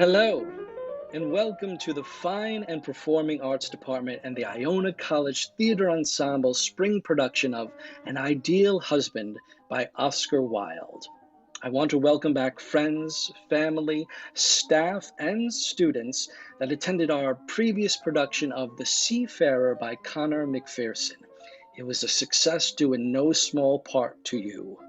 Hello, and welcome to the Fine and Performing Arts Department and the Iona College Theater Ensemble spring production of An Ideal Husband by Oscar Wilde. I want to welcome back friends, family, staff, and students that attended our previous production of The Seafarer by Conor McPherson. It was a success due in no small part to you.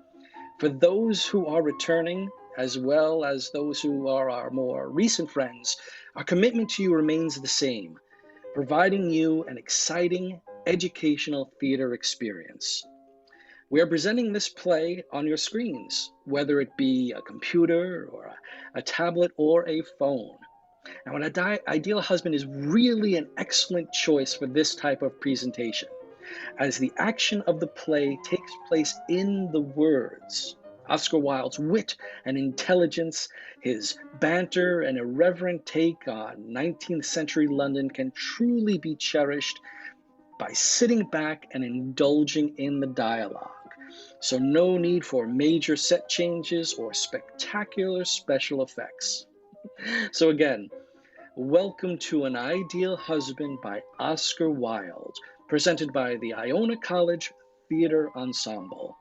For those who are returning, as well as those who are our more recent friends, our commitment to you remains the same, providing you an exciting educational theater experience. We are presenting this play on your screens, whether it be a computer or a tablet or a phone. Now, An Ideal Husband is really an excellent choice for this type of presentation, as the action of the play takes place in the words. Oscar Wilde's wit and intelligence, his banter and irreverent take on 19th century London can truly be cherished by sitting back and indulging in the dialogue. So no need for major set changes or spectacular special effects. So again, welcome to An Ideal Husband by Oscar Wilde, presented by the Iona College Theater Ensemble.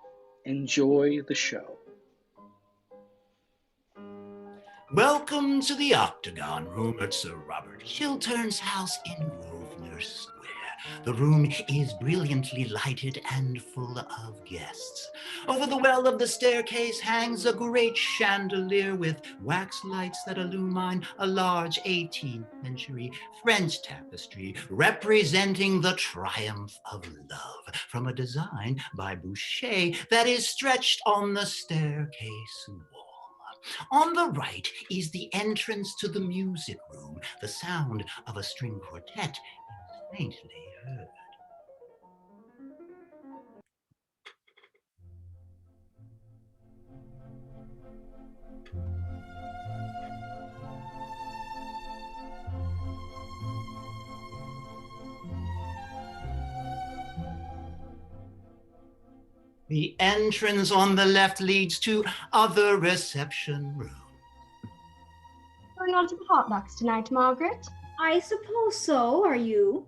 Enjoy the show. Welcome to the Octagon Room at Sir Robert Chiltern's house in Grosvenor Square. The room is brilliantly lighted and full of guests. Over the well of the staircase hangs a great chandelier with wax lights that illumine a large 18th century French tapestry representing the triumph of love from a design by Boucher that is stretched on the staircase wall. On the right is the entrance to the music room. The sound of a string quartet is faintly heard. The entrance on the left leads to other reception rooms. Going on to potlucks tonight, Margaret? I suppose so. Are you?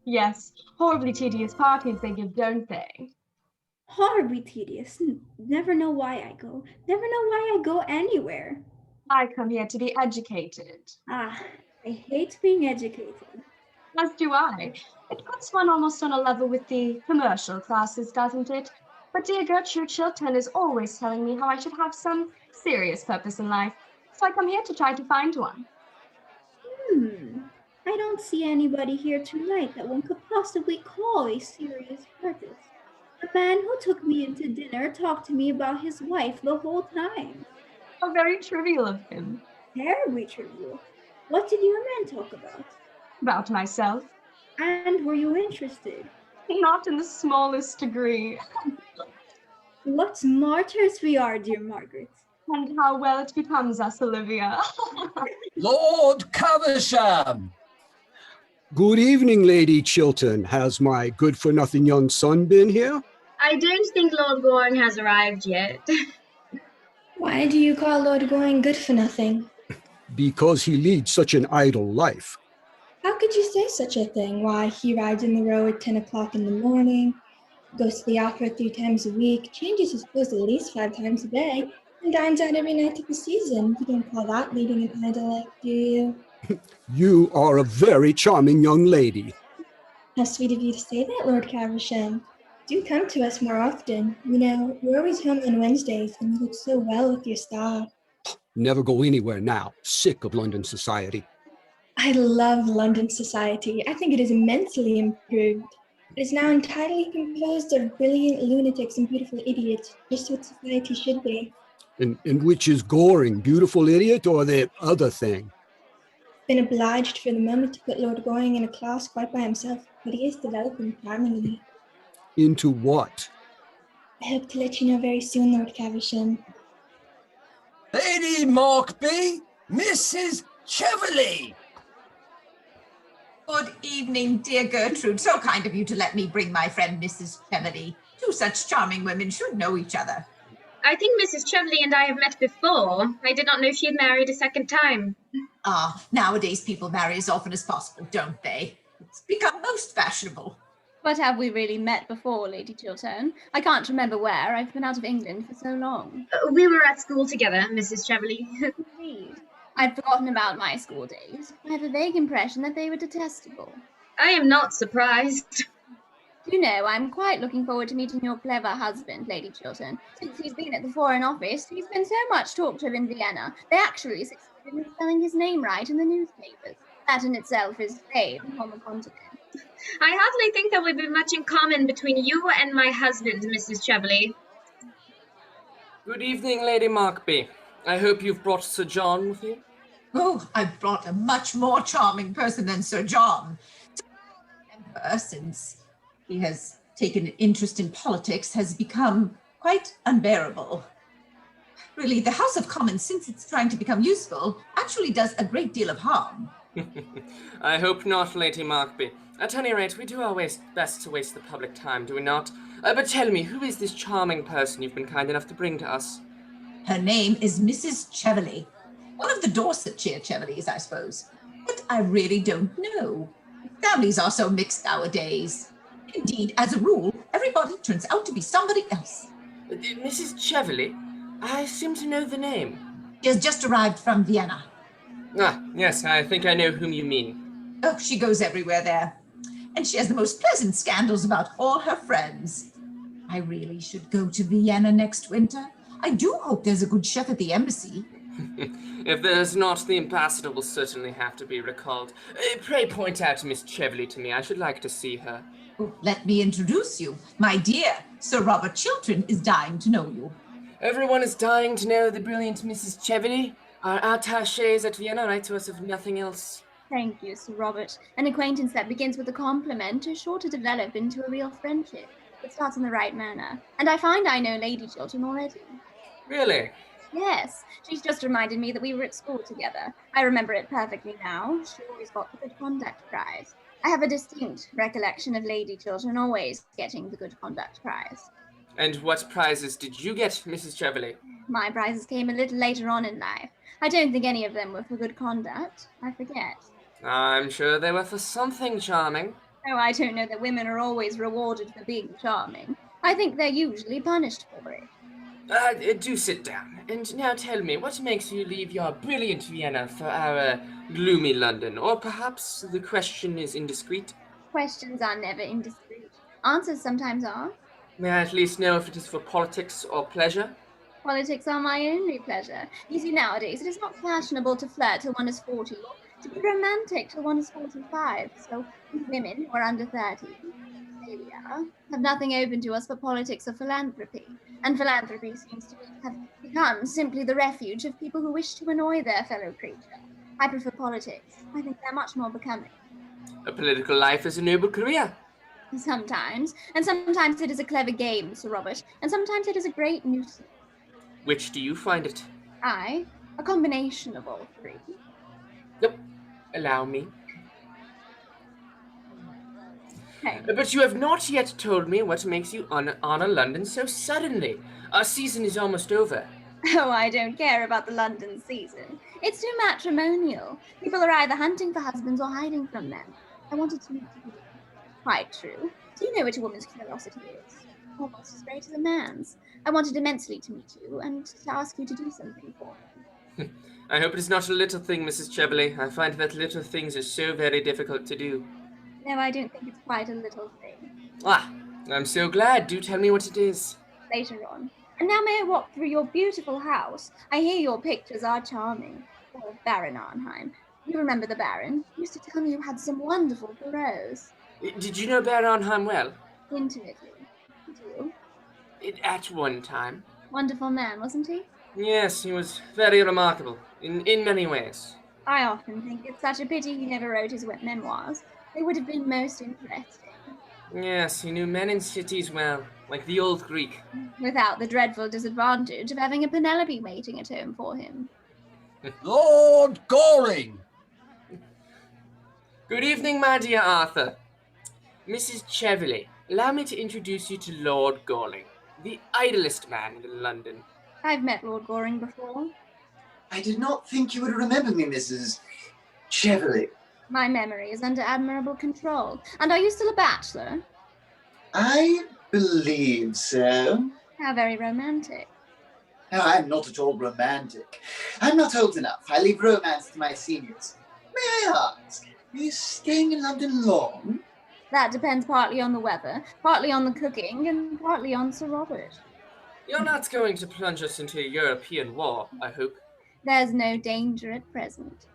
Yes, horribly tedious parties they give, don't they? Horribly tedious. Never know why I go. Never know why I go anywhere. I come here to be educated. Ah, I hate being educated. As do I. It puts one almost on a level with the commercial classes, doesn't it? But dear Gertrude Chiltern is always telling me how I should have some serious purpose in life. So I come here to try to find one. I don't see anybody here tonight that one could possibly call a serious purpose. The man who took me into dinner talked to me about his wife the whole time. How very trivial of him. Terribly trivial. What did you and men talk about? About myself. And were you interested? Not in the smallest degree. What martyrs we are, dear Margaret. And how well it becomes us, Olivia. Lord Caversham! Good evening, Lady Chiltern. Has my good-for-nothing young son been here? I don't think Lord Goring has arrived yet. Why do you call Lord Goring good for nothing? Because he leads such an idle life. How could you say such a thing? Why, he rides in the row at 10 o'clock in the morning, goes to the opera 3 times a week, changes his clothes at least 5 times a day, and dines out every night of the season. You don't call that leading an idle life, do you? You are a very charming young lady. How sweet of you to say that, Lord Caversham. Do come to us more often. You know, you're always home on Wednesdays, and you look so well with your star. Never go anywhere now. Sick of London society. I love London society. I think it is immensely improved. It is now entirely composed of brilliant lunatics and beautiful idiots, just what society should be. And which is Goring, beautiful idiot, or the other thing? Been obliged for the moment to put Lord Goring in a class quite by himself, but he is developing charmingly. Into what? I hope to let you know very soon, Lord Caversham. Lady Markby, Mrs. Cheverley! Good evening, dear Gertrude. So kind of you to let me bring my friend Mrs. Cheverley. 2 such charming women should know each other. I think Mrs. Cheverley and I have met before. I did not know she had married a second time. Ah, nowadays people marry as often as possible, don't they? It's become most fashionable. But have we really met before, Lady Chiltern? I can't remember where. I've been out of England for so long. We were at school together, Mrs. Cheverley. Indeed. I'd forgotten about my school days. I have a vague impression that they were detestable. I am not surprised. You know, I'm quite looking forward to meeting your clever husband, Lady Chiltern. Since he's been at the Foreign Office, he's been so much talked of in Vienna. They actually succeeded in spelling his name right in the newspapers. That in itself is fame on the continent. I hardly think there would be much in common between you and my husband, Mrs. Cheverley. Good evening, Lady Markby. I hope you've brought Sir John with you. Oh, I've brought a much more charming person than Sir John. Emperor, since he has taken an interest in politics, has become quite unbearable. Really, the House of Commons, since it's trying to become useful, actually does a great deal of harm. I hope not, Lady Markby. At any rate, we do our best to waste the public time, do we not? But tell me, who is this charming person you've been kind enough to bring to us? Her name is Mrs. Cheverley. One of the Dorsetshire Cheverleys, I suppose. But I really don't know. Families are so mixed nowadays. Indeed, as a rule, everybody turns out to be somebody else. Mrs. Cheverley? I seem to know the name. She has just arrived from Vienna. Ah, yes, I think I know whom you mean. Oh, she goes everywhere there. And she has the most pleasant scandals about all her friends. I really should go to Vienna next winter. I do hope there's a good chef at the embassy. If there's not, the ambassador will certainly have to be recalled. Pray point out Miss Cheverley to me. I should like to see her. Oh, let me introduce you. My dear, Sir Robert Chiltern is dying to know you. Everyone is dying to know the brilliant Mrs. Cheverley. Our attachés at Vienna write to us of nothing else. Thank you, Sir Robert. An acquaintance that begins with a compliment is sure to develop into a real friendship. It starts in the right manner. And I find I know Lady Chiltern already. Really? Yes. She's just reminded me that we were at school together. I remember it perfectly now. She always got the Good Conduct Prize. I have a distinct recollection of Lady Chiltern always getting the Good Conduct Prize. And what prizes did you get, Mrs. Cheverley? My prizes came a little later on in life. I don't think any of them were for good conduct. I forget. I'm sure they were for something charming. Oh, I don't know that women are always rewarded for being charming. I think they're usually punished for it. Do sit down. And now tell me, what makes you leave your brilliant Vienna for our gloomy London? Or perhaps the question is indiscreet? Questions are never indiscreet. Answers sometimes are. May I at least know if it is for politics or pleasure? Politics are my only pleasure. You see, nowadays it is not fashionable to flirt till one is 40, or to be romantic till one is 45. So we women who are under 30, there we are, have nothing open to us but politics or philanthropy. And philanthropy seems to have become simply the refuge of people who wish to annoy their fellow creature. I prefer politics. I think they're much more becoming. A political life is a noble career. Sometimes. And sometimes it is a clever game, Sir Robert. And sometimes it is a great nuisance. Which do you find it? A combination of all three. Nope. Allow me. Okay. But you have not yet told me what makes you honor London so suddenly. Our season is almost over. Oh, I don't care about the London season. It's too matrimonial. People are either hunting for husbands or hiding from them. I wanted to meet you. Quite true. Do you know what a woman's curiosity is? Almost as great as a man's. I wanted immensely to meet you and to ask you to do something for me. I hope it is not a little thing, Mrs. Cheverley. I find that little things are so very difficult to do. No, I don't think it's quite a little thing. Ah, I'm so glad. Do tell me what it is. Later on. And now may I walk through your beautiful house? I hear your pictures are charming. Oh, Baron Arnheim. You remember the Baron? He used to tell me you had some wonderful burrows. Did you know Baron Arnheim well? Intimately. Did you? At one time. Wonderful man, wasn't he? Yes, he was very remarkable, in many ways. I often think it's such a pity he never wrote his memoirs. They would have been most interesting. Yes, he knew men and cities well, like the old Greek. Without the dreadful disadvantage of having a Penelope waiting at home for him. Lord Goring! Good evening, my dear Arthur. Mrs. Cheverley, allow me to introduce you to Lord Goring, the idlest man in London. I've met Lord Goring before. I did not think you would remember me, Mrs. Cheverly. My memory is under admirable control. And are you still a bachelor? I believe so. How very romantic. No, I'm not at all romantic. I'm not old enough. I leave romance to my seniors. May I ask, are you staying in London long? That depends partly on the weather, partly on the cooking, and partly on Sir Robert. You're not going to plunge us into a European war, I hope. There's no danger at present.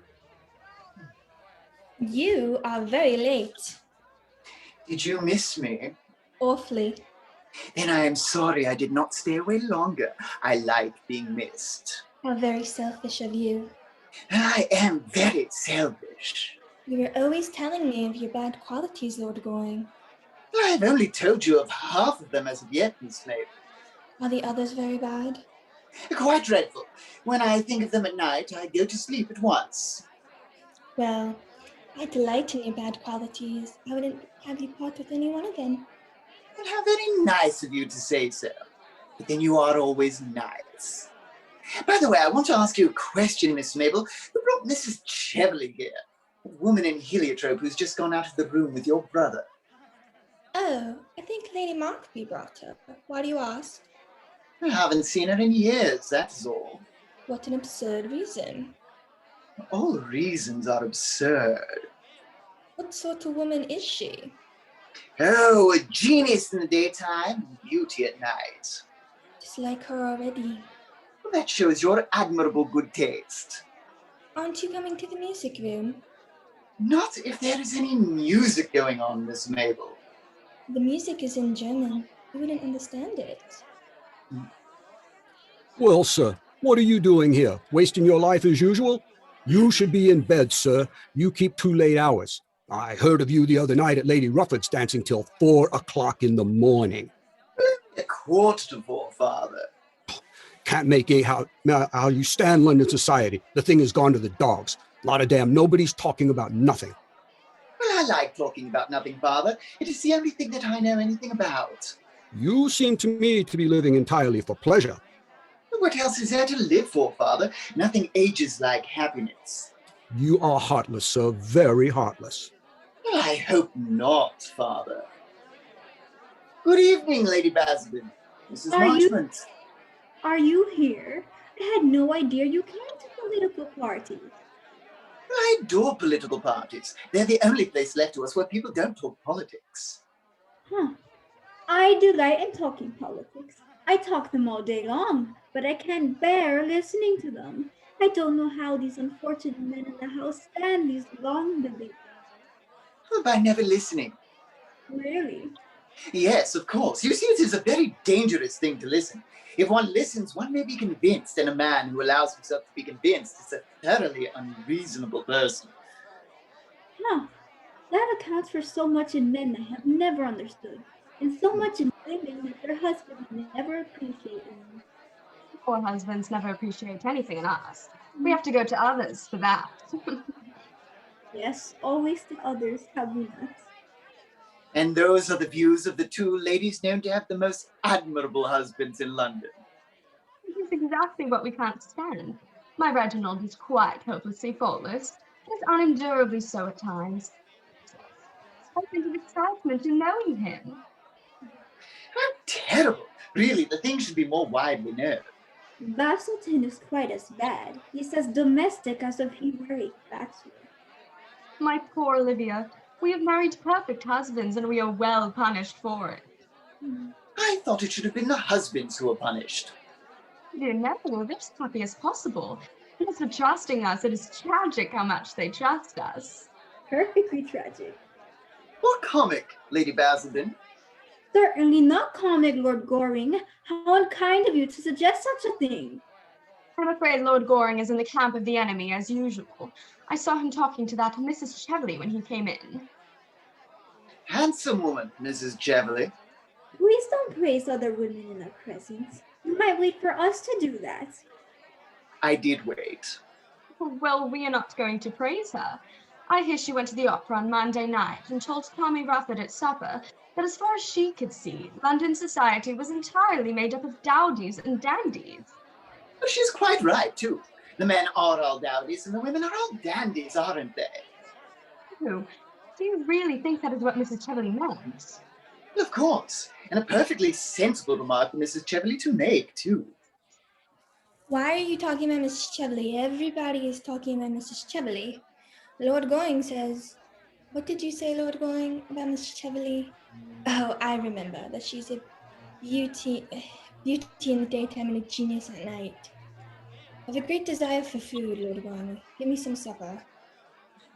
You are very late. Did you miss me? Awfully. Then I am sorry I did not stay away longer. I like being missed. How very selfish of you. I am very selfish. You were always telling me of your bad qualities, Lord Goring. I've only told you of half of them as of yet, Miss Mabel. Are the others very bad? Quite dreadful. When I think of them at night, I go to sleep at once. Well, I delight in your bad qualities. I wouldn't have you part with anyone again. Well, how very nice of you to say so. But then you are always nice. By the way, I want to ask you a question, Miss Mabel. Who brought Mrs. Cheverly here? A woman in heliotrope who's just gone out of the room with your brother. Oh, I think Lady Markby brought her. Why do you ask? I haven't seen her in years, that's all. What an absurd reason. All reasons are absurd. What sort of woman is she? Oh, a genius in the daytime, beauty at night. Just like her already. Well, that shows your admirable good taste. Aren't you coming to the music room? Not if there is any music going on, Miss Mabel. The music is in German. You wouldn't understand it. Well, sir, what are you doing here? Wasting your life as usual? You should be in bed, sir. You keep too late hours. I heard of you the other night at Lady Rufford's dancing till 4 o'clock in the morning. A quarter to 4, Father. Can't make out how you stand London society. The thing has gone to the dogs. A lot of damn nobody's talking about nothing. Well, I like talking about nothing, Father. It is the only thing that I know anything about. You seem to me to be living entirely for pleasure. What else is there to live for, Father? Nothing ages like happiness. You are heartless, sir, very heartless. Well, I hope not, Father. Good evening, Lady Basildon. Mrs. Marchmont. Are you here? I had no idea you came to political parties. I adore political parties. They're the only place left to us where people don't talk politics. Huh. I delight in talking politics. I talk them all day long, but I can't bear listening to them. I don't know how these unfortunate men in the House stand these long debates. Well, by never listening. Really? Yes, of course. You see, it is a very dangerous thing to listen. If one listens, one may be convinced, and a man who allows himself to be convinced is a thoroughly unreasonable person. Huh. That accounts for so much in men I have never understood, and so much in women that their husbands never appreciate them. Poor husbands never appreciate anything in us. We have to go to others for that. Yes, always to others, have we not? And those are the views of the two ladies known to have the most admirable husbands in London. This is exactly what we can't stand. My Reginald is quite hopelessly faultless. He's unendurably so at times. I think of excitement in knowing him. How terrible! Really, the thing should be more widely known. Basildon is quite as bad. He's as domestic as if he were a bachelor. My poor Olivia. We have married perfect husbands, and we are well punished for it. I thought it should have been the husbands who were punished. Dear Neville, they're as happy as possible. And as for trusting us, it is tragic how much they trust us. Perfectly tragic. What comic, Lady Basildon? Certainly not comic, Lord Goring. How unkind of you to suggest such a thing. I'm afraid Lord Goring is in the camp of the enemy, as usual. I saw him talking to that Mrs. Cheverly when he came in. Handsome woman, Mrs. Cheverly. Please don't praise other women in our presence. You might wait for us to do that. I did wait. Well, we are not going to praise her. I hear she went to the opera on Monday night and told Tommy Rufford at supper that as far as she could see, London society was entirely made up of dowdies and dandies. She's quite right, too. The men are all dowdies and the women are all dandies, aren't they? Oh, do you really think that is what Mrs. Cheveley meant? Of course, and a perfectly sensible remark for Mrs. Cheveley to make, too. Why are you talking about Mrs. Cheveley? Everybody is talking about Mrs. Cheveley. Lord Goring says... What did you say, Lord Goring, about Mrs. Cheveley? Oh, I remember that she's a beauty in the daytime and a genius at night. I have a great desire for food, Lord Goring. Give me some supper.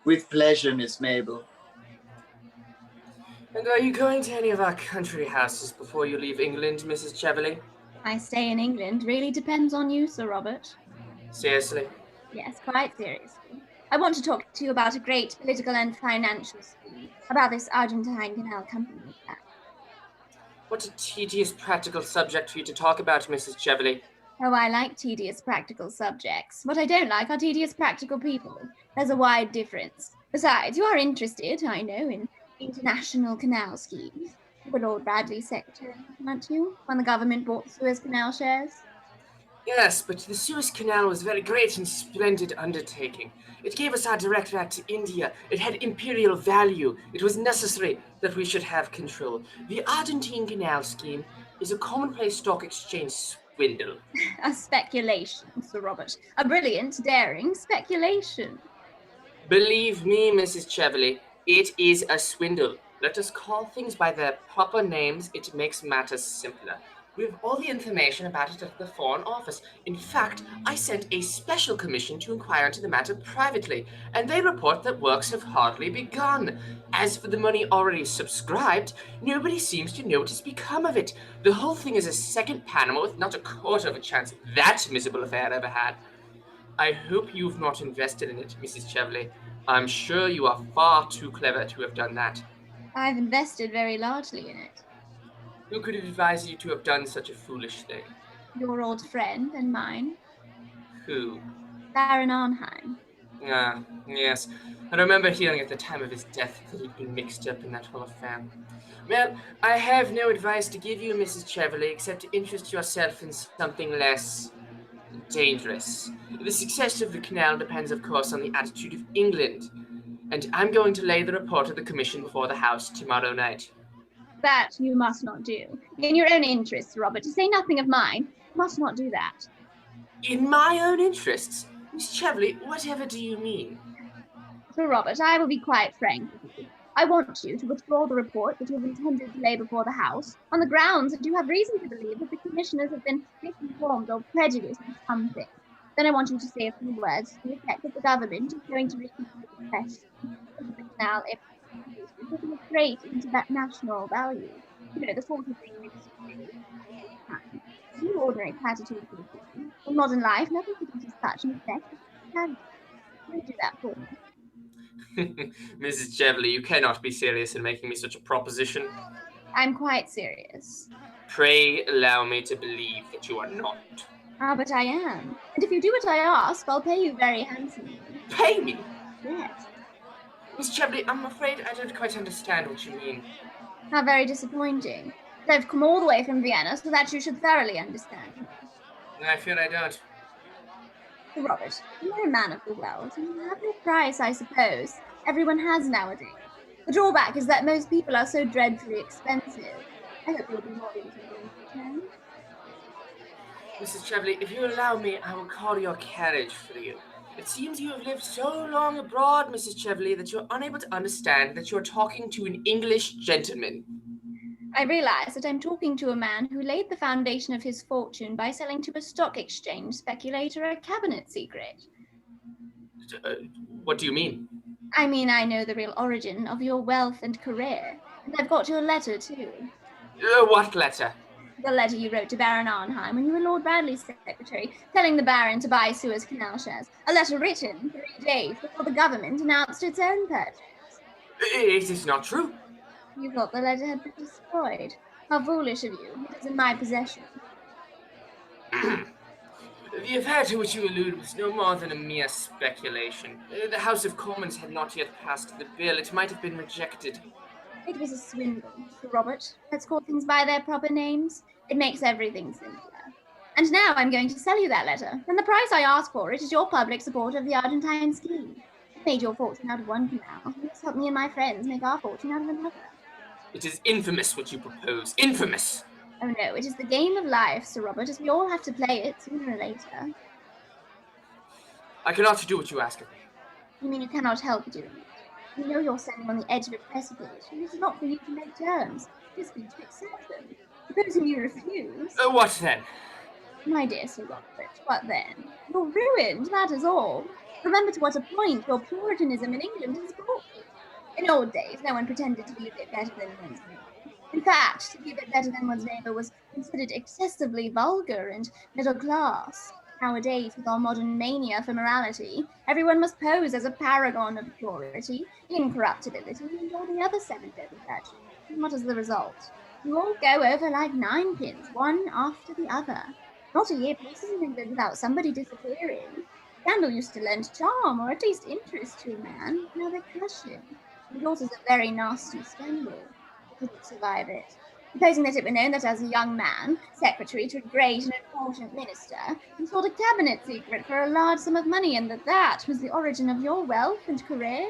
With pleasure, Miss Mabel. And are you going to any of our country houses before you leave England, Mrs. Cheveley? My stay in England really depends on you, Sir Robert. Seriously? Yes, quite seriously. I want to talk to you about a great political and financial scheme, about this Argentine Canal Company. What a tedious practical subject for you to talk about, Mrs. Cheveley. Oh, I like tedious practical subjects. What I don't like are tedious practical people. There's a wide difference. Besides, you are interested, I know, in international canal schemes. You were Lord Bradley's secretary, weren't you, when the government bought the Suez Canal shares? Yes, but the Suez Canal was a very great and splendid undertaking. It gave us our direct route to India. It had imperial value. It was necessary that we should have control. The Argentine Canal scheme is a commonplace stock exchange swindle. A speculation, Sir Robert. A brilliant, daring speculation. Believe me, Mrs. Cheveley, it is a swindle. Let us call things by their proper names. It makes matters simpler. We have all the information about it at the Foreign Office. In fact, I sent a special commission to inquire into the matter privately, and they report that works have hardly begun. As for the money already subscribed, nobody seems to know what has become of it. The whole thing is a second Panama with not a quarter of a chance that miserable affair ever had. I hope you've not invested in it, Mrs. Cheveley. I'm sure you are far too clever to have done that. I've invested very largely in it. Who could advise you to have done such a foolish thing? Your old friend and mine. Who? Baron Arnheim. Ah, yes. I remember hearing at the time of his death that he'd been mixed up in that whole affair. Well, I have no advice to give you, Mrs. Cheveley, except to interest yourself in something less dangerous. The success of the canal depends, of course, on the attitude of England, and I'm going to lay the report of the commission before the House tomorrow night. That you must not do. In your own interests, Robert, to say nothing of mine, you must not do that. In my own interests? Miss Cheveley, whatever do you mean? Sir Robert, I will be quite frank with you. I want you to withdraw the report that you have intended to lay before the House on the grounds that you have reason to believe that the commissioners have been misinformed or prejudiced in something. Then I want you to say a few words to the effect that the government is going to reconsider the question of the canal if putting it straight into that national value. You know, the sort of thing we discussed in ordinary platitudes for the people. In modern life, nothing produces such an effect as can. Don't do that for me. Mrs. Cheveley, you cannot be serious in making me such a proposition. I'm quite serious. Pray allow me to believe that you are not. Ah, but I am. And if you do what I ask, I'll pay you very handsomely. Pay me? Yes. Miss Cheveley, I'm afraid I don't quite understand what you mean. How very disappointing. I've come all the way from Vienna so that you should thoroughly understand. I fear I don't. Sir Robert, you're a man of the world, and you have no price, I suppose. Everyone has nowadays. The drawback is that most people are so dreadfully expensive. I hope you'll be more reasonable in return. Mrs. Cheveley, if you allow me, I will call your carriage for you. It seems you have lived so long abroad, Mrs. Cheveley, that you're unable to understand that you're talking to an English gentleman. I realize that I'm talking to a man who laid the foundation of his fortune by selling to a stock exchange speculator a cabinet secret. What do you mean? I mean, I know the real origin of your wealth and career. And I've got your letter, too. What letter? The letter you wrote to Baron Arnheim when you were Lord Bradley's secretary, telling the Baron to buy Suez Canal shares. A letter written 3 days before the government announced its own purchase. It is not true. You thought the letter had been destroyed. How foolish of you. It is in my possession. The affair to which you allude was no more than a mere speculation. The House of Commons had not yet passed the bill. It might have been rejected. It was a swindle, Sir Robert. Let's call things by their proper names. It makes everything simpler. And now I'm going to sell you that letter, and the price I ask for it is your public support of the Argentine scheme. You made your fortune out of one canal. You must help me and my friends make our fortune out of another. It is infamous what you propose. Infamous! Oh no, it is the game of life, Sir Robert, as we all have to play it sooner or later. I cannot do what you ask of me. You mean you cannot help doing it? You know you're standing on the edge of a precipice, and it is not for you to make terms. It is for you to accept them. Supposing you refuse... What then? My dear Sir Robert, what then? You're ruined, that is all. Remember to what a point your Puritanism in England has brought you. In old days, no one pretended to be a bit better than one's neighbour. In fact, to be a bit better than one's neighbour was considered excessively vulgar and middle class. Nowadays, with our modern mania for morality, everyone must pose as a paragon of purity, incorruptibility, and all the other seven deadly virtues. And what is the result? You all go over like ninepins, one after the other. Not a year passes in England without somebody disappearing. Scandal used to lend charm, or at least interest to a man. Now they crush him. Yours is a very nasty scandal. I couldn't survive it. Supposing that it were known that as a young man, secretary to a great and important minister, you sold a cabinet secret for a large sum of money, and that was the origin of your wealth and career,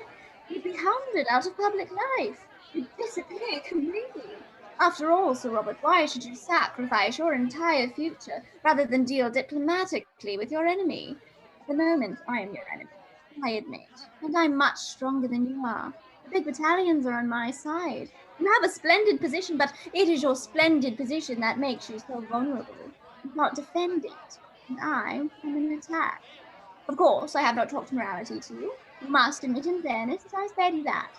you'd be hounded out of public life. You'd disappear completely. After all, Sir Robert, why should you sacrifice your entire future rather than deal diplomatically with your enemy? At the moment, I am your enemy, I admit, and I'm much stronger than you are. The big battalions are on my side. You have a splendid position, but it is your splendid position that makes you so vulnerable. You can't defend it, and I am an attack. Of course, I have not talked morality to you. You must admit in fairness that I spared you that.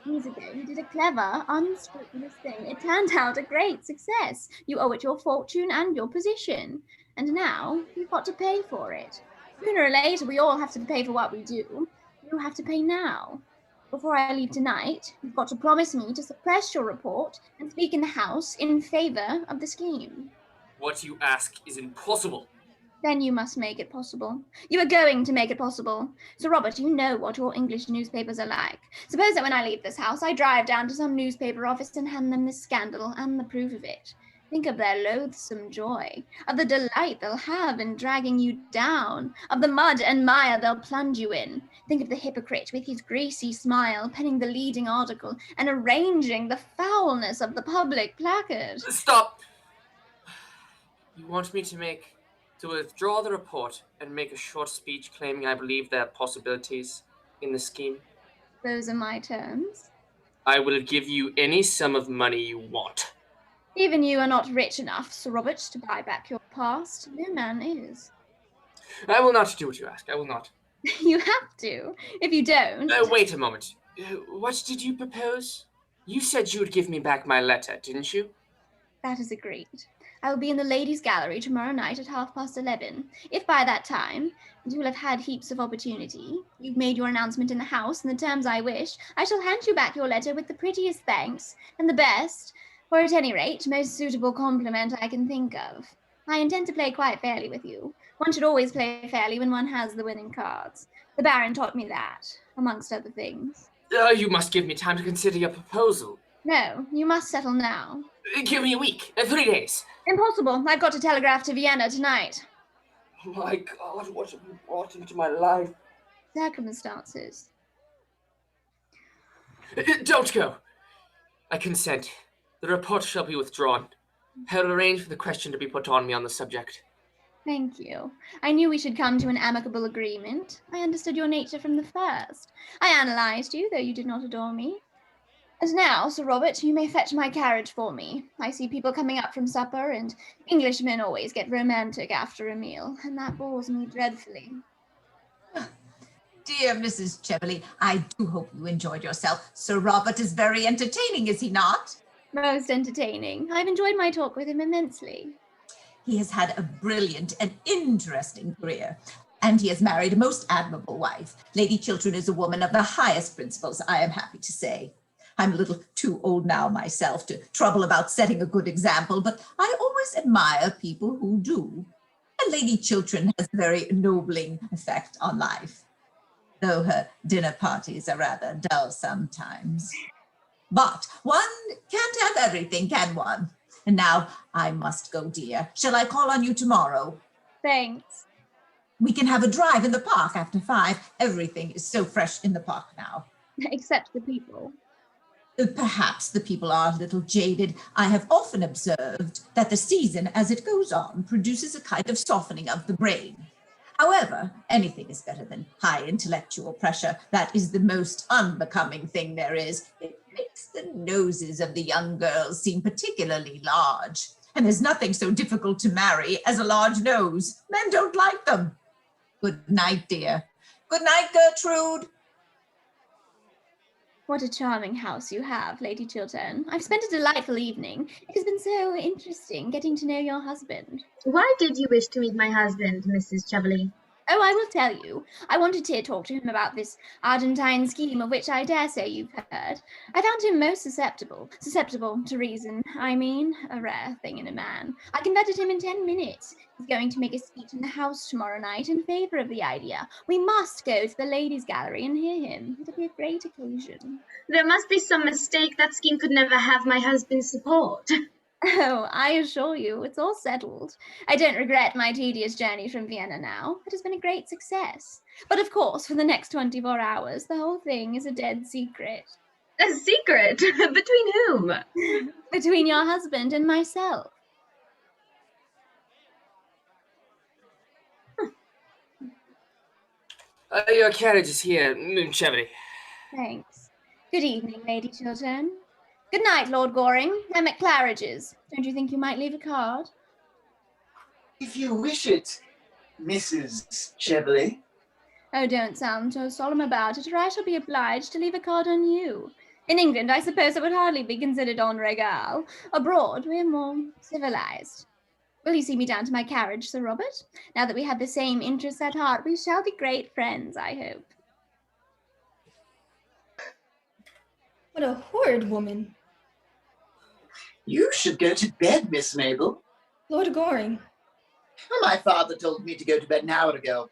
Years ago, you did a clever, unscrupulous thing. It turned out a great success. You owe it your fortune and your position. And now, you've got to pay for it. Sooner or later, we all have to pay for what we do. You have to pay now. Before I leave tonight, you've got to promise me to suppress your report and speak in the House in favour of the scheme. What you ask is impossible. Then you must make it possible. You are going to make it possible. Sir Robert, you know what your English newspapers are like. Suppose that when I leave this house, I drive down to some newspaper office and hand them this scandal and the proof of it. Think of their loathsome joy, of the delight they'll have in dragging you down, of the mud and mire they'll plunge you in. Think of the hypocrite with his greasy smile, penning the leading article and arranging the foulness of the public placard. Stop! You want me to withdraw the report and make a short speech claiming I believe there are possibilities in the scheme? Those are my terms. I will give you any sum of money you want. Even you are not rich enough, Sir Robert, to buy back your past. No man is. I will not do what you ask. I will not. You have to. If you don't... Wait a moment. What did you propose? You said you would give me back my letter, didn't you? That is agreed. I will be in the ladies' gallery tomorrow night at 11:30. If by that time, and you will have had heaps of opportunity, you've made your announcement in the House in the terms I wish, I shall hand you back your letter with the prettiest thanks and the best, or at any rate, most suitable compliment I can think of. I intend to play quite fairly with you. One should always play fairly when one has the winning cards. The Baron taught me that, amongst other things. You must give me time to consider your proposal. No, you must settle now. Give me a week, 3 days. Impossible. I've got to telegraph to Vienna tonight. Oh my God, what have you brought into my life? Circumstances. Don't go. I consent. The report shall be withdrawn. I will arrange for the question to be put on me on the subject. Thank you. I knew we should come to an amicable agreement. I understood your nature from the first. I analysed you, though you did not adore me. And now, Sir Robert, you may fetch my carriage for me. I see people coming up from supper, and Englishmen always get romantic after a meal, and that bores me dreadfully. Dear Mrs. Cheveley, I do hope you enjoyed yourself. Sir Robert is very entertaining, is he not? Most entertaining. I've enjoyed my talk with him immensely. He has had a brilliant and interesting career, and he has married a most admirable wife. Lady Chiltern is a woman of the highest principles, I am happy to say. I'm a little too old now myself to trouble about setting a good example, but I always admire people who do. And Lady Chiltern has a very ennobling effect on life, though her dinner parties are rather dull sometimes. But one can't have everything, can one? And now I must go, dear. Shall I call on you tomorrow? Thanks. We can have a drive in the park after 5. Everything is so fresh in the park now. Except the people. Perhaps the people are a little jaded. I have often observed that the season, as it goes on, produces a kind of softening of the brain. However, anything is better than high intellectual pressure. That is the most unbecoming thing there is. It makes the noses of the young girls seem particularly large. And there's nothing so difficult to marry as a large nose. Men don't like them. Good night, dear. Good night, Gertrude. What a charming house you have, Lady Chiltern. I've spent a delightful evening. It has been so interesting getting to know your husband. Why did you wish to meet my husband, Mrs. Cheverley? Oh, I will tell you. I wanted to talk to him about this Argentine scheme of which I dare say you've heard. I found him most susceptible to reason. I mean, a rare thing in a man. I converted him in 10 minutes. He's going to make a speech in the House tomorrow night in favour of the idea. We must go to the Ladies' Gallery and hear him. It'll be a great occasion. There must be some mistake. That scheme could never have my husband's support. Oh, I assure you, it's all settled. I don't regret my tedious journey from Vienna now. It has been a great success. But of course, for the next 24 hours, the whole thing is a dead secret. A secret? Between whom? Between your husband and myself. Your carriage is here, Cheverley. Thanks. Good evening, Lady Chiltern. Good night, Lord Goring. I'm at Claridge's. Don't you think you might leave a card? If you wish it, Mrs. Cheverley. Oh, don't sound so solemn about it, or I shall be obliged to leave a card on you. In England, I suppose it would hardly be considered en règle. Abroad, we're more civilized. Will you see me down to my carriage, Sir Robert? Now that we have the same interests at heart, we shall be great friends, I hope. What a horrid woman. You should go to bed, Miss Mabel. Lord Goring. Well, my father told me to go to bed an hour ago.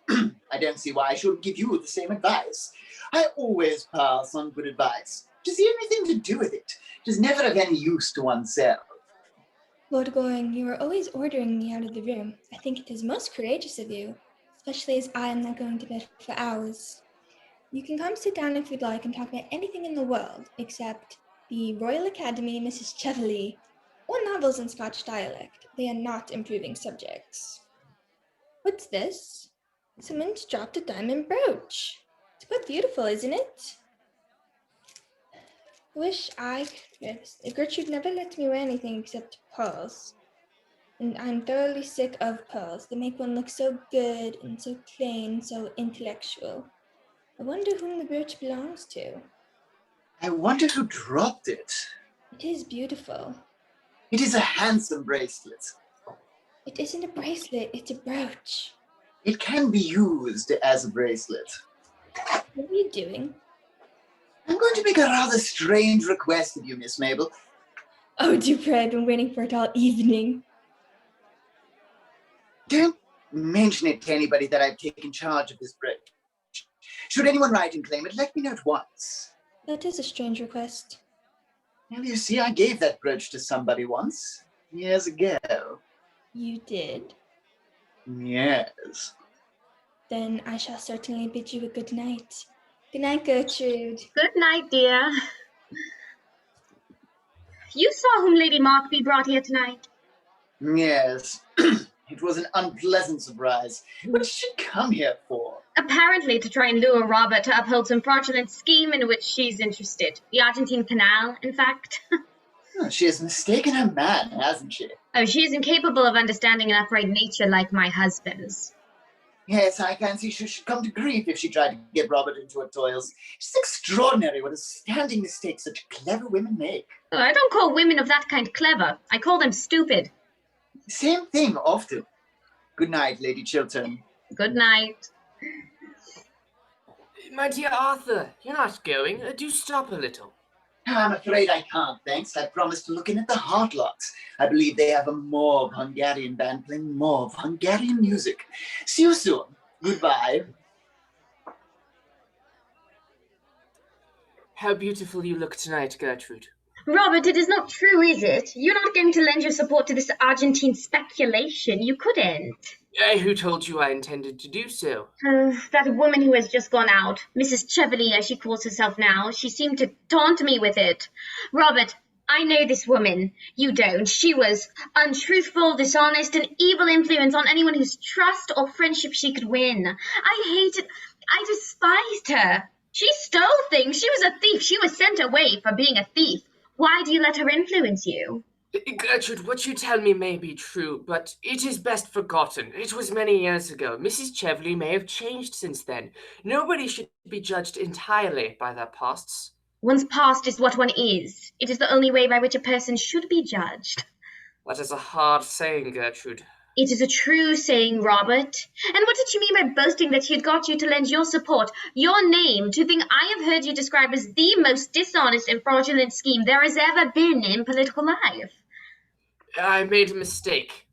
I don't see why I shouldn't give you the same advice. I always pass on good advice. Does he have anything to do with it? It is never of any use to oneself. Lord Goring, you are always ordering me out of the room. I think it is most courageous of you, especially as I am not going to bed for hours. You can come sit down if you'd like and talk about anything in the world, except the Royal Academy, Mrs. Cheverley, or novels in Scotch dialect. They are not improving subjects. What's this? Someone's dropped a diamond brooch. It's quite beautiful, isn't it? I wish I could. Gertrude never lets me wear anything except pearls. And I'm thoroughly sick of pearls. They make one look so good and so plain, so intellectual. I wonder whom the brooch belongs to. I wonder who dropped it. It is beautiful. It is a handsome bracelet. It isn't a bracelet, it's a brooch. It can be used as a bracelet. What are you doing? I'm going to make a rather strange request of you, Miss Mabel. Oh, do pray, I've been waiting for it all evening. Don't mention it to anybody that I've taken charge of this brooch. Should anyone write and claim it, let me know at once. That is a strange request. Well, you see, I gave that brooch to somebody once, years ago. You did? Yes. Then I shall certainly bid you a good night. Good night, Gertrude. Good night, dear. You saw whom Lady Markby brought here tonight? Yes. It was an unpleasant surprise. What did she come here for? Apparently to try and lure Robert to uphold some fraudulent scheme in which she's interested. The Argentine Canal, in fact. Oh, she has mistaken her man, hasn't she? Oh, she is incapable of understanding an upright nature like my husband's. Yes, I fancy she should come to grief if she tried to get Robert into her toils. It's extraordinary what astounding mistakes such clever women make. Oh, I don't call women of that kind clever. I call them stupid. Same thing, often. Good night, Lady Chiltern. Good night. My dear Arthur, you're not going. Do stop a little. I'm afraid I can't, thanks. I promised to look in at the Heartlocks. I believe they have a Mauve Hungarian band playing Mauve Hungarian music. See you soon. Goodbye. How beautiful you look tonight, Gertrude. Robert, it is not true, is it? You're not going to lend your support to this Argentine speculation. You couldn't. Who told you I intended to do so? That woman who has just gone out, Mrs. Cheverly, as she calls herself now, she seemed to taunt me with it. Robert, I know this woman. You don't. She was untruthful, dishonest, an evil influence on anyone whose trust or friendship she could win. I hated, I despised her. She stole things. She was a thief. She was sent away for being a thief. Why do you let her influence you? Gertrude, what you tell me may be true, but it is best forgotten. It was many years ago. Mrs. Cheverly may have changed since then. Nobody should be judged entirely by their pasts. One's past is what one is. It is the only way by which a person should be judged. That is a hard saying, Gertrude. It is a true saying, Robert. And what did you mean by boasting that he had got you to lend your support, your name, to a thing I have heard you describe as the most dishonest and fraudulent scheme there has ever been in political life? I made a mistake.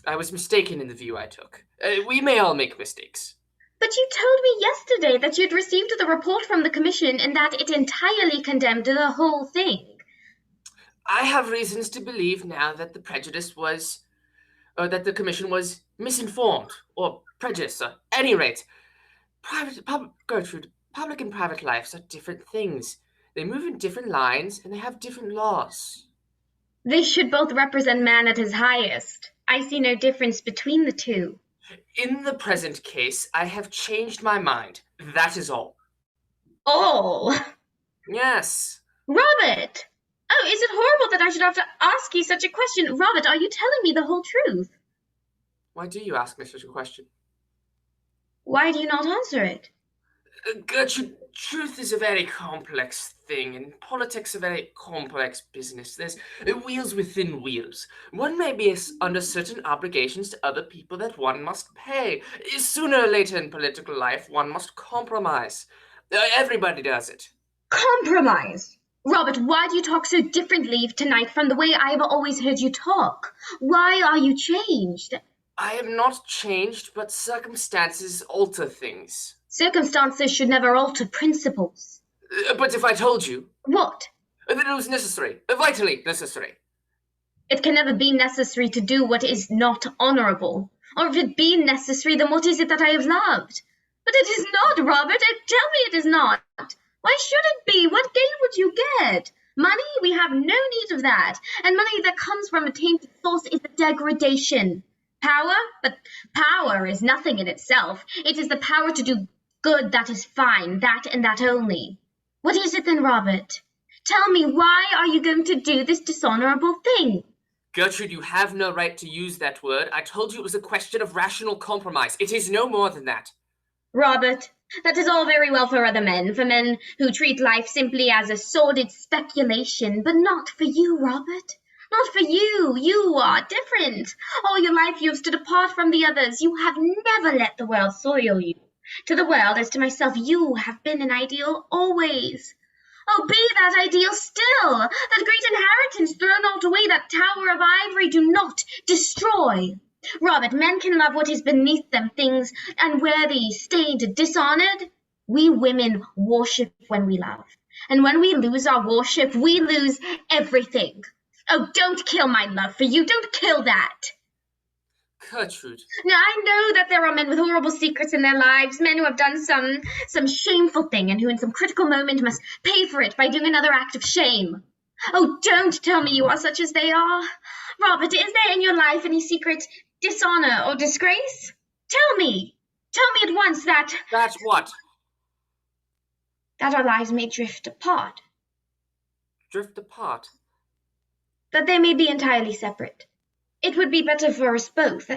I was mistaken in the view I took. We may all make mistakes. But you told me yesterday that you'd received the report from the commission and that it entirely condemned the whole thing. I have reasons to believe now that the commission was misinformed or prejudiced. At any rate, Gertrude, public and private lives are different things. They move in different lines and they have different laws. They should both represent man at his highest. I see no difference between the two. In the present case, I have changed my mind. That is all. All? Yes. Robert! Oh, is it horrible that I should have to ask you such a question? Robert, are you telling me the whole truth? Why do you ask me such a question? Why do you not answer it? Gertrude, truth is a very complex thing, and politics a very complex business. There's wheels within wheels. One may be under certain obligations to other people that one must pay. Sooner or later in political life, one must compromise. Everybody does it. Compromise? Robert, why do you talk so differently tonight from the way I have always heard you talk? Why are you changed? I am not changed, but circumstances alter things. Circumstances should never alter principles. But if I told you... What? That it was necessary, vitally necessary. It can never be necessary to do what is not honorable. Or if it be necessary, then what is it that I have loved? But it is not, Robert. Tell me it is not. Why should it be? What gain would you get? Money? We have no need of that. And money that comes from a tainted source is a degradation. Power? But power is nothing in itself. It is the power to do good that is fine, that and that only. What is it then, Robert? Tell me, why are you going to do this dishonorable thing? Gertrude, you have no right to use that word. I told you it was a question of rational compromise. It is no more than that. Robert, that is all very well for other men, for men who treat life simply as a sordid speculation, but not for you, Robert. Not for you. You are different. All your life you have stood apart from the others. You have never let the world soil you. To the world, as to myself, you have been an ideal always. Oh, be that ideal still. That great inheritance, throw not away, that tower of ivory, do not destroy. Robert, men can love what is beneath them, things unworthy, stained, dishonored. We women worship when we love. And when we lose our worship, we lose everything. Oh, don't kill my love for you. Don't kill that. Gertrude. Now, I know that there are men with horrible secrets in their lives, men who have done some shameful thing and who in some critical moment must pay for it by doing another act of shame. Oh, don't tell me you are such as they are. Robert, is there in your life any secret dishonor or disgrace? Tell me at once that... That what? That our lives may drift apart. Drift apart? That they may be entirely separate. It would be better for us both.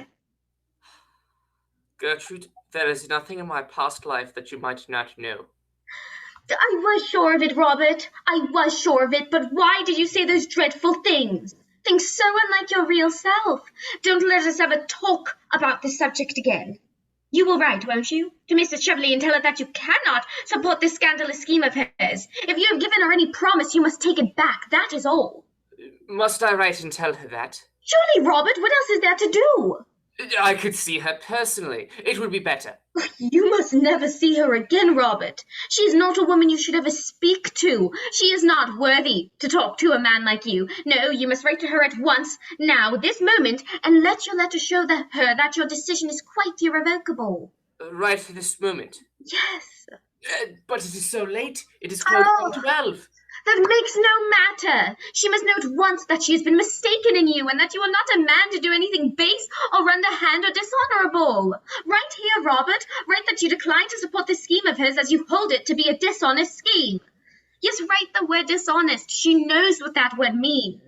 Gertrude, there is nothing in my past life that you might not know. I was sure of it, Robert. I was sure of it, but why did you say those dreadful things? Things so unlike your real self. Don't let us ever talk about this subject again. You will write, won't you, to Mrs. Cheverly and tell her that you cannot support this scandalous scheme of hers. If you have given her any promise, you must take it back. That is all. Must I write and tell her that? Surely, Robert, what else is there to do? I could see her personally. It would be better. You must never see her again, Robert. She is not a woman you should ever speak to. She is not worthy to talk to a man like you. No, you must write to her at once, now, this moment, and let your letter show her that your decision is quite irrevocable. Right this moment. Yes. But it is so late. It is close on 12. That makes no matter. She must know at once that she has been mistaken in you and that you are not a man to do anything base or underhand or dishonorable. Write here, Robert. Write that you decline to support this scheme of hers as you hold it to be a dishonest scheme. Yes, write the word dishonest. She knows what that word means.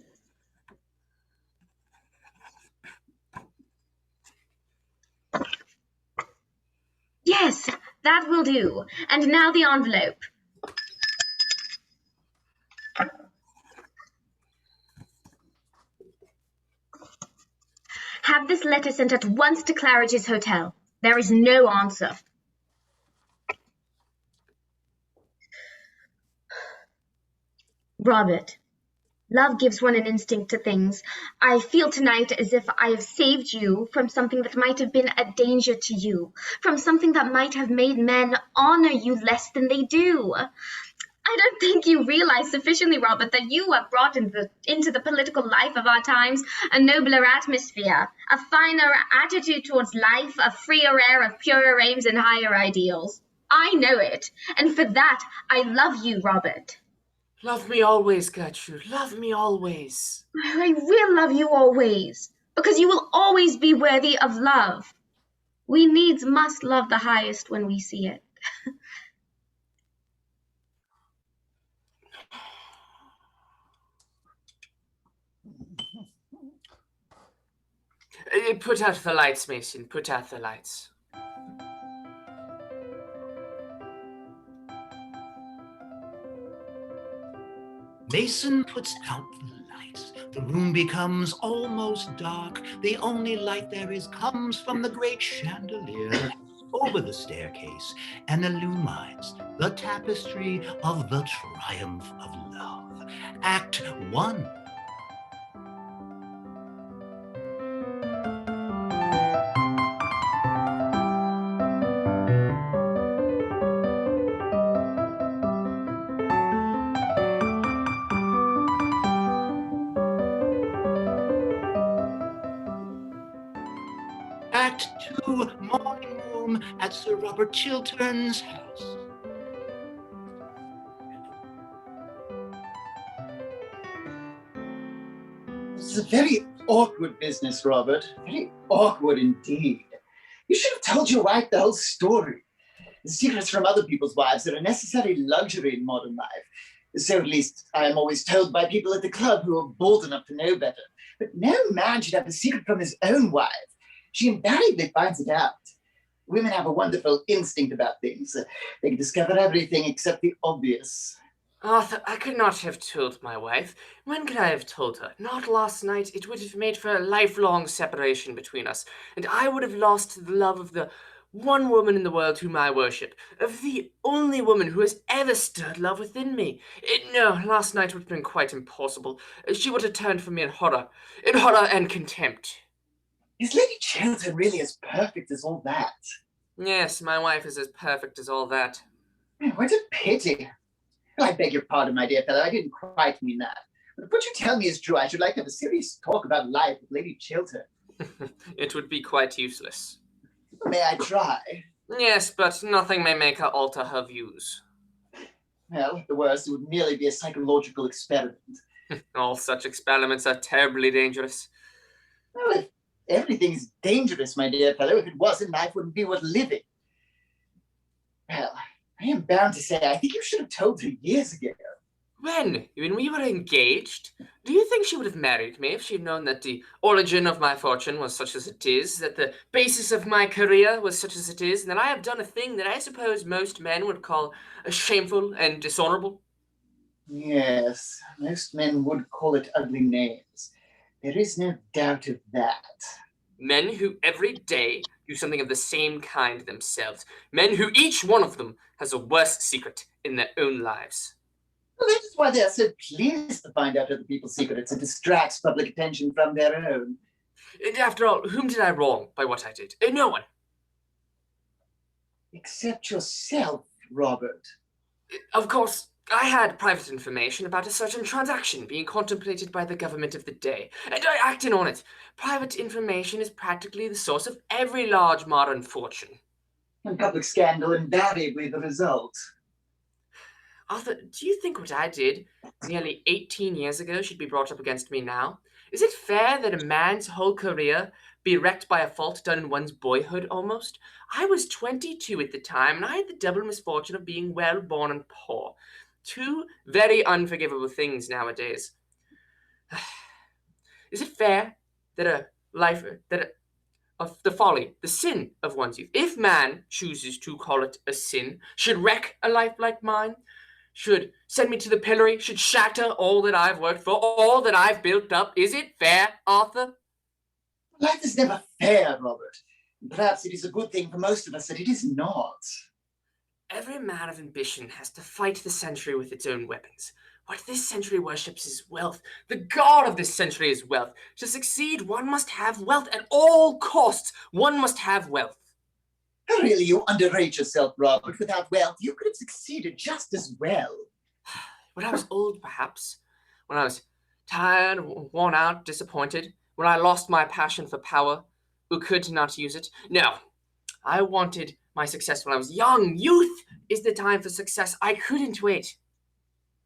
Yes, that will do. And now the envelope. Have this letter sent at once to Claridge's Hotel. There is no answer. Robert, love gives one an instinct to things. I feel tonight as if I have saved you from something that might have been a danger to you, from something that might have made men honor you less than they do. I don't think you realize sufficiently, Robert, that you have brought into the political life of our times a nobler atmosphere, a finer attitude towards life, a freer air of purer aims and higher ideals. I know it, and for that I love you, Robert. Love me always, Gertrude. Love me always. I will love you always, because you will always be worthy of love. We needs must love the highest when we see it. Put out the lights, Mason. Put out the lights. Mason puts out the lights. The room becomes almost dark. The only light there is comes from the great chandelier over the staircase and illumines the tapestry of the triumph of love. Act 1. Act 2, morning room at Sir Robert Chiltern's house. This is a very awkward business, Robert. Very awkward indeed. You should have told your wife the whole story. The secrets from other people's wives are a necessary luxury in modern life. So at least I am always told by people at the club who are bold enough to know better. But no man should have a secret from his own wife. She invariably finds it out. Women have a wonderful instinct about things. They can discover everything except the obvious. Arthur, I could not have told my wife. When could I have told her? Not last night. It would have made for a lifelong separation between us, and I would have lost the love of the one woman in the world whom I worship, of the only woman who has ever stirred love within me. No, last night would have been quite impossible. She would have turned from me in horror and contempt. Is Lady Chiltern really as perfect as all that? Yes, my wife is as perfect as all that. What a pity. I beg your pardon, my dear fellow, I didn't quite mean that. But if what you tell me is true, I should like to have a serious talk about life with Lady Chiltern. It would be quite useless. May I try? Yes, but nothing may make her alter her views. Well, at the worst, it would merely be a psychological experiment. All such experiments are terribly dangerous. Well, if everything is dangerous, my dear fellow, if it wasn't, life wouldn't be worth living. Well, I am bound to say, I think you should have told her years ago. When we were engaged? Do you think she would have married me if she'd known that the origin of my fortune was such as it is, that the basis of my career was such as it is, and that I have done a thing that I suppose most men would call shameful and dishonorable? Yes, most men would call it ugly names. There is no doubt of that. Men who every day do something of the same kind themselves. Men who each one of them has a worse secret in their own lives. Well, that is why they are so pleased to find out other people's secrets. It distracts public attention from their own. And after all, whom did I wrong by what I did? No one. Except yourself, Robert. Of course, I had private information about a certain transaction being contemplated by the government of the day, and I acted on it. Private information is practically the source of every large modern fortune. And public scandal invariably the result. Arthur, do you think what I did nearly 18 years ago should be brought up against me now? Is it fair that a man's whole career be wrecked by a fault done in one's boyhood almost? I was 22 at the time, and I had the double misfortune of being well-born and poor. Two very unforgivable things nowadays. Is it fair that of the folly, the sin of one's youth, if man chooses to call it a sin, should wreck a life like mine? Should send me to the pillory, should shatter all that I've worked for, all that I've built up? Is it fair, Arthur? Life is never fair, Robert. Perhaps it is a good thing for most of us that it is not. Every man of ambition has to fight the century with its own weapons. What this century worships is wealth. The god of this century is wealth. To succeed, one must have wealth at all costs. One must have wealth. Really, you underrate yourself, Robert. Without wealth, you could have succeeded just as well. When I was old, perhaps. When I was tired, worn out, disappointed. When I lost my passion for power, who could not use it. No, I wanted my success when I was young. Youth is the time for success. I couldn't wait.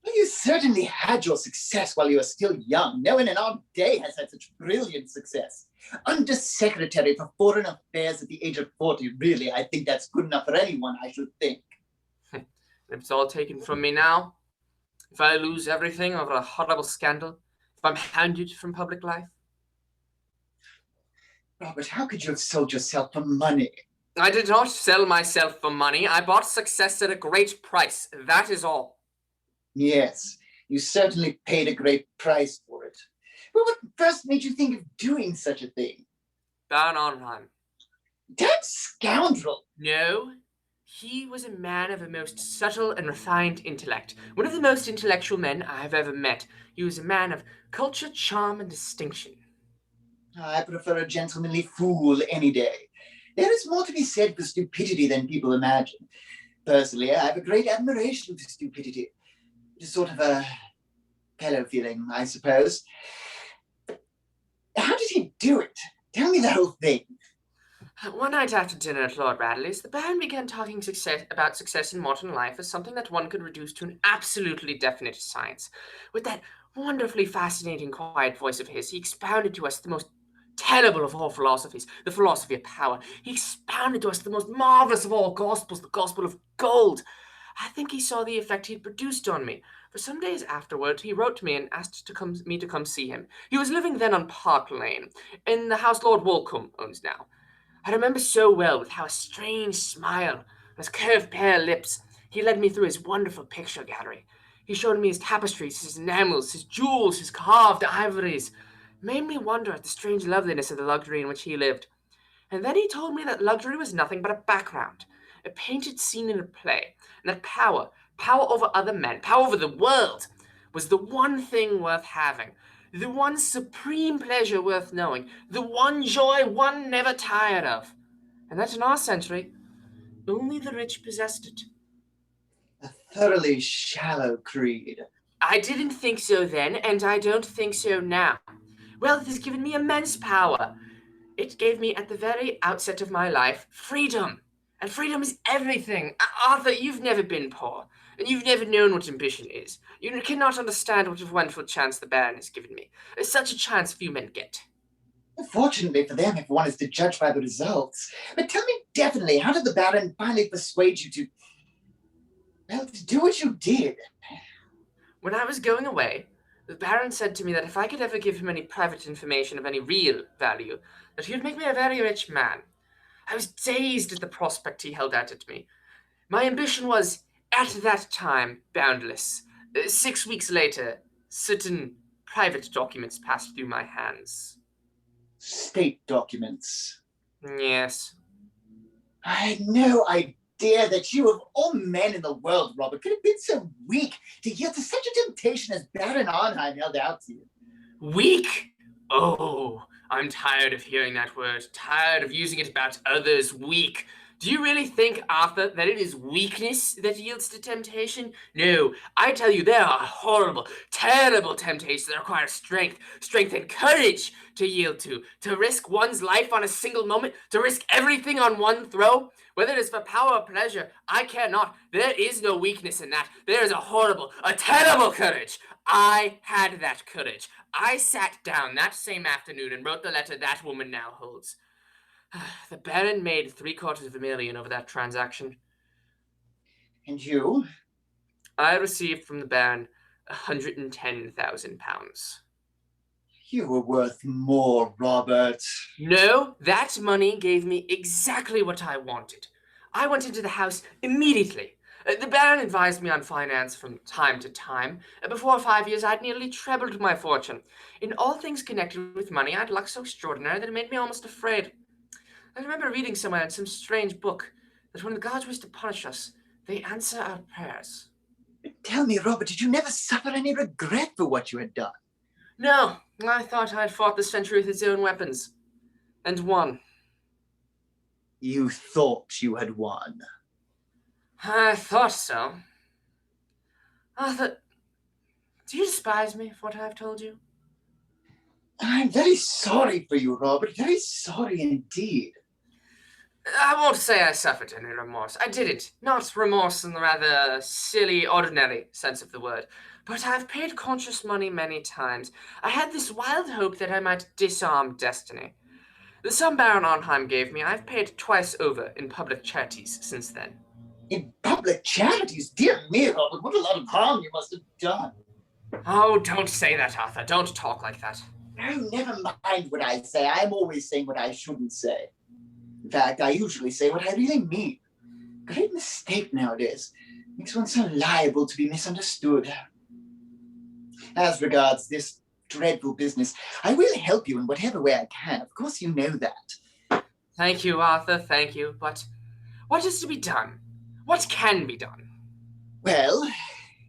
Well, you certainly had your success while you were still young. No one in our day has had such brilliant success. Undersecretary for Foreign Affairs at the age of 40. Really, I think that's good enough for anyone, I should think. If it's all taken from me now, if I lose everything over a horrible scandal, if I'm hounded from public life. Robert, how could you have sold yourself for money? I did not sell myself for money. I bought success at a great price. That is all. Yes, you certainly paid a great price for it. But what first made you think of doing such a thing? Baron Arnheim. That scoundrel! No, he was a man of a most subtle and refined intellect. One of the most intellectual men I have ever met. He was a man of culture, charm, and distinction. I prefer a gentlemanly fool any day. There is more to be said for stupidity than people imagine. Personally, I have a great admiration for stupidity. It is sort of a fellow feeling, I suppose. How did he do it? Tell me the whole thing. One night after dinner at Lord Radley's, the Baron began talking about success in modern life as something that one could reduce to an absolutely definite science. With that wonderfully fascinating, quiet voice of his, he expounded to us the most terrible of all philosophies, the philosophy of power. He expounded to us the most marvelous of all gospels, the gospel of gold. I think he saw the effect he'd produced on me. For some days afterward, he wrote to me and asked me to come see him. He was living then on Park Lane, in the house Lord Walcombe owns now. I remember so well with how a strange smile and his curved pale lips, he led me through his wonderful picture gallery. He showed me his tapestries, his enamels, his jewels, his carved ivories. Made me wonder at the strange loveliness of the luxury in which he lived. And then he told me that luxury was nothing but a background, a painted scene in a play, and that power over other men, power over the world, was the one thing worth having, the one supreme pleasure worth knowing, the one joy one never tired of. And that in our century, only the rich possessed it. A thoroughly shallow creed. I didn't think so then, and I don't think so now. Wealth has given me immense power. It gave me, at the very outset of my life, freedom. And freedom is everything. Arthur, you've never been poor, and you've never known what ambition is. You cannot understand what a wonderful chance the Baron has given me. It's such a chance few men get. Fortunately for them, if one is to judge by the results. But tell me definitely, how did the Baron finally persuade you to, well, to do what you did? When I was going away, the Baron said to me that if I could ever give him any private information of any real value, that he would make me a very rich man. I was dazed at the prospect he held out at me. My ambition was, at that time, boundless. 6 weeks later, certain private documents passed through my hands. State documents? Yes. I had no idea that you, of all men in the world, Robert, could have been so weak to yield to such a temptation as Baron Arnheim held out to you. Weak? Oh, I'm tired of hearing that word, tired of using it about others, weak. Do you really think, Arthur, that it is weakness that yields to temptation? No, I tell you, there are horrible, terrible temptations that require strength and courage to yield to risk one's life on a single moment, to risk everything on one throw. Whether it is for power or pleasure, I care not. There is no weakness in that. There is a horrible, a terrible courage. I had that courage. I sat down that same afternoon and wrote the letter that woman now holds. The Baron made $750,000 over that transaction. And you? I received from the Baron £110,000. You were worth more, Robert. No, that money gave me exactly what I wanted. I went into the house immediately. The Baron advised me on finance from time to time. Before 5 years, I'd nearly trebled my fortune. In all things connected with money, I'd luck so extraordinary that it made me almost afraid. I remember reading somewhere in some strange book that when the gods wish to punish us, they answer our prayers. Tell me, Robert, did you never suffer any regret for what you had done? No, I thought I'd fought the century with its own weapons. And won. You thought you had won? I thought so. Arthur, do you despise me for what I've told you? I'm very sorry for you, Robert. Very sorry indeed. I won't say I suffered any remorse. I didn't. Not remorse in the rather silly, ordinary sense of the word. But I've paid conscious money many times. I had this wild hope that I might disarm destiny. The sum Baron Arnheim gave me, I've paid twice over in public charities since then. In public charities? Dear me, Robert, what a lot of harm you must have done. Oh, don't say that, Arthur. Don't talk like that. Oh, never mind what I say. I'm always saying what I shouldn't say. In fact, I usually say what I really mean. Great mistake nowadays. Makes one so liable to be misunderstood. As regards this dreadful business, I will help you in whatever way I can. Of course you know that. Thank you, Arthur, thank you. But what is to be done? What can be done? Well,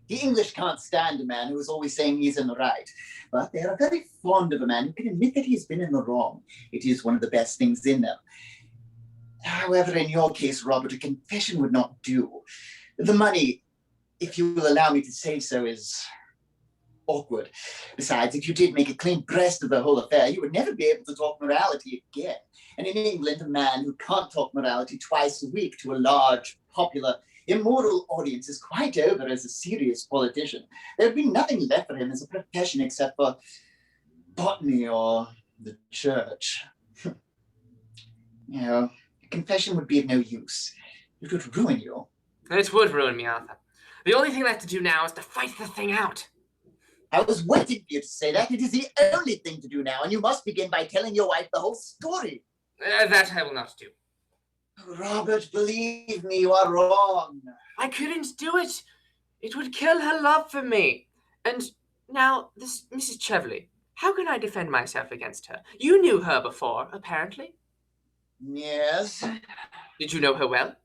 the English can't stand a man who is always saying he's in the right. But they are very fond of a man who can admit that he's been in the wrong. It is one of the best things in them. However, in your case, Robert, a confession would not do. The money, if you will allow me to say so, is awkward. Besides, if you did make a clean breast of the whole affair, you would never be able to talk morality again. And in England, a man who can't talk morality twice a week to a large, popular, immoral audience is quite over as a serious politician. There'd be nothing left for him as a profession except for botany or the church. You know, a confession would be of no use. It would ruin you. It would ruin me, Arthur. The only thing left to do now is to fight the thing out. I was waiting for you to say that. It is the only thing to do now, and you must begin by telling your wife the whole story. That I will not do. Robert, believe me, you are wrong. I couldn't do it. It would kill her love for me. And now, this Mrs. Cheverley, how can I defend myself against her? You knew her before, apparently. Yes. Did you know her well?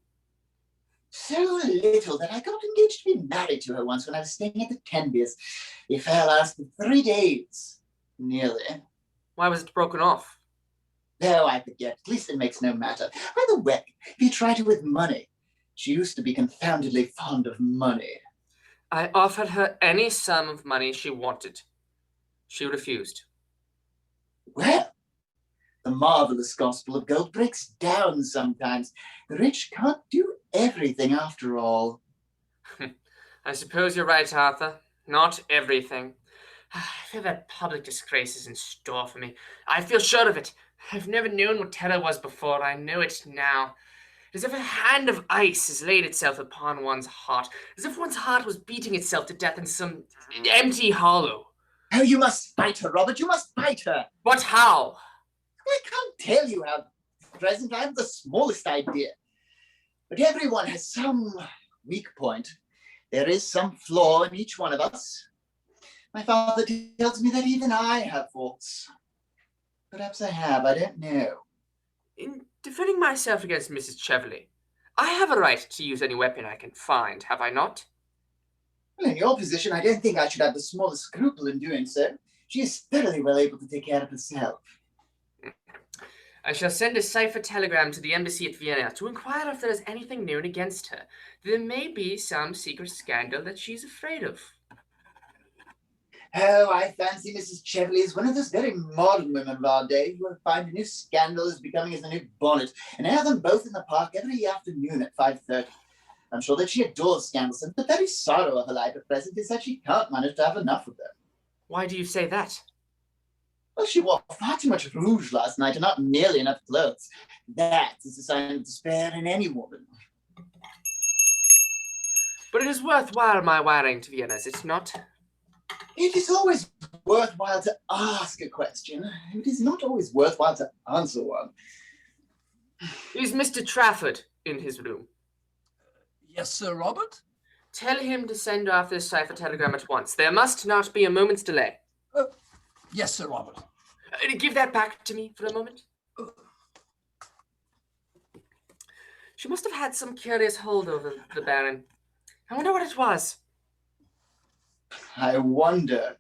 So little that I got engaged to be married to her once when I was staying at the Tenbys. The affair lasted 3 days. Nearly. Why was it broken off? Oh, I forget. At least it makes no matter. By the way, if you tried her with money, she used to be confoundedly fond of money. I offered her any sum of money she wanted. She refused. Well, the marvelous gospel of gold breaks down sometimes. The rich can't do everything after all. I suppose you're right, Arthur. Not everything. I feel that public disgrace is in store for me. I feel sure of it. I've never known what terror was before. I know it now. As if a hand of ice has laid itself upon one's heart. As if one's heart was beating itself to death in some empty hollow. Oh, you must fight her, Robert. You must fight her. But how? I can't tell you how. At present, I have the smallest idea. But everyone has some weak point. There is some flaw in each one of us. My father tells me that even I have faults. Perhaps I have, I don't know. In defending myself against Mrs. Cheverley, I have a right to use any weapon I can find, have I not? Well, in your position, I don't think I should have the smallest scruple in doing so. She is thoroughly well able to take care of herself. I shall send a cipher telegram to the embassy at Vienna to inquire if there is anything known against her. There may be some secret scandal that she's afraid of. Oh, I fancy Mrs. Cheveley is one of those very modern women of our day who find a new scandal is becoming as a new bonnet, and have them both in the park every afternoon at 5:30. I'm sure that she adores scandals, and the very sorrow of her life at present is that she can't manage to have enough of them. Why do you say that? Well, she wore far too much rouge last night and not nearly enough clothes. That is a sign of despair in any woman. But it is worthwhile my wiring to Vienna, is it not? It is always worthwhile to ask a question. It is not always worthwhile to answer one. Is Mr. Trafford in his room? Yes, Sir Robert? Tell him to send off this cipher telegram at once. There must not be a moment's delay. Yes, Sir Robert. Give that back to me for a moment. She must have had some curious hold over the Baron. I wonder what it was. I wonder.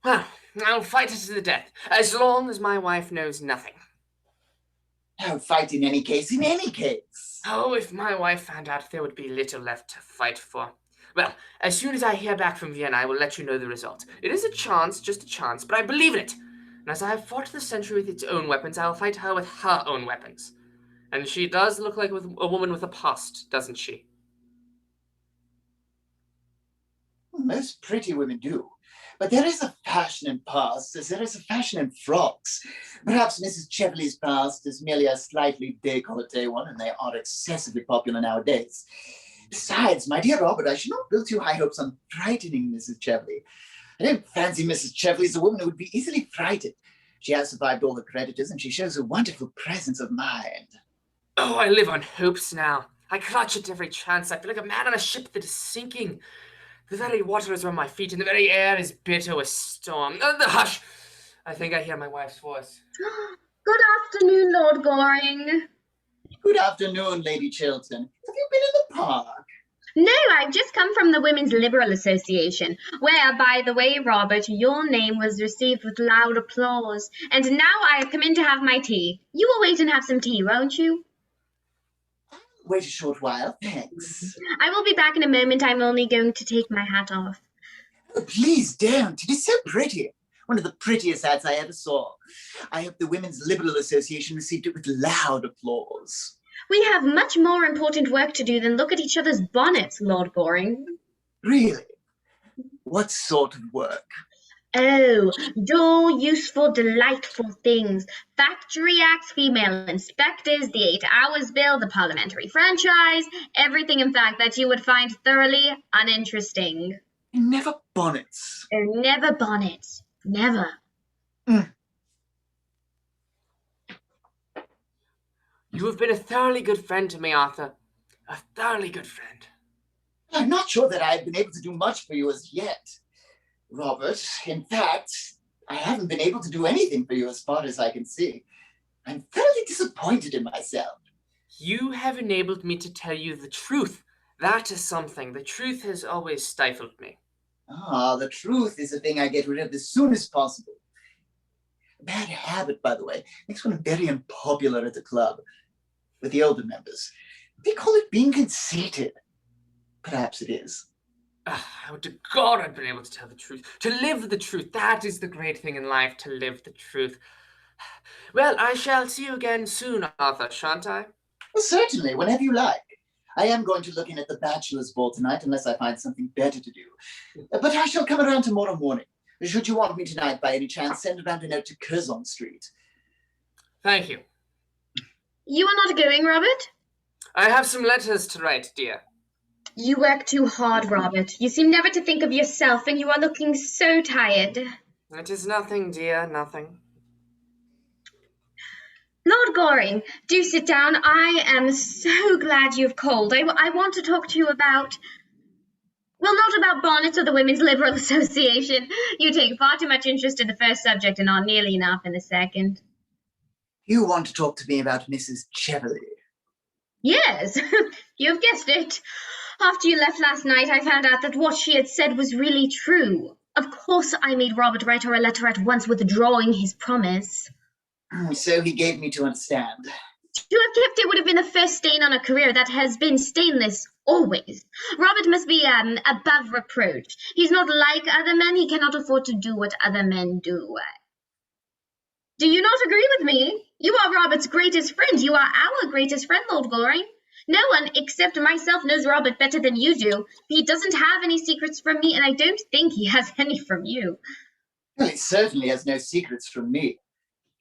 Well, I'll fight it to the death, as long as my wife knows nothing. I'll fight in any case, Oh, if my wife found out, there would be little left to fight for. Well, as soon as I hear back from Vienna, I will let you know the result. It is a chance, just a chance, but I believe in it. And as I have fought the century with its own weapons, I will fight her with her own weapons. And she does look like a woman with a past, doesn't she? Most pretty women do. But there is a fashion in pasts as there is a fashion in frocks. Perhaps Mrs. Cheveley's past is merely a slightly décolleté one, and they are excessively popular nowadays. Besides, my dear Robert, I should not build too high hopes on frightening Mrs. Cheveley. I don't fancy Mrs. Cheveley is a woman who would be easily frightened. She has survived all her creditors, and she shows a wonderful presence of mind. Oh, I live on hopes now. I clutch at every chance. I feel like a man on a ship that is sinking. The very water is around my feet, and the very air is bitter with storm. Hush! I think I hear my wife's voice. Good afternoon, Lord Goring. Good afternoon, Lady Chiltern. Have you been in the park? No, I've just come from the Women's Liberal Association, where, by the way, Robert, your name was received with loud applause. And now I have come in to have my tea. You will wait and have some tea, won't you? Wait a short while, thanks. I will be back in a moment. I'm only going to take my hat off. Oh, please don't. It is so pretty. One of the prettiest hats I ever saw. I hope the Women's Liberal Association received it with loud applause. We have much more important work to do than look at each other's bonnets, Lord Goring. Really? What sort of work? Oh, dull, useful, delightful things. Factory Acts, female inspectors, the 8 Hours Bill, the parliamentary franchise, everything, in fact, that you would find thoroughly uninteresting. Never bonnets. Oh, never bonnets. Never. You have been a thoroughly good friend to me, Arthur. A thoroughly good friend. I'm not sure that I've been able to do much for you as yet, Robert. In fact, I haven't been able to do anything for you as far as I can see. I'm thoroughly disappointed in myself. You have enabled me to tell you the truth. That is something. The truth has always stifled me. Ah, the truth is a thing I get rid of as soon as possible. A bad habit, by the way, makes one very unpopular at the club with the older members. They call it being conceited. Perhaps it is. I would to God I'd been able to tell the truth. To live the truth. That is the great thing in life, to live the truth. Well, I shall see you again soon, Arthur, shan't I? Well, certainly, whenever you like. I am going to look in at the bachelor's ball tonight unless I find something better to do. But I shall come around tomorrow morning. Should you want me tonight by any chance, send around a note to Curzon Street. Thank you. You are not going, Robert? I have some letters to write, dear. You work too hard, Robert. You seem never to think of yourself, and you are looking so tired. It is nothing, dear, nothing. Lord Goring, do sit down. I am so glad you've called. I want to talk to you about... Well, not about bonnets or the Women's Liberal Association. You take far too much interest in the first subject and are nearly enough in the second. You want to talk to me about Mrs. Cheveley? Yes, you've guessed it. After you left last night, I found out that what she had said was really true. Of course, I made Robert write her a letter at once withdrawing his promise. So he gave me to understand. To have kept it would have been the first stain on a career that has been stainless always. Robert must be above reproach. He's not like other men. He cannot afford to do what other men do. Do you not agree with me? You are Robert's greatest friend. You are our greatest friend, Lord Goring. No one except myself knows Robert better than you do. He doesn't have any secrets from me, and I don't think he has any from you. Well, he certainly has no secrets from me.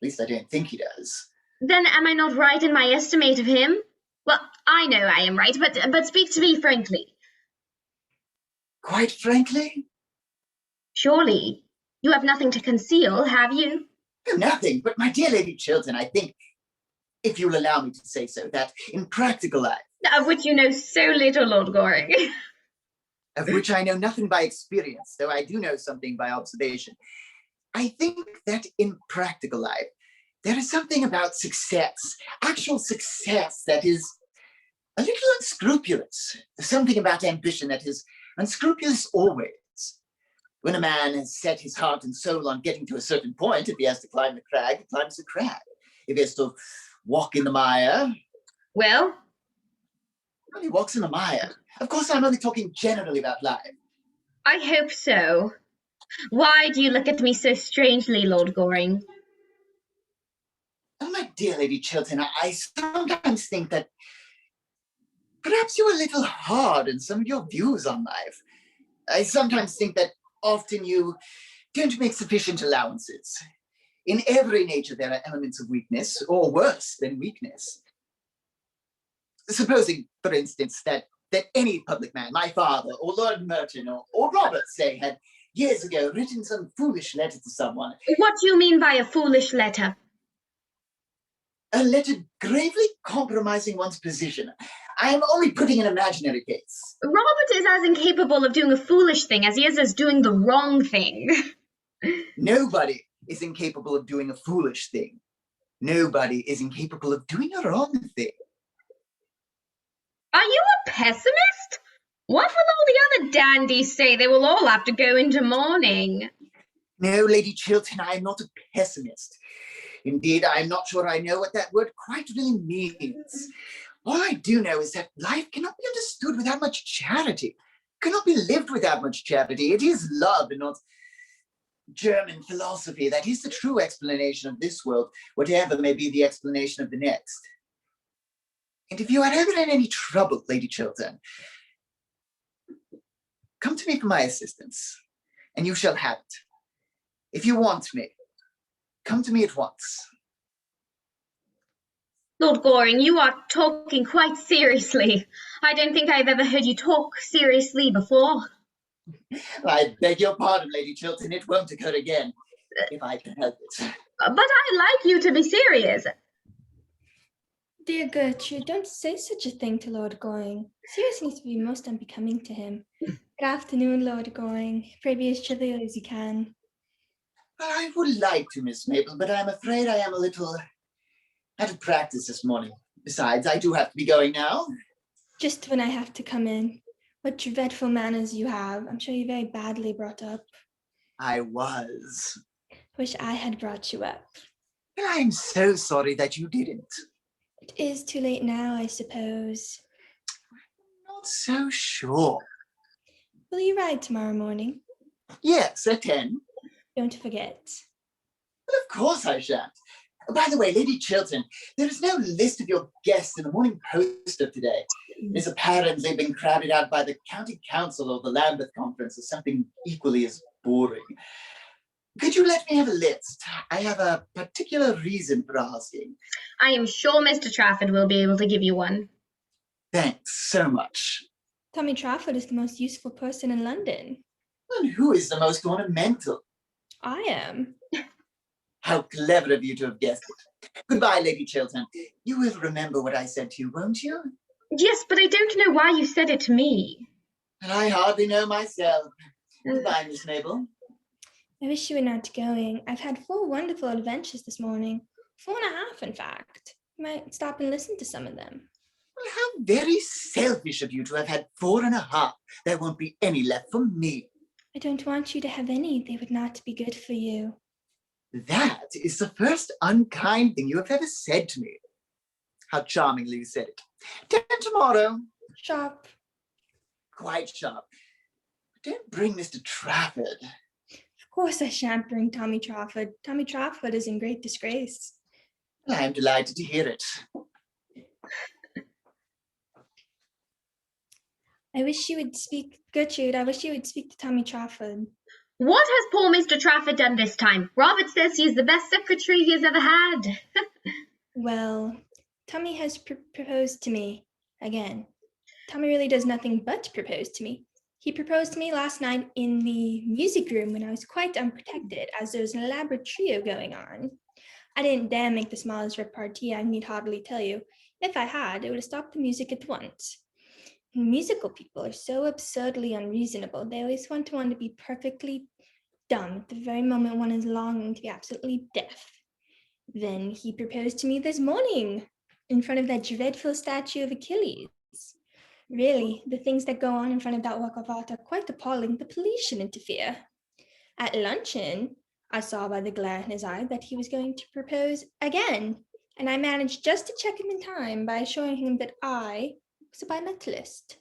At least I don't think he does. Then am I not right in my estimate of him? Well, I know I am right, but speak to me frankly. Quite frankly? Surely. You have nothing to conceal, have you? No, nothing, but my dear Lady Chiltern, I think, if you'll allow me to say so, that in practical life... Of which you know so little, Lord Goring. Of which I know nothing by experience, though I do know something by observation. I think that in practical life, there is something about success, actual success, that is a little unscrupulous. There's something about ambition that is unscrupulous always. When a man has set his heart and soul on getting to a certain point, if he has to climb the crag, he climbs the crag. If he has to walk in the mire... Well, he walks in the mire. Of course, I'm only talking generally about life. I hope so. Why do you look at me so strangely, Lord Goring? Oh, my dear Lady Chiltern, I sometimes think that perhaps you're a little hard in some of your views on life. I sometimes think that often you don't make sufficient allowances. In every nature there are elements of weakness, or worse than weakness. Supposing, for instance, that any public man, my father, or Lord Merton, or Robert, say, had years ago written some foolish letter to someone. What do you mean by a foolish letter? A letter gravely compromising one's position. I am only putting an imaginary case. Robert is as incapable of doing a foolish thing as he is as doing the wrong thing. Nobody is incapable of doing a foolish thing. Nobody is incapable of doing a wrong thing. Are you a pessimist? What will all the other dandies say? They will all have to go into mourning. No, Lady Chiltern, I am not a pessimist. Indeed, I am not sure I know what that word quite really means. All I do know is that life cannot be understood without much charity, cannot be lived without much charity. It is love and not German philosophy that is the true explanation of this world, whatever may be the explanation of the next. And if you are ever in any trouble, Lady Chiltern, come to me for my assistance, and you shall have it. If you want me, come to me at once. Lord Goring, you are talking quite seriously. I don't think I've ever heard you talk seriously before. I beg your pardon, Lady Chiltern. It won't occur again, if I can help it. But I like you to be serious. Dear Gertrude, don't say such a thing to Lord Goring. Seriousness would be most unbecoming to him. Good afternoon, Lord Goring. Pray be as trivial as you can. Well, I would like to, Miss Mabel, but I'm afraid I am a little out of practice this morning. Besides, I do have to be going now. Just when I have to come in. What dreadful manners you have. I'm sure you're very badly brought up. I was. Wish I had brought you up. Well, I'm so sorry that you didn't. It is too late now, I suppose. Not so sure. Will you ride tomorrow morning? Yes, at 10. Don't forget. Well, of course I shan't. By the way, Lady Chiltern, there is no list of your guests in the Morning Post of today. It's apparently been crowded out by the County Council or the Lambeth Conference or something equally as boring. Could you let me have a list? I have a particular reason for asking. I am sure Mr. Trafford will be able to give you one. Thanks so much. Tommy Trafford is the most useful person in London. And who is the most ornamental? I am. How clever of you to have guessed it. Goodbye, Lady Chiltern. You will remember what I said to you, won't you? Yes, but I don't know why you said it to me. And I hardly know myself. Goodbye, Miss Mabel. I wish you were not going. I've had 4 wonderful adventures this morning. 4.5, in fact. You might stop and listen to some of them. Well, how very selfish of you to have had 4.5. There won't be any left for me. I don't want you to have any. They would not be good for you. That is the first unkind thing you have ever said to me. How charmingly you said it. 10 tomorrow. Sharp. Quite sharp. Don't bring Mr. Trafford. Of course I shan't bring Tommy Trafford. Tommy Trafford is in great disgrace. I am delighted to hear it. I wish you would speak, Gertrude, I wish you would speak to Tommy Trafford. What has poor Mr. Trafford done this time? Robert says he's the best secretary he has ever had. Well, Tommy has proposed to me again. Tommy really does nothing but propose to me. He proposed to me last night in the music room when I was quite unprotected, as there was an elaborate trio going on. I didn't dare make the smallest repartee, I need hardly tell you. If I had, it would have stopped the music at once. Musical people are so absurdly unreasonable. They always want one to be perfectly dumb at the very moment one is longing to be absolutely deaf. Then he proposed to me this morning in front of that dreadful statue of Achilles. Really, the things that go on in front of that work of art are quite appalling. The police should interfere. At luncheon, I saw by the glare in his eye that he was going to propose again, and I managed just to check him in time by showing him that I was a bimetallist.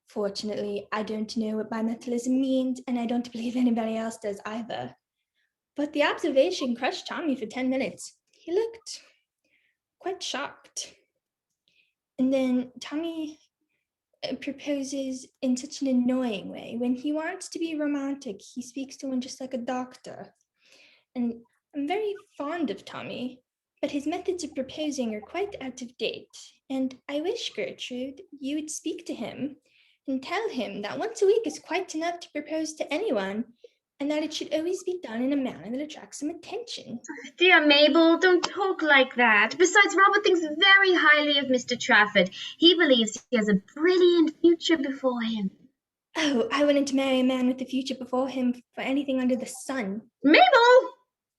Fortunately, I don't know what bimetallism means, and I don't believe anybody else does either. But the observation crushed Tommy for 10 minutes. He looked quite shocked. And then Tommy proposes in such an annoying way. When he wants to be romantic, he speaks to one just like a doctor. And I'm very fond of Tommy, but his methods of proposing are quite out of date. And I wish, Gertrude, you would speak to him and tell him that once a week is quite enough to propose to anyone, and that it should always be done in a manner that attracts some attention. Dear Mabel, don't talk like that. Besides, Robert thinks very highly of Mr. Trafford. He believes he has a brilliant future before him. Oh, I wouldn't marry a man with a future before him for anything under the sun. Mabel!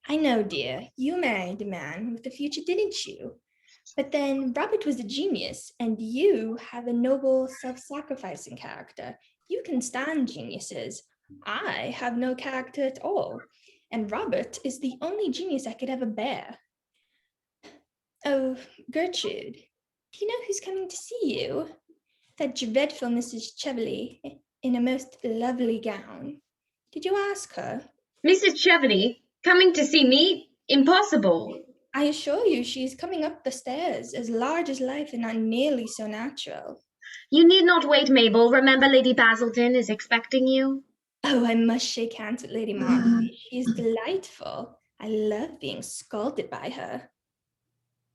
I know, dear. You married a man with a future, didn't you? But then Robert was a genius, and you have a noble, self-sacrificing character. You can stand geniuses. I have no character at all, and Robert is the only genius I could ever bear. Oh, Gertrude, do you know who's coming to see you? That dreadful Mrs. Cheveley in a most lovely gown. Did you ask her? Mrs. Cheveley? Coming to see me? Impossible. I assure you she is coming up the stairs, as large as life and not nearly so natural. You need not wait, Mabel. Remember Lady Basilton is expecting you. Oh, I must shake hands with Lady Markby. She is delightful. I love being scolded by her.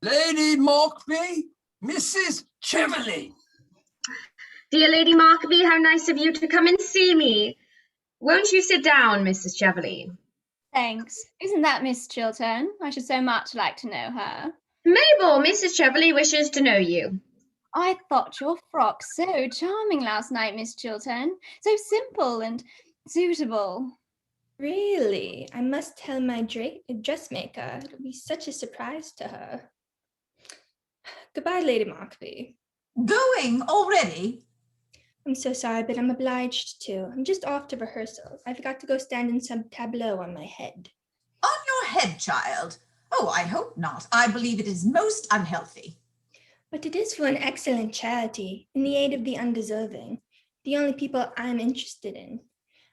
Lady Markby, Mrs. Cheveley. Dear Lady Markby, how nice of you to come and see me. Won't you sit down, Mrs. Cheveley? Thanks. Isn't that Miss Chiltern? I should so much like to know her. Mabel, Mrs. Cheveley wishes to know you. I thought your frock so charming last night, Miss Chiltern. So simple and suitable. Really? I must tell my dressmaker. It'll be such a surprise to her. Goodbye, Lady Markby. Going already? I'm so sorry, but I'm obliged to. I'm just off to rehearsal. I forgot to go stand in some tableau on my head. On your head, child? Oh, I hope not. I believe it is most unhealthy. But it is for an excellent charity, in the aid of the undeserving, the only people I'm interested in.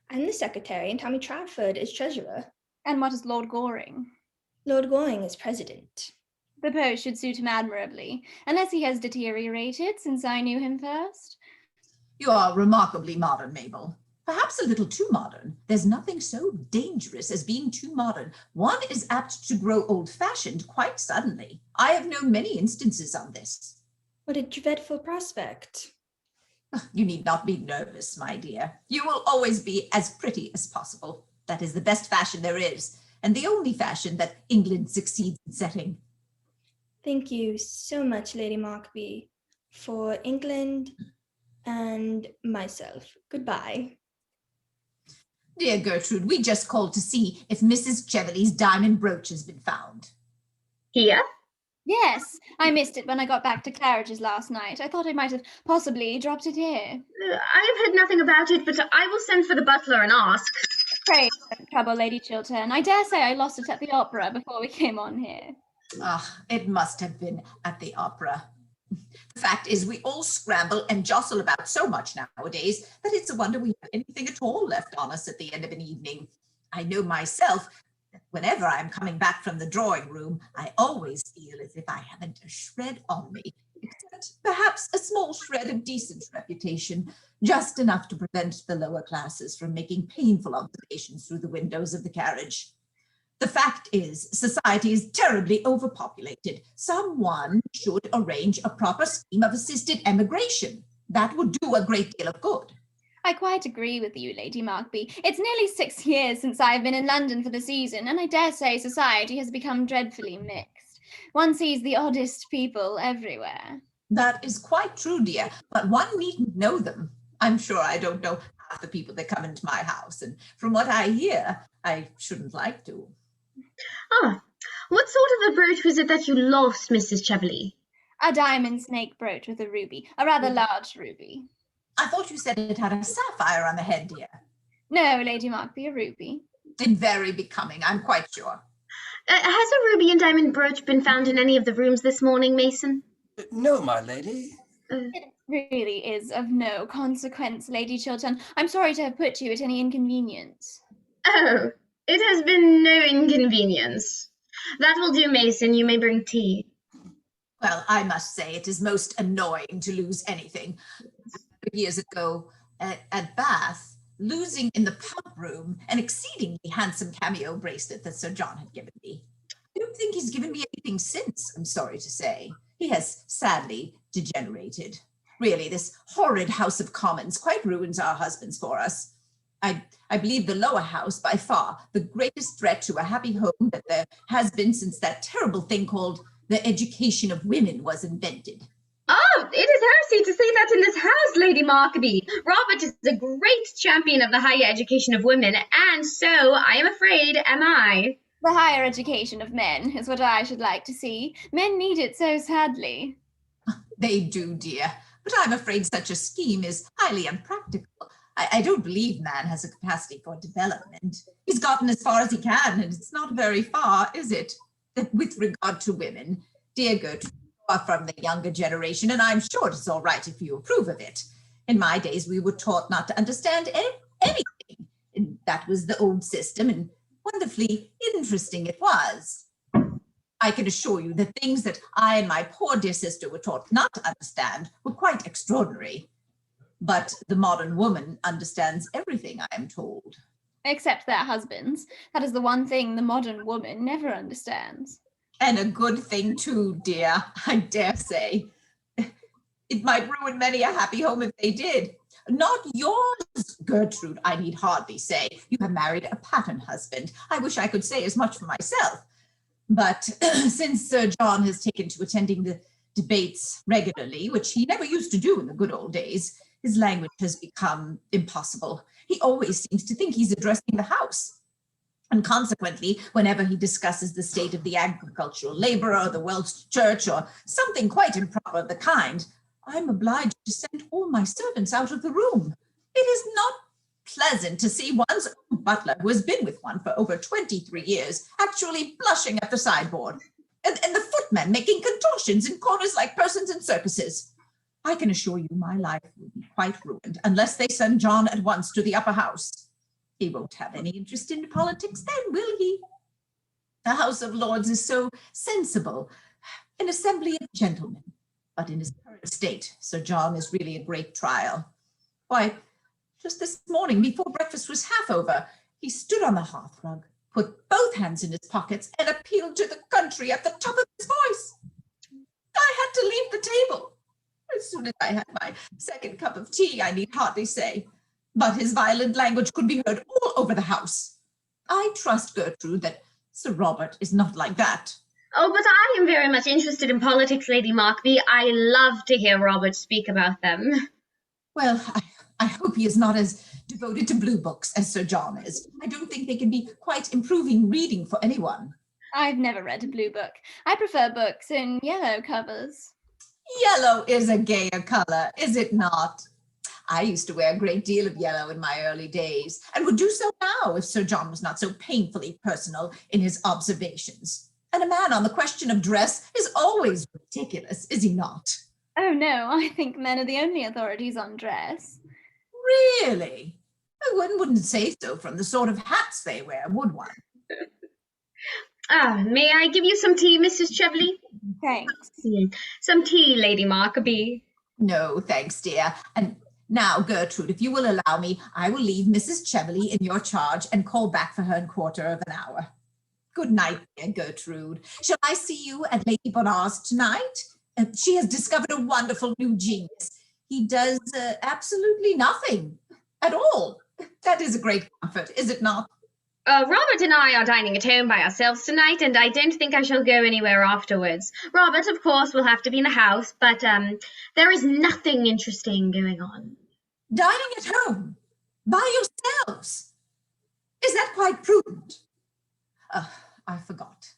I'm the secretary, and Tommy Trafford is treasurer. And what is Lord Goring? Lord Goring is president. The post should suit him admirably, unless he has deteriorated since I knew him first. You are remarkably modern, Mabel. Perhaps a little too modern. There's nothing so dangerous as being too modern. One is apt to grow old-fashioned quite suddenly. I have known many instances of this. What a dreadful prospect. You need not be nervous, my dear. You will always be as pretty as possible. That is the best fashion there is, and the only fashion that England succeeds in setting. Thank you so much, Lady Markby, for England and myself. Goodbye. Dear Gertrude, we just called to see if Mrs. Cheveley's diamond brooch has been found. Here? Yes, I missed it when I got back to Claridge's last night. I thought I might have possibly dropped it here. I have heard nothing about it, but I will send for the butler and ask. Pray don't trouble Lady Chiltern. I dare say I lost it at the opera before we came on here. Ah, it must have been at the opera. The fact is, we all scramble and jostle about so much nowadays that it's a wonder we have anything at all left on us at the end of an evening. I know myself that whenever I'm coming back from the drawing room, I always feel as if I haven't a shred on me, except perhaps a small shred of decent reputation, just enough to prevent the lower classes from making painful observations through the windows of the carriage. The fact is, society is terribly overpopulated. Someone should arrange a proper scheme of assisted emigration. That would do a great deal of good. I quite agree with you, Lady Markby. It's nearly 6 years since I've been in London for the season, and I dare say society has become dreadfully mixed. One sees the oddest people everywhere. That is quite true, dear, but one needn't know them. I'm sure I don't know half the people that come into my house, and from what I hear, I shouldn't like to. Ah, what sort of a brooch was it that you lost, Mrs. Cheverley? A diamond snake brooch with a ruby, a rather large ruby. I thought you said it had a sapphire on the head, dear. No, Lady Markby, a ruby. And very becoming, I'm quite sure. Has a ruby and diamond brooch been found in any of the rooms this morning, Mason? No, my lady. It really is of no consequence, Lady Chiltern. I'm sorry to have put you at any inconvenience. Oh, it has been no inconvenience. That will do, Mason. You may bring tea. Well, I must say it is most annoying to lose anything. Years ago at Bath, losing in the pump room an exceedingly handsome cameo bracelet that Sir John had given me. I don't think he's given me anything since, I'm sorry to say. He has sadly degenerated. Really, this horrid House of Commons quite ruins our husbands for us. I believe the lower house, by far, the greatest threat to a happy home that there has been since that terrible thing called the education of women was invented. Oh, it is heresy to say that in this house, Lady Markby. Robert is a great champion of the higher education of women, and so, I am afraid, am I. The higher education of men is what I should like to see. Men need it so sadly. They do, dear, but I'm afraid such a scheme is highly impractical. I don't believe man has a capacity for development. He's gotten as far as he can, and it's not very far, is it? With regard to women, dear Gertrude, you are from the younger generation, and I'm sure it's all right if you approve of it. In my days, we were taught not to understand anything, and that was the old system, and wonderfully interesting it was. I can assure you the things that I and my poor dear sister were taught not to understand were quite extraordinary. But the modern woman understands everything, I am told. Except their husbands. That is the one thing the modern woman never understands. And a good thing too, dear, I dare say. It might ruin many a happy home if they did. Not yours, Gertrude, I need hardly say. You have married a pattern husband. I wish I could say as much for myself. But since Sir John has taken to attending the debates regularly, which he never used to do in the good old days, his language has become impossible. He always seems to think he's addressing the House. And consequently, whenever he discusses the state of the agricultural laborer or the Welsh church or something quite improper of the kind, I'm obliged to send all my servants out of the room. It is not pleasant to see one's own butler, who has been with one for over 23 years, actually blushing at the sideboard, and the footmen making contortions in corners like persons in circuses. I can assure you my life will be quite ruined unless they send John at once to the upper house. He won't have any interest in politics then, will he? The House of Lords is so sensible, an assembly of gentlemen. But in his current state, Sir John is really a great trial. Why, just this morning, before breakfast was half over, he stood on the hearthrug, put both hands in his pockets, and appealed to the country at the top of his voice. I had to leave the table. As soon as I had my second cup of tea, I need hardly say. But his violent language could be heard all over the house. I trust, Gertrude, that Sir Robert is not like that. Oh, but I am very much interested in politics, Lady Markby. I love to hear Robert speak about them. Well, I hope he is not as devoted to blue books as Sir John is. I don't think they can be quite improving reading for anyone. I've never read a blue book. I prefer books in yellow covers. Yellow is a gayer color, is it not? I used to wear a great deal of yellow in my early days, and would do so now if Sir John was not so painfully personal in his observations. And a man on the question of dress is always ridiculous, is he not? Oh no, I think men are the only authorities on dress. Really? One wouldn't say so from the sort of hats they wear, would one? May I give you some tea, Mrs. Cheveley? Thanks. Some tea, Lady Markaby. No, thanks, dear. And now, Gertrude, if you will allow me, I will leave Mrs. Cheveley in your charge and call back for her in 1/4 hour. Good night, dear Gertrude. Shall I see you at Lady Bonnard's tonight? She has discovered a wonderful new genius. He does absolutely nothing at all. That is a great comfort, is it not? Robert and I are dining at home by ourselves tonight, and I don't think I shall go anywhere afterwards. Robert, of course, will have to be in the house, but there is nothing interesting going on. Dining at home? By yourselves? Is that quite prudent? I forgot.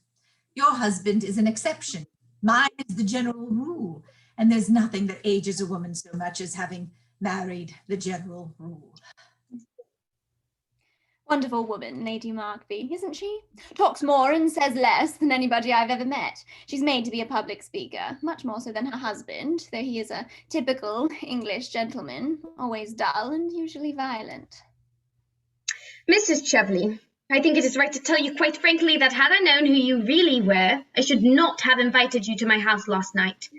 Your husband is an exception. Mine is the general rule, and there's nothing that ages a woman so much as having married the general rule. Wonderful woman, Lady Markby, isn't she? Talks more and says less than anybody I've ever met. She's made to be a public speaker, much more so than her husband, though he is a typical English gentleman, always dull and usually violent. Mrs. Cheveley, I think it is right to tell you quite frankly that had I known who you really were, I should not have invited you to my house last night.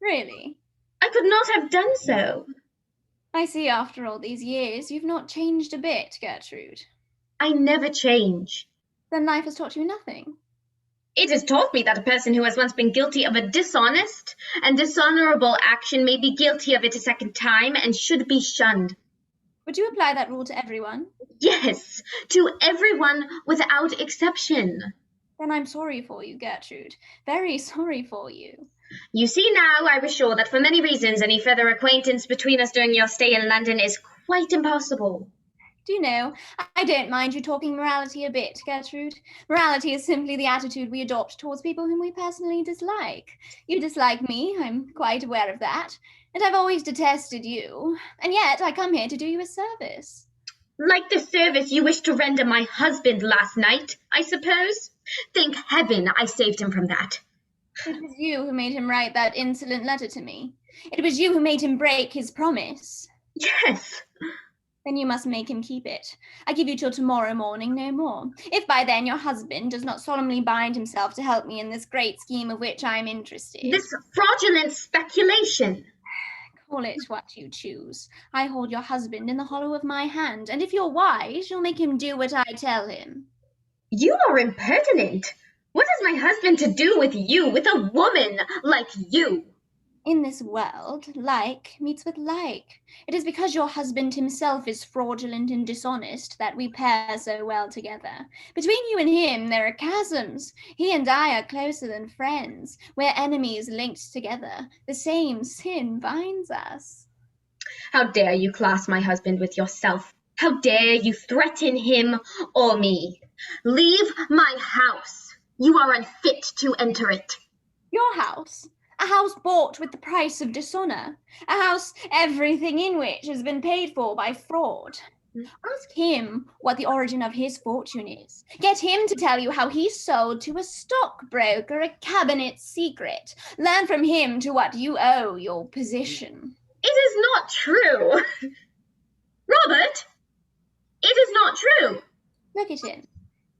Really? I could not have done so. I see after all these years you've not changed a bit, Gertrude. I never change. Then life has taught you nothing. It has taught me that a person who has once been guilty of a dishonest and dishonorable action may be guilty of it a second time and should be shunned. Would you apply that rule to everyone? Yes, to everyone without exception. Then I'm sorry for you, Gertrude. Very sorry for you. You see now, I was sure that for many reasons any further acquaintance between us during your stay in London is quite impossible. Do you know, I don't mind you talking morality a bit, Gertrude. Morality is simply the attitude we adopt towards people whom we personally dislike. You dislike me, I'm quite aware of that, and I've always detested you, and yet I come here to do you a service. Like the service you wished to render my husband last night, I suppose? Thank heaven I saved him from that. It was you who made him write that insolent letter to me. It was you who made him break his promise. Yes. Then you must make him keep it. I give you till tomorrow morning, no more. If by then your husband does not solemnly bind himself to help me in this great scheme of which I am interested. This fraudulent speculation. Call it what you choose. I hold your husband in the hollow of my hand, and if you're wise, you'll make him do what I tell him. You are impertinent. What has my husband to do with you, with a woman like you? In this world, like meets with like. It is because your husband himself is fraudulent and dishonest that we pair so well together. Between you and him there are chasms. He and I are closer than friends. We're enemies linked together. The same sin binds us. How dare you class my husband with yourself? How dare you threaten him or me? Leave my house. You are unfit to enter it. Your house? A house bought with the price of dishonor. A house everything in which has been paid for by fraud. Ask him what the origin of his fortune is. Get him to tell you how he sold to a stockbroker a cabinet secret. Learn from him to what you owe your position. It is not true. Robert, it is not true. Look at him.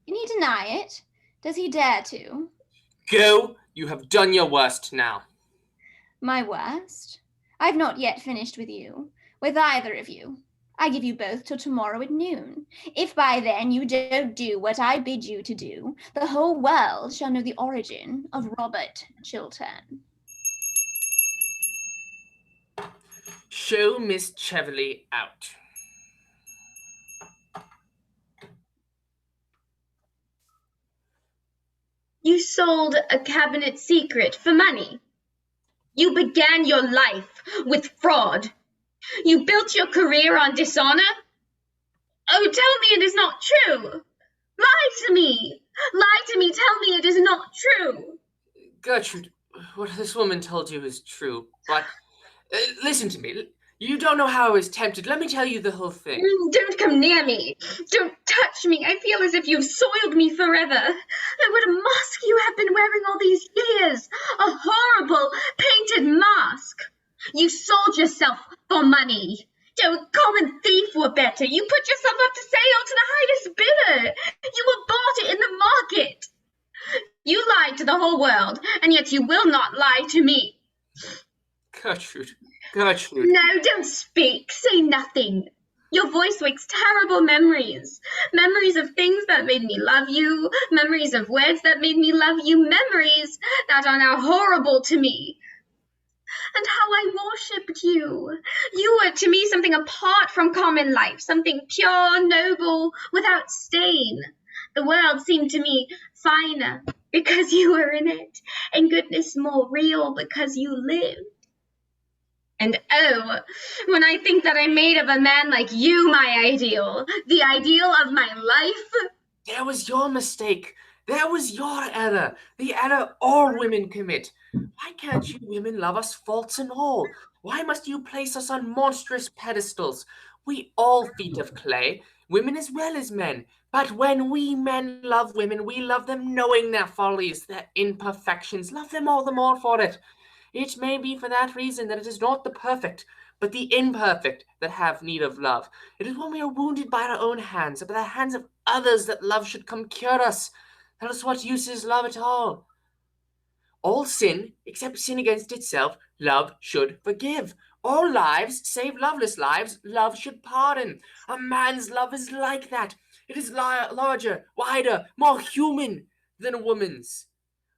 Can he deny it? Does he dare to? Go. You have done your worst now. My worst? I've not yet finished with you, with either of you. I give you both till tomorrow at noon. If by then you don't do what I bid you to do, the whole world shall know the origin of Robert Chiltern. Show Miss Cheveley out. You sold a cabinet secret for money. You began your life with fraud. You built your career on dishonor. Oh, tell me it is not true. Lie to me. Lie to me. Tell me it is not true. Gertrude, what this woman told you is true, but listen to me. You don't know how I was tempted. Let me tell you the whole thing. Don't come near me. Don't touch me. I feel as if you've soiled me forever. And what a mask you have been wearing all these years. A horrible, painted mask. You sold yourself for money. To a common thief were better. You put yourself up to sale to the highest bidder. You were bought in the market. You lied to the whole world, and yet you will not lie to me. Gertrude. Gertrude. No, don't speak. Say nothing. Your voice wakes terrible memories. Memories of things that made me love you. Memories of words that made me love you. Memories that are now horrible to me. And how I worshipped you. You were to me something apart from common life, something pure, noble, without stain. The world seemed to me finer because you were in it, and goodness more real because you lived. And oh, when I think that I made of a man like you my ideal, the ideal of my life. That was your mistake. That was your error. The error all women commit. Why can't you women love us faults and all? Why must you place us on monstrous pedestals? We all feet of clay, women as well as men. But when we men love women, we love them knowing their follies, their imperfections, love them all the more for it. It may be for that reason that it is not the perfect, but the imperfect that have need of love. It is when we are wounded by our own hands, or by the hands of others, that love should come cure us. Else what use is love at all? All sin, except sin against itself, love should forgive. All lives, save loveless lives, love should pardon. A man's love is like that. It is larger, wider, more human than a woman's.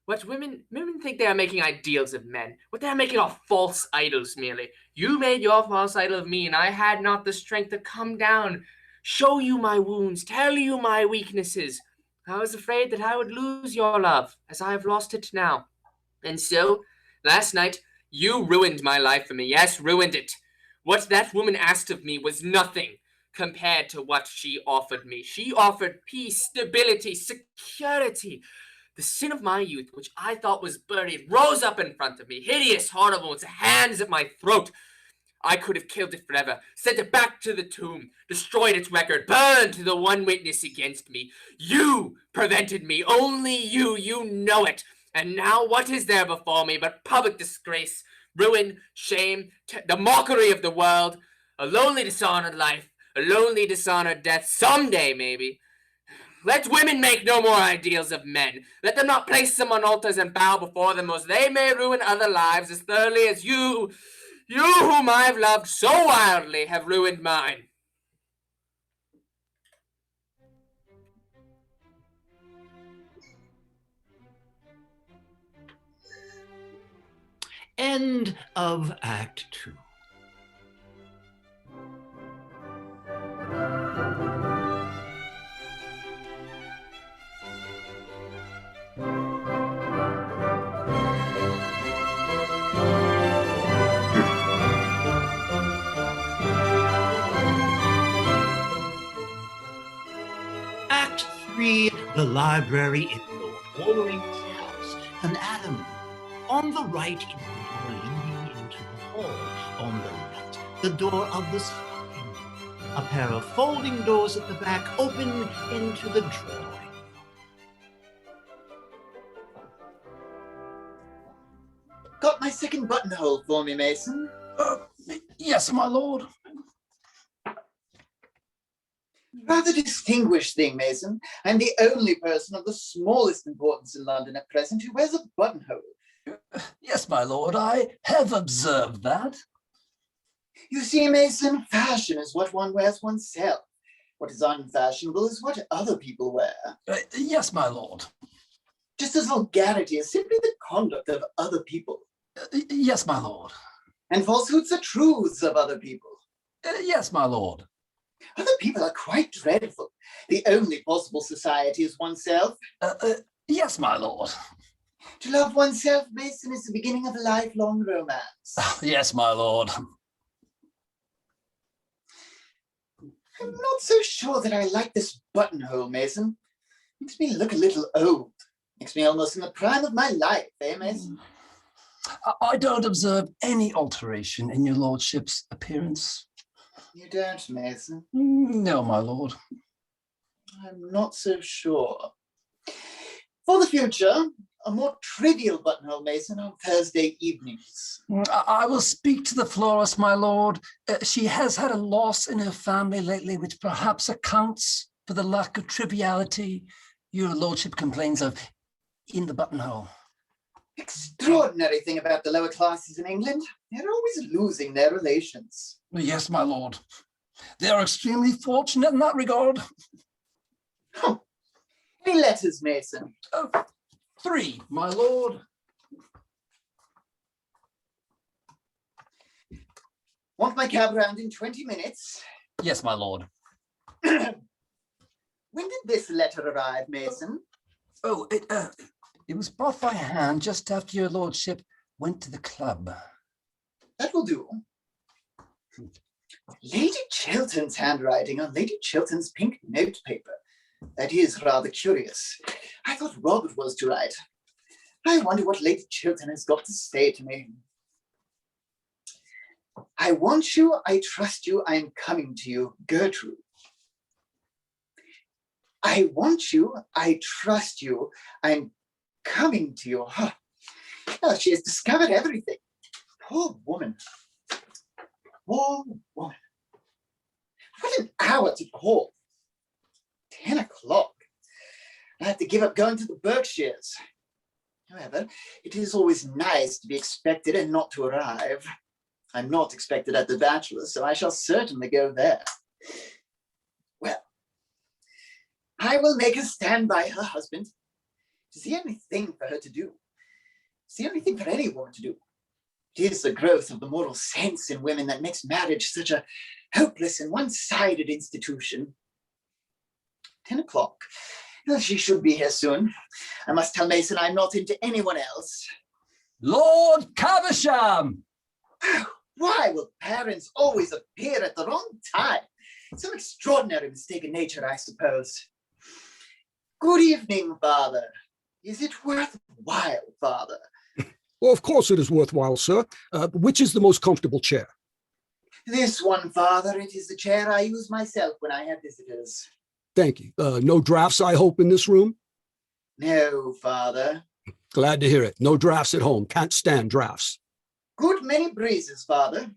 What women think they are making ideals of men. What they are making are false idols merely. You made your false idol of me, and I had not the strength to come down, show you my wounds, tell you my weaknesses. I was afraid that I would lose your love, as I have lost it now. And so, last night, you ruined my life for me. Yes, ruined it. What that woman asked of me was nothing compared to what she offered me. She offered peace, stability, security. The sin of my youth, which I thought was buried, rose up in front of me, hideous, horrible, its hands at my throat. I could have killed it forever, sent it back to the tomb, destroyed its record, burned the one witness against me. You prevented me, only you know it. And now what is there before me but public disgrace, ruin, shame, the mockery of the world, a lonely dishonored life, a lonely dishonored death, someday maybe. Let women make no more ideals of men. Let them not place them on altars and bow before them, or they may ruin other lives as thoroughly as you whom I have loved so wildly, have ruined mine. End of Act 2. Act 3, the library in Lord Wolvering's house. An atom. On the right is the door leading into the hall. On the left, the door of the stocking. A pair of folding doors at the back open into the drawing. Got my second buttonhole for me, Mason? Yes, my lord. Rather distinguished thing, Mason. I'm the only person of the smallest importance in London at present who wears a buttonhole. Yes, my lord, I have observed that. You see, Mason, fashion is what one wears oneself. What is unfashionable is what other people wear. Yes, my lord. Just as vulgarity is simply the conduct of other people. Yes, my lord. And falsehoods are truths of other people. Yes, my lord. Other people are quite dreadful. The only possible society is oneself. Yes, my lord. To love oneself, Mason, is the beginning of a lifelong romance. Yes, my lord. I'm not so sure that I like this buttonhole, Mason. Makes me look a little old. Makes me almost in the prime of my life, eh, Mason? I don't observe any alteration in your lordship's appearance. You don't, Mason? No, my lord. I'm not so sure. For the future, a more trivial buttonhole, Mason, on Thursday evenings. I will speak to the florist, my lord. She has had a loss in her family lately, which perhaps accounts for the lack of triviality your lordship complains of in the buttonhole. Extraordinary thing about the lower classes in England. They're always losing their relations. Yes, my lord. They are extremely fortunate in that regard. Huh. Any letters, Mason? 3, my lord. Want my cab round in 20 minutes? Yes, my lord. When did this letter arrive, Mason? Oh, it was brought by hand just after your lordship went to the club. That will do. Lady Chiltern's handwriting on Lady Chiltern's pink notepaper. That is rather curious. I thought Robert was to write. I wonder what Lady Chiltern has got to say to me. I want you, I trust you, I am coming to you, Gertrude. I want you, I trust you, I'm coming to you. Huh. Oh, she has discovered everything. Poor woman. Poor woman. What an hour to call. 10 o'clock. I have to give up going to the Berkshires. However, it is always nice to be expected and not to arrive. I'm not expected at the Bachelor's, so I shall certainly go there. Well, I will make her stand by her husband. It's the only thing for her to do. It's the only thing for any woman to do. It is the growth of the moral sense in women that makes marriage such a hopeless and one-sided institution. 10 o'clock. Well, she should be here soon. I must tell Mason I'm not into anyone else. Lord Caversham! Why will parents always appear at the wrong time? Some extraordinary mistaken nature, I suppose. Good evening, Father. Is it worthwhile, Father? Well, of course it is worthwhile, sir. Which is the most comfortable chair? This one, Father. It is the chair I use myself when I have visitors. Thank you. No drafts, I hope, in this room? No, Father. Glad to hear it. No drafts at home. Can't stand drafts. Good many breezes, Father.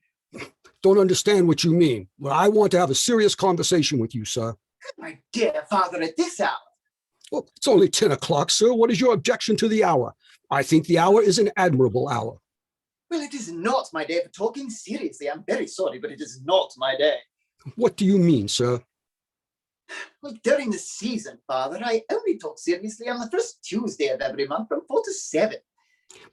Don't understand what you mean. Well, I want to have a serious conversation with you, sir. My dear Father, at this hour. Well, it's only 10 o'clock, sir. What is your objection to the hour? I think the hour is an admirable hour. Well, it is not my day for talking seriously. I'm very sorry, but it is not my day. What do you mean, sir? Well, during the season, Father, I only talk seriously on the first Tuesday of every month from 4 to 7.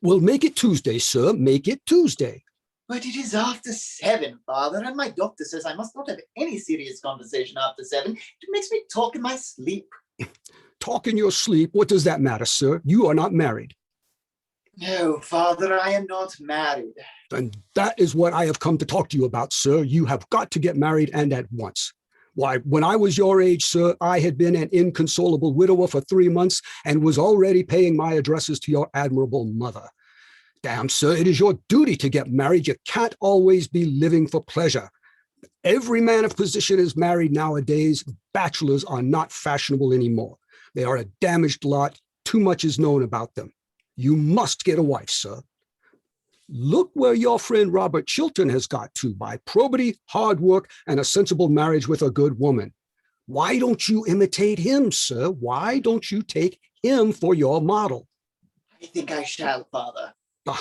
Well, make it Tuesday, sir. Make it Tuesday. But it is after 7, Father, and my doctor says I must not have any serious conversation after 7. It makes me talk in my sleep. Talk in your sleep? What does that matter, sir? You are not married. No, Father, I am not married. And that is what I have come to talk to you about, sir. You have got to get married, and at once. Why, when I was your age, sir, I had been an inconsolable widower for 3 months and was already paying my addresses to your admirable mother. Damn, sir, it is your duty to get married. You can't always be living for pleasure. Every man of position is married nowadays. Bachelors are not fashionable anymore. They are a damaged lot. Too much is known about them. You must get a wife, sir. Look where your friend Robert Chiltern has got to by probity, hard work, and a sensible marriage with a good woman. Why don't you imitate him, sir? Why don't you take him for your model? I think I shall, Father.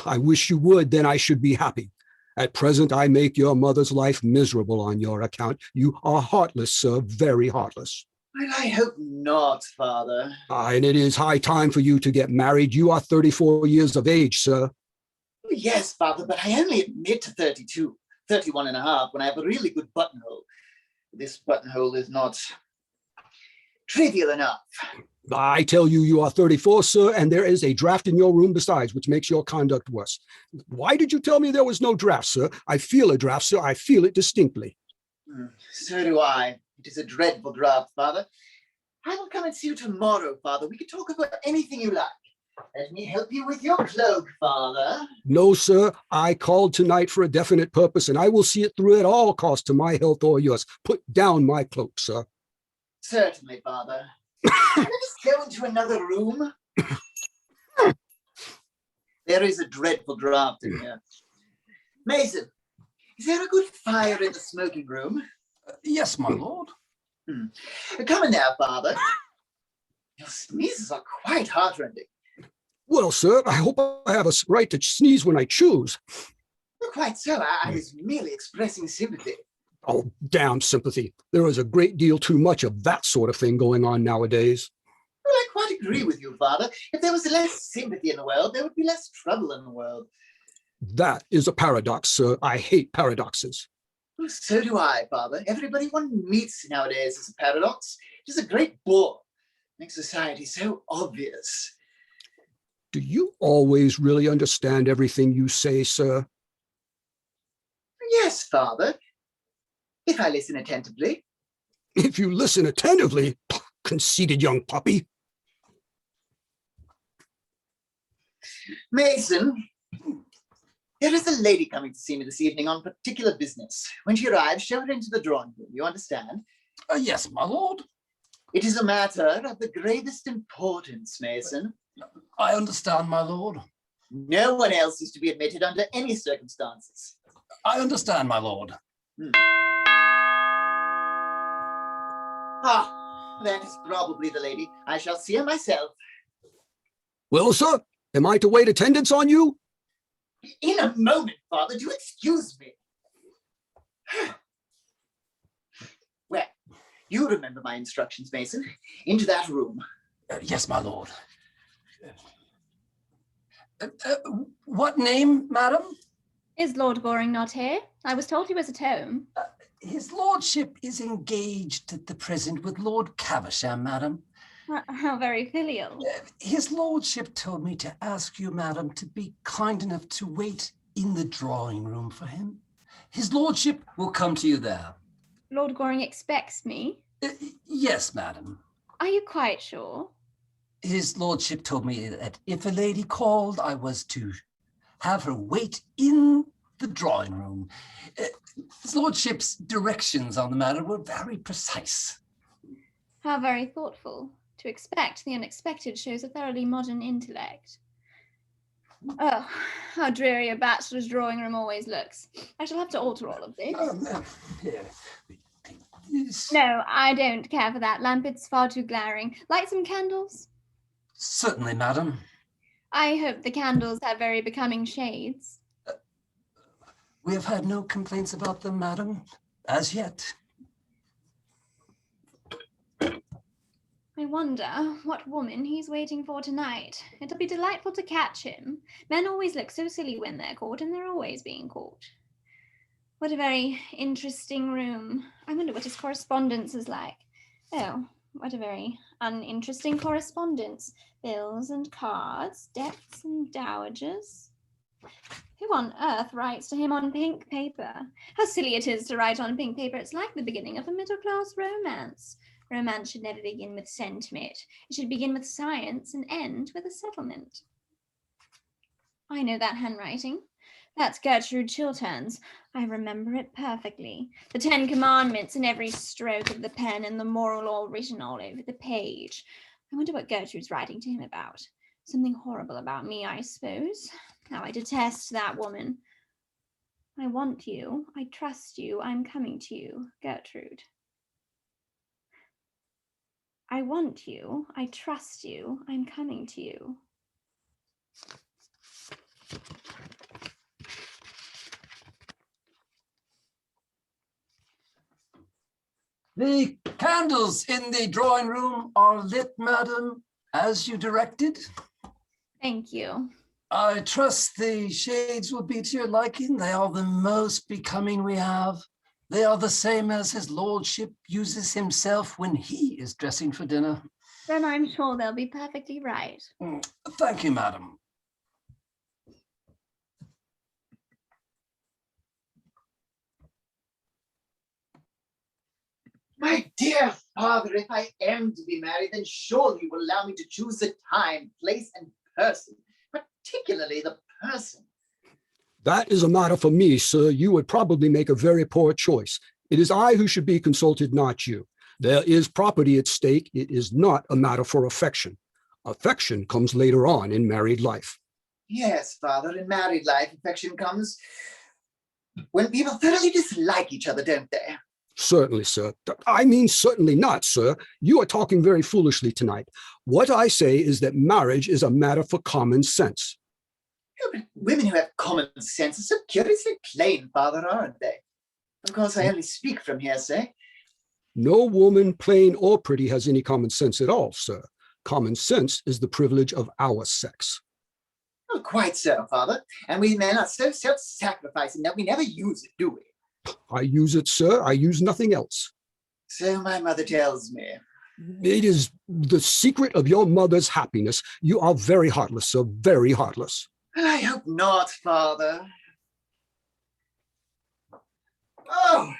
I wish you would, then I should be happy. At present, I make your mother's life miserable on your account. You are heartless, sir, very heartless. Well, I hope not, Father. And it is high time for you to get married. You are 34 years of age, sir. Yes, Father, but I only admit to 32, 31 and a half when I have a really good buttonhole. This buttonhole is not trivial enough. I tell you, you are 34, sir, and there is a draft in your room besides, which makes your conduct worse. Why did you tell me there was no draft, sir? I feel a draft, sir. I feel it distinctly. So do I. It is a dreadful draft, Father. I will come and see you tomorrow, Father. We can talk about anything you like. Let me help you with your cloak, Father. No, sir. I called tonight for a definite purpose, and I will see it through at all costs to my health or yours. Put down my cloak, sir. Certainly, Father. Let us go into another room. There is a dreadful draught in here. Mason, is there a good fire in the smoking room? Yes, my lord. Come in there, Father. Your sneezes are quite heartrending. Well, sir, I hope I have a right to sneeze when I choose. Quite so. I was merely expressing sympathy. Oh, damn sympathy. There is a great deal too much of that sort of thing going on nowadays. Well, I quite agree with you, Father. If there was less sympathy in the world, there would be less trouble in the world. That is a paradox, sir. I hate paradoxes. Well, so do I, Father. Everybody one meets nowadays is a paradox. It is a great bore. It makes society so obvious. Do you always really understand everything you say, sir? Yes, Father. If I listen attentively. If you listen attentively, conceited young puppy. Mason, there is a lady coming to see me this evening on particular business. When she arrives, show her into the drawing room. You understand? Yes, my lord. It is a matter of the gravest importance, Mason. I understand, my lord. No one else is to be admitted under any circumstances. I understand, my lord. Ah, that is probably the lady. I shall see her myself. Well, sir, am I to wait attendance on you? In a moment, Father. Do excuse me. Well, you remember my instructions, Mason. Into that room. Yes, my lord. What name, madam? Is Lord Goring not here? I was told he was at home. His lordship is engaged at the present with Lord Caversham, madam. How very filial. His lordship told me to ask you, madam, to be kind enough to wait in the drawing room for him. His lordship will come to you there. Lord Goring expects me? Yes, madam. Are you quite sure? His lordship told me that if a lady called, I was to have her wait in the drawing room. His lordship's directions on the matter were very precise. How very thoughtful. To expect the unexpected shows a thoroughly modern intellect. Oh, how dreary a bachelor's drawing room always looks. I shall have to alter all of this. No, I don't care for that lamp. It's far too glaring. Light some candles? Certainly, madam. I hope the candles have very becoming shades. We have had no complaints about them, madam, as yet. I wonder what woman he's waiting for tonight. It'll be delightful to catch him. Men always look so silly when they're caught, and they're always being caught. What a very interesting room. I wonder what his correspondence is like. Oh, what a very uninteresting correspondence. Bills and cards, debts and dowagers. Who on earth writes to him on pink paper? How silly it is to write on pink paper. It's like the beginning of a middle-class romance. Romance should never begin with sentiment. It should begin with science and end with a settlement. I know that handwriting. That's Gertrude Chiltern's. I remember it perfectly. The 10 Commandments in every stroke of the pen and the moral law written all over the page. I wonder what Gertrude's writing to him about. Something horrible about me, I suppose. How I detest that woman. I want you. I trust you. I'm coming to you, Gertrude. I want you. I trust you. I'm coming to you. The candles in the drawing room are lit, madam, as you directed. Thank you. I trust the shades will be to your liking. They are the most becoming we have. They are the same as his lordship uses himself when he is dressing for dinner. Then I'm sure they'll be perfectly right. Thank you, madam. My dear Father, if I am to be married, then surely you will allow me to choose a time, place, and person, particularly the person. That is a matter for me, sir. You would probably make a very poor choice. It is I who should be consulted, not you. There is property at stake. It is not a matter for affection. Affection comes later on in married life. Yes, Father, in married life, affection comes when people thoroughly dislike each other, don't they? Certainly, sir. I mean, certainly not, sir. You are talking very foolishly tonight. What I say is that marriage is a matter for common sense. Yeah, but women who have common sense are so curiously plain, Father, aren't they? Of course, I only speak from hearsay. No woman, plain or pretty, has any common sense at all, sir. Common sense is the privilege of our sex. Oh, quite so, Father. And we men are so self-sacrificing that we never use it, do we? I use it, sir. I use nothing else. So my mother tells me. It is the secret of your mother's happiness. You are very heartless, sir, very heartless. I hope not, Father. Oh!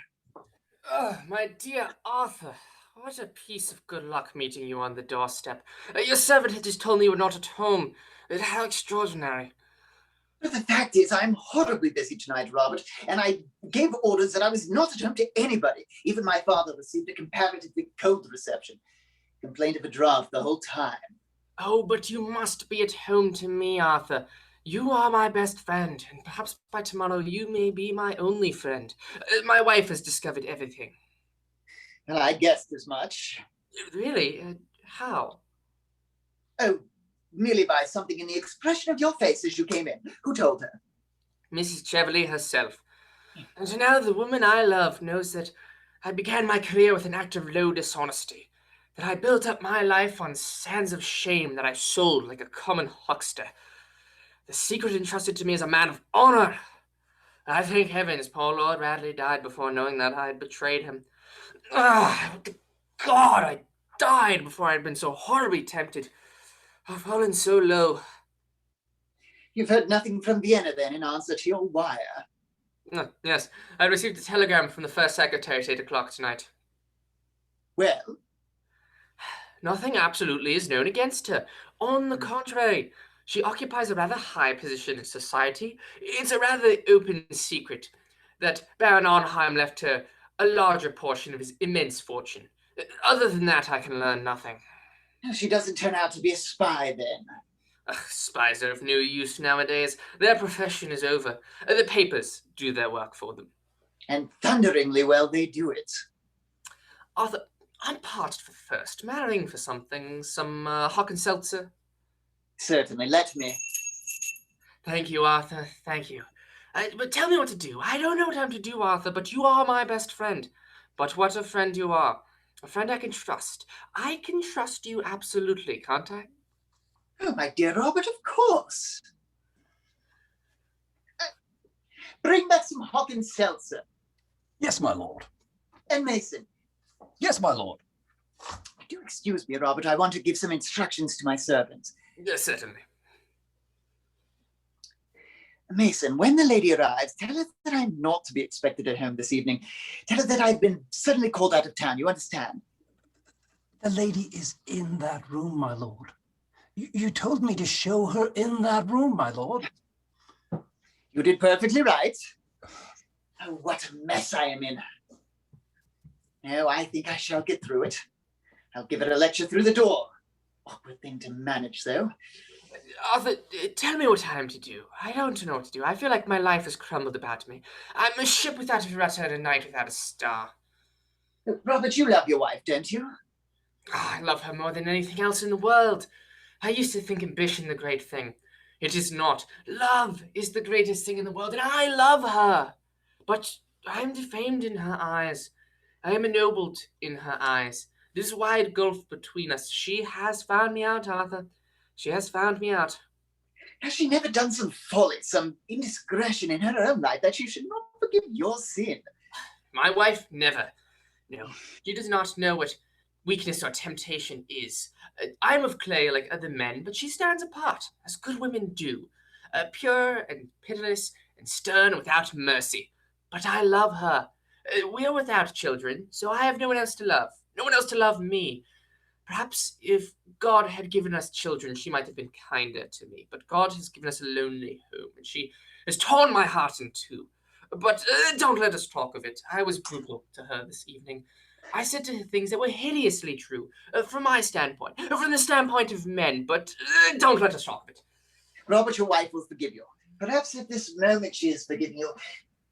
Oh, my dear Arthur, what a piece of good luck meeting you on the doorstep. Your servant had just told me you were not at home. How extraordinary. But the fact is, I'm horribly busy tonight, Robert, and I gave orders that I was not at home to anybody. Even my father received a comparatively cold reception. Complained of a draft the whole time. Oh, but you must be at home to me, Arthur. You are my best friend, and perhaps by tomorrow you may be my only friend. My wife has discovered everything. Well, I guessed as much. Really? How? Oh, merely by something in the expression of your face as you came in. Who told her? Mrs. Cheverly herself. And now the woman I love knows that I began my career with an act of low dishonesty, that I built up my life on sands of shame that I sold like a common huckster. The secret entrusted to me as a man of honor. I thank heavens poor Lord Radley died before knowing that I had betrayed him. God, I died before I had been so horribly tempted. I've fallen so low. You've heard nothing from Vienna, then, in answer to your wire? Yes, I received a telegram from the first secretary at 8 o'clock tonight. Well? Nothing absolutely is known against her. On the contrary, she occupies a rather high position in society. It's a rather open secret that Baron Arnheim left her a larger portion of his immense fortune. Other than that, I can learn nothing. She doesn't turn out to be a spy, then? Spies are of no use nowadays. Their profession is over. The papers do their work for them. And thunderingly well they do it. Arthur, I'm parched for thirst. Marrying for something, some hock and seltzer? Certainly, let me. Thank you, Arthur, thank you. But tell me what to do. I don't know what I'm to do, Arthur, but you are my best friend. But what a friend you are. A friend I can trust. I can trust you absolutely, can't I? Oh, my dear Robert, of course. Bring back some hock and seltzer. Yes, my lord. And Mason. Yes, my lord. Do excuse me, Robert. I want to give some instructions to my servants. Yes, certainly. Mason, when the lady arrives, tell her that I'm not to be expected at home this evening. Tell her that I've been suddenly called out of town. You understand? The lady is in that room, my lord. You told me to show her in that room, my lord. You did perfectly right. Oh, what a mess I am in. No, I think I shall get through it. I'll give it a lecture through the door. Awkward thing to manage, though. Arthur, tell me what I'm to do. I don't know what to do. I feel like my life has crumbled about me. I'm a ship without a rudder and a night without a star. Robert, you love your wife, don't you? I love her more than anything else in the world. I used to think ambition the great thing. It is not. Love is the greatest thing in the world, and I love her. But I am defamed in her eyes. I am ennobled in her eyes. This wide gulf between us. She has found me out, Arthur. She has found me out. Has she never done some folly, some indiscretion in her own life that you should not forgive your sin? My wife, never. No, she does not know what weakness or temptation is. I'm of clay like other men, but she stands apart, as good women do. Pure and pitiless and stern and without mercy. But I love her. We are without children, so I have no one else to love. No one else to love me. Perhaps if God had given us children, she might have been kinder to me. But God has given us a lonely home, and she has torn my heart in two. But don't let us talk of it. I was brutal to her this evening. I said to her things that were hideously true, from my standpoint, from the standpoint of men, but don't let us talk of it. Robert, your wife will forgive you. Perhaps at this moment she has forgiven you.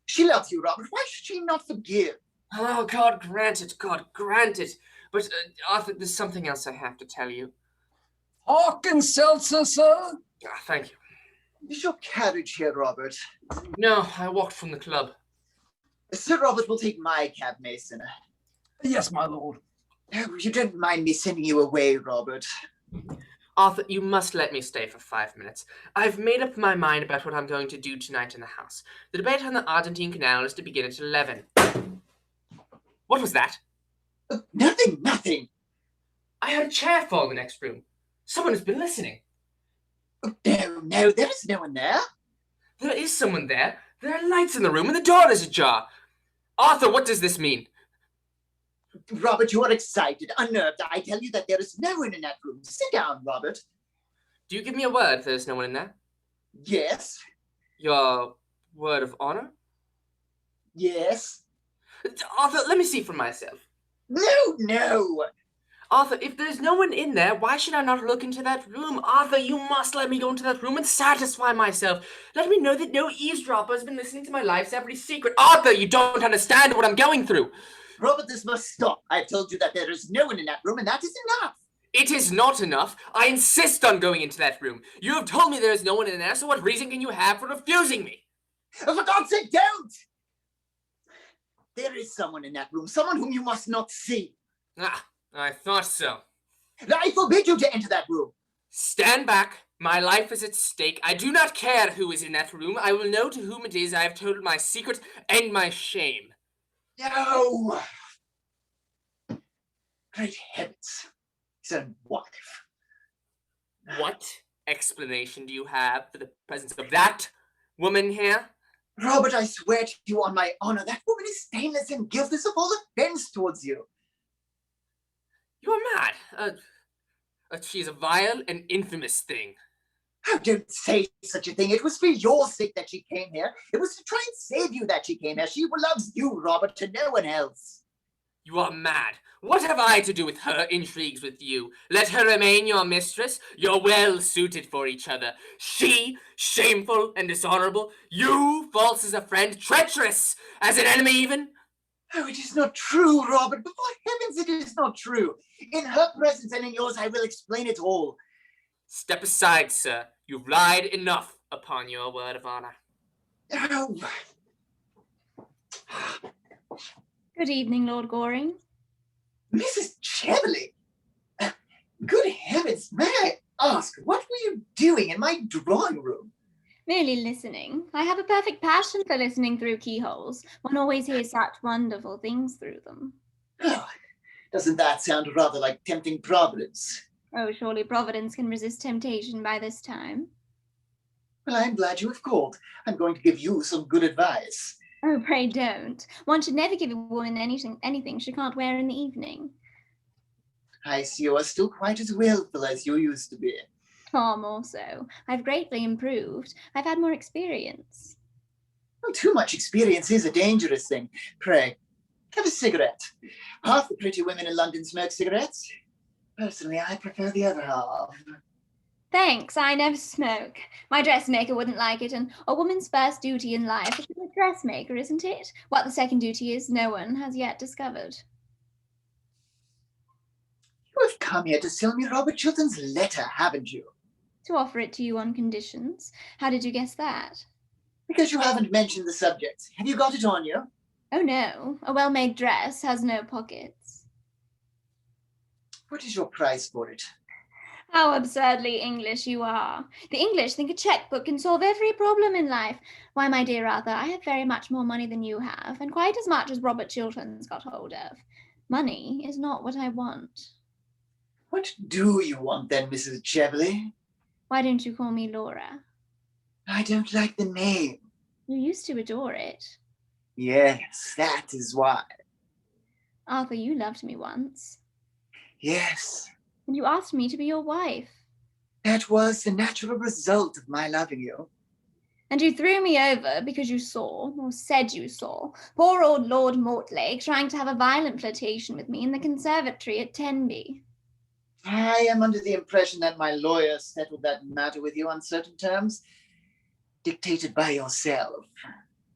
She loves you, Robert. Why should she not forgive? Oh, God grant it, God grant it. But, Arthur, there's something else I have to tell you. Hawkins Seltzer, sir? Thank you. Is your carriage here, Robert? No, I walked from the club. Sir Robert will take my cab, Mason. Yes, my lord. Oh, you don't mind me sending you away, Robert. Arthur, you must let me stay for 5 minutes. I've made up my mind about what I'm going to do tonight in the house. The debate on the Argentine Canal is to begin at 11. What was that? Nothing. I heard a chair fall in the next room. Someone has been listening. No, there is no one there. There is someone there. There are lights in the room and the door is ajar. Arthur, what does this mean? Robert, you are excited, unnerved. I tell you that there is no one in that room. Sit down, Robert. Do you give me a word there's no one in there? Yes. Your word of honor? Yes. Arthur, let me see for myself. No. Arthur, if there's no one in there, why should I not look into that room? Arthur, you must let me go into that room and satisfy myself. Let me know that no eavesdropper has been listening to my life's every secret. Arthur, you don't understand what I'm going through. Robert, this must stop. I've told you that there is no one in that room, and that is enough. It is not enough. I insist on going into that room. You have told me there is no one in there, so what reason can you have for refusing me? Oh, for God's sake, don't! There is someone in that room, someone whom you must not see. Ah, I thought so. I forbid you to enter that room. Stand back. My life is at stake. I do not care who is in that room. I will know to whom it is I have told my secret and my shame. No! Great heavens. His own wife. What explanation do you have for the presence of that woman here? Robert, I swear to you on my honor, that woman is stainless and guiltless of all offense towards you. You are mad. She is a vile and infamous thing. Oh, don't say such a thing. It was for your sake that she came here. It was to try and save you that she came here. She loves you, Robert, to no one else. You are mad. What have I to do with her intrigues with you? Let her remain your mistress. You're well suited for each other. She, shameful and dishonorable. You, false as a friend, treacherous as an enemy even. Oh, it is not true, Robert. Before heavens, it is not true. In her presence and in yours, I will explain it all. Step aside, sir. You've lied enough upon your word of honor. Oh. Good evening, Lord Goring. Mrs. Cheverley! Good heavens, may I ask, what were you doing in my drawing room? Merely listening. I have a perfect passion for listening through keyholes. One always hears such wonderful things through them. Oh, doesn't that sound rather like tempting Providence? Oh, surely Providence can resist temptation by this time. Well, I'm glad you have called. I'm going to give you some good advice. Oh, pray don't. One should never give a woman anything she can't wear in the evening. I see you are still quite as willful as you used to be. Far more so. I've greatly improved. I've had more experience. Well, too much experience is a dangerous thing. Pray, have a cigarette. Half the pretty women in London smoke cigarettes. Personally, I prefer the other half. Thanks, I never smoke. My dressmaker wouldn't like it, and a woman's first duty in life is to be a dressmaker, isn't it? What the second duty is, no one has yet discovered. You have come here to sell me Robert Chiltern's letter, haven't you? To offer it to you on conditions. How did you guess that? Because you haven't mentioned the subject. Have you got it on you? Oh no, a well-made dress has no pockets. What is your price for it? How absurdly English you are. The English think a checkbook can solve every problem in life. Why, my dear Arthur, I have very much more money than you have, and quite as much as Robert Chiltern's got hold of. Money is not what I want. What do you want then, Mrs. Cheverley? Why don't you call me Laura? I don't like the name. You used to adore it. Yes, that is why. Arthur, you loved me once. Yes, And you asked me to be your wife. That was the natural result of my loving you. And you threw me over because you saw, or said you saw, poor old Lord Mortlake trying to have a violent flirtation with me in the conservatory at Tenby. I am under the impression that my lawyer settled that matter with you on certain terms, dictated by yourself.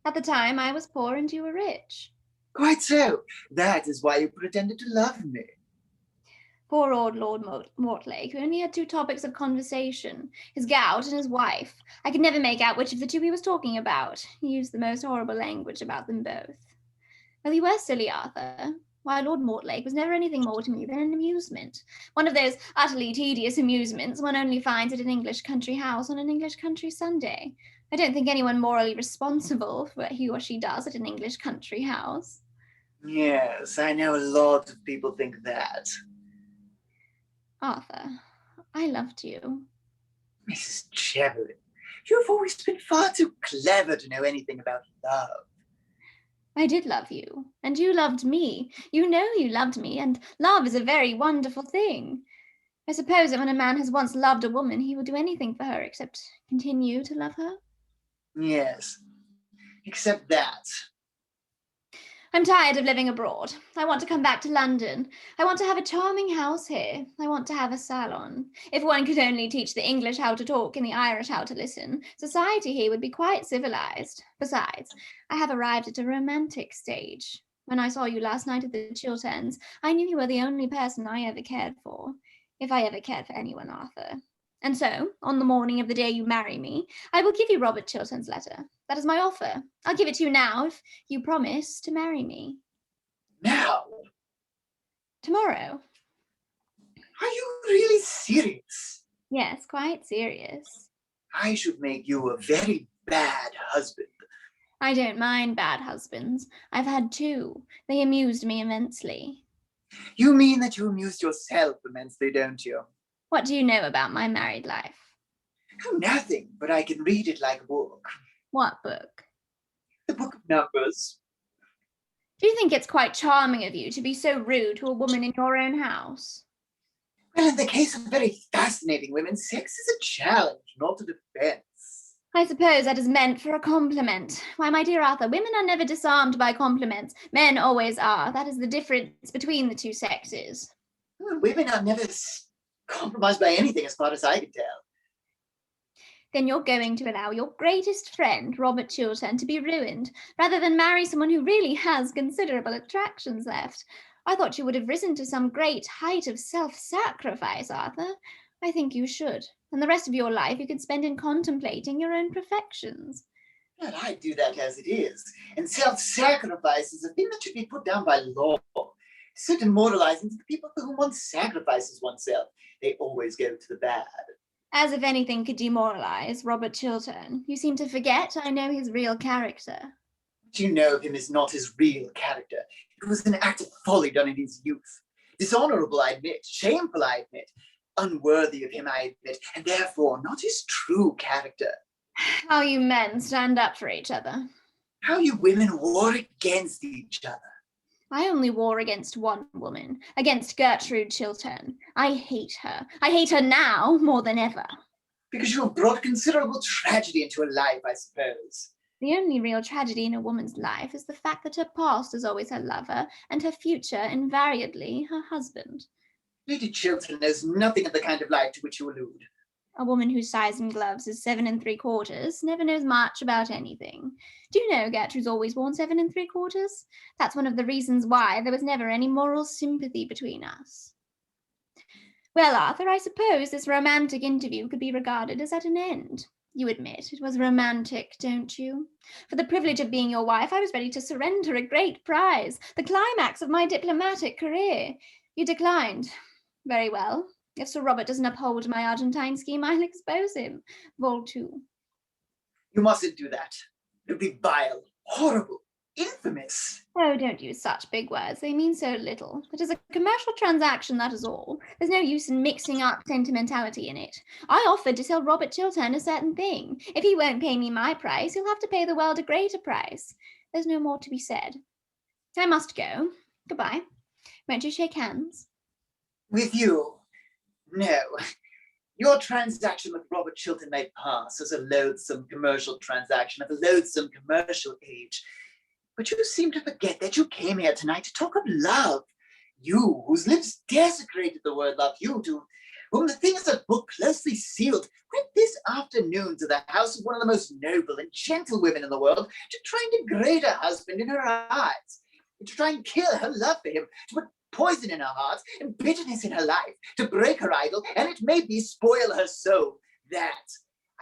At the time, I was poor and you were rich. Quite so. That is why you pretended to love me. Poor old Lord Mortlake, who only had 2 topics of conversation, his gout and his wife. I could never make out which of the 2 he was talking about. He used the most horrible language about them both. Well, you were silly, Arthur. Why, Lord Mortlake was never anything more to me than an amusement. One of those utterly tedious amusements one only finds at an English country house on an English country Sunday. I don't think anyone morally responsible for what he or she does at an English country house. Yes, I know a lot of people think that. Arthur, I loved you. Mrs. Cheverly, you've always been far too clever to know anything about love. I did love you, and you loved me. You know you loved me, and love is a very wonderful thing. I suppose that when a man has once loved a woman, he will do anything for her except continue to love her. Yes, except that. I'm tired of living abroad. I want to come back to London. I want to have a charming house here. I want to have a salon. If one could only teach the English how to talk and the Irish how to listen, society here would be quite civilized. Besides, I have arrived at a romantic stage. When I saw you last night at the Chilterns, I knew you were the only person I ever cared for. If I ever cared for anyone, Arthur. And so, on the morning of the day you marry me, I will give you Robert Chiltern's letter. That is my offer. I'll give it to you now if you promise to marry me. Now? Tomorrow. Are you really serious? Yes, quite serious. I should make you a very bad husband. I don't mind bad husbands. I've had 2. They amused me immensely. You mean that you amused yourself immensely, don't you? What do you know about my married life? Oh, nothing, but I can read it like a book. What book? The book of numbers. Do you think it's quite charming of you to be so rude to a woman in your own house? Well, in the case of very fascinating women, sex is a challenge, not a defense. I suppose that is meant for a compliment. Why, my dear Arthur, women are never disarmed by compliments. Men always are. That is the difference between the 2 sexes. Well, women are never compromised by anything, as far as I can tell. Then you're going to allow your greatest friend, Robert Chiltern, to be ruined, rather than marry someone who really has considerable attractions left. I thought you would have risen to some great height of self-sacrifice, Arthur. I think you should. And the rest of your life you could spend in contemplating your own perfections. Well, I do that as it is. And self-sacrifice is a thing that should be put down by law. It's so demoralizing to the people for whom one sacrifices oneself. They always go to the bad. As if anything could demoralize Robert Chiltern. You seem to forget I know his real character. What you know of him is not his real character. It was an act of folly done in his youth. Dishonorable, I admit. Shameful, I admit. Unworthy of him, I admit. And therefore, not his true character. How you men stand up for each other. How you women war against each other. I only war against one woman, against Gertrude Chiltern. I hate her. I hate her now more than ever. Because you have brought considerable tragedy into her life, I suppose. The only real tragedy in a woman's life is the fact that her past is always her lover and her future invariably her husband. Lady Chiltern knows nothing of the kind of life to which you allude. A woman whose size in gloves is 7 3/4 never knows much about anything. Do you know Gertrude's always worn 7 3/4? That's one of the reasons why there was never any moral sympathy between us. Well, Arthur, I suppose this romantic interview could be regarded as at an end. You admit it was romantic, don't you? For the privilege of being your wife, I was ready to surrender a great prize, the climax of my diplomatic career. You declined. Very well. If Sir Robert doesn't uphold my Argentine scheme, I'll expose him. Vol. 2. You mustn't do that. It would be vile, horrible, infamous. Oh, don't use such big words. They mean so little. It is a commercial transaction, that is all. There's no use in mixing up sentimentality in it. I offered to sell Robert Chiltern a certain thing. If he won't pay me my price, he'll have to pay the world a greater price. There's no more to be said. I must go. Goodbye. Won't you shake hands? With you, No. Your transaction with Robert Chilton may pass as a loathsome commercial transaction of a loathsome commercial age. But you seem to forget that you came here tonight to talk of love. You, whose lips desecrated the word love, you do, whom the thing is a book closely sealed, went this afternoon to the house of one of the most noble and gentle women in the world to try and degrade her husband in her eyes, to try and kill her love for him, to put poison in her heart and bitterness in her life, to break her idol, and it may be spoil her soul. That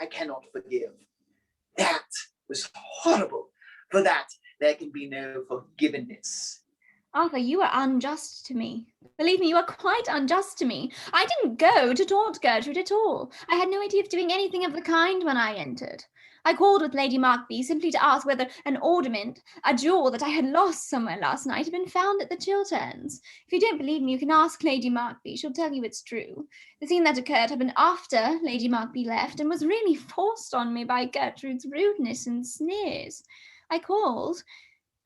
I cannot forgive. That was horrible. For that, there can be no forgiveness. Arthur, you are unjust to me. Believe me, you are quite unjust to me. I didn't go to taunt Gertrude at all. I had no idea of doing anything of the kind when I entered. I called with Lady Markby simply to ask whether an ornament, a jewel that I had lost somewhere last night, had been found at the Chilterns. If you don't believe me, you can ask Lady Markby. She'll tell you it's true. The scene that occurred happened after Lady Markby left and was really forced on me by Gertrude's rudeness and sneers. I called,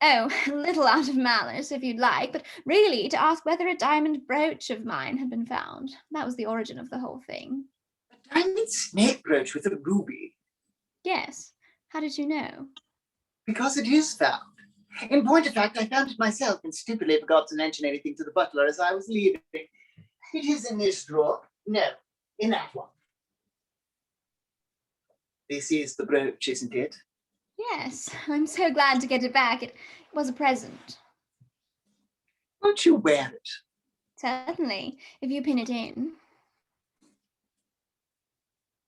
a little out of malice, if you'd like, but really to ask whether a diamond brooch of mine had been found. That was the origin of the whole thing. A diamond snake brooch with a ruby? Yes. How did you know? Because it is found. In point of fact, I found it myself and stupidly forgot to mention anything to the butler as I was leaving. It is in this drawer. No, in that one. This is the brooch, isn't it? Yes, I'm so glad to get it back. It was a present. Won't you wear it? Certainly, if you pin it in.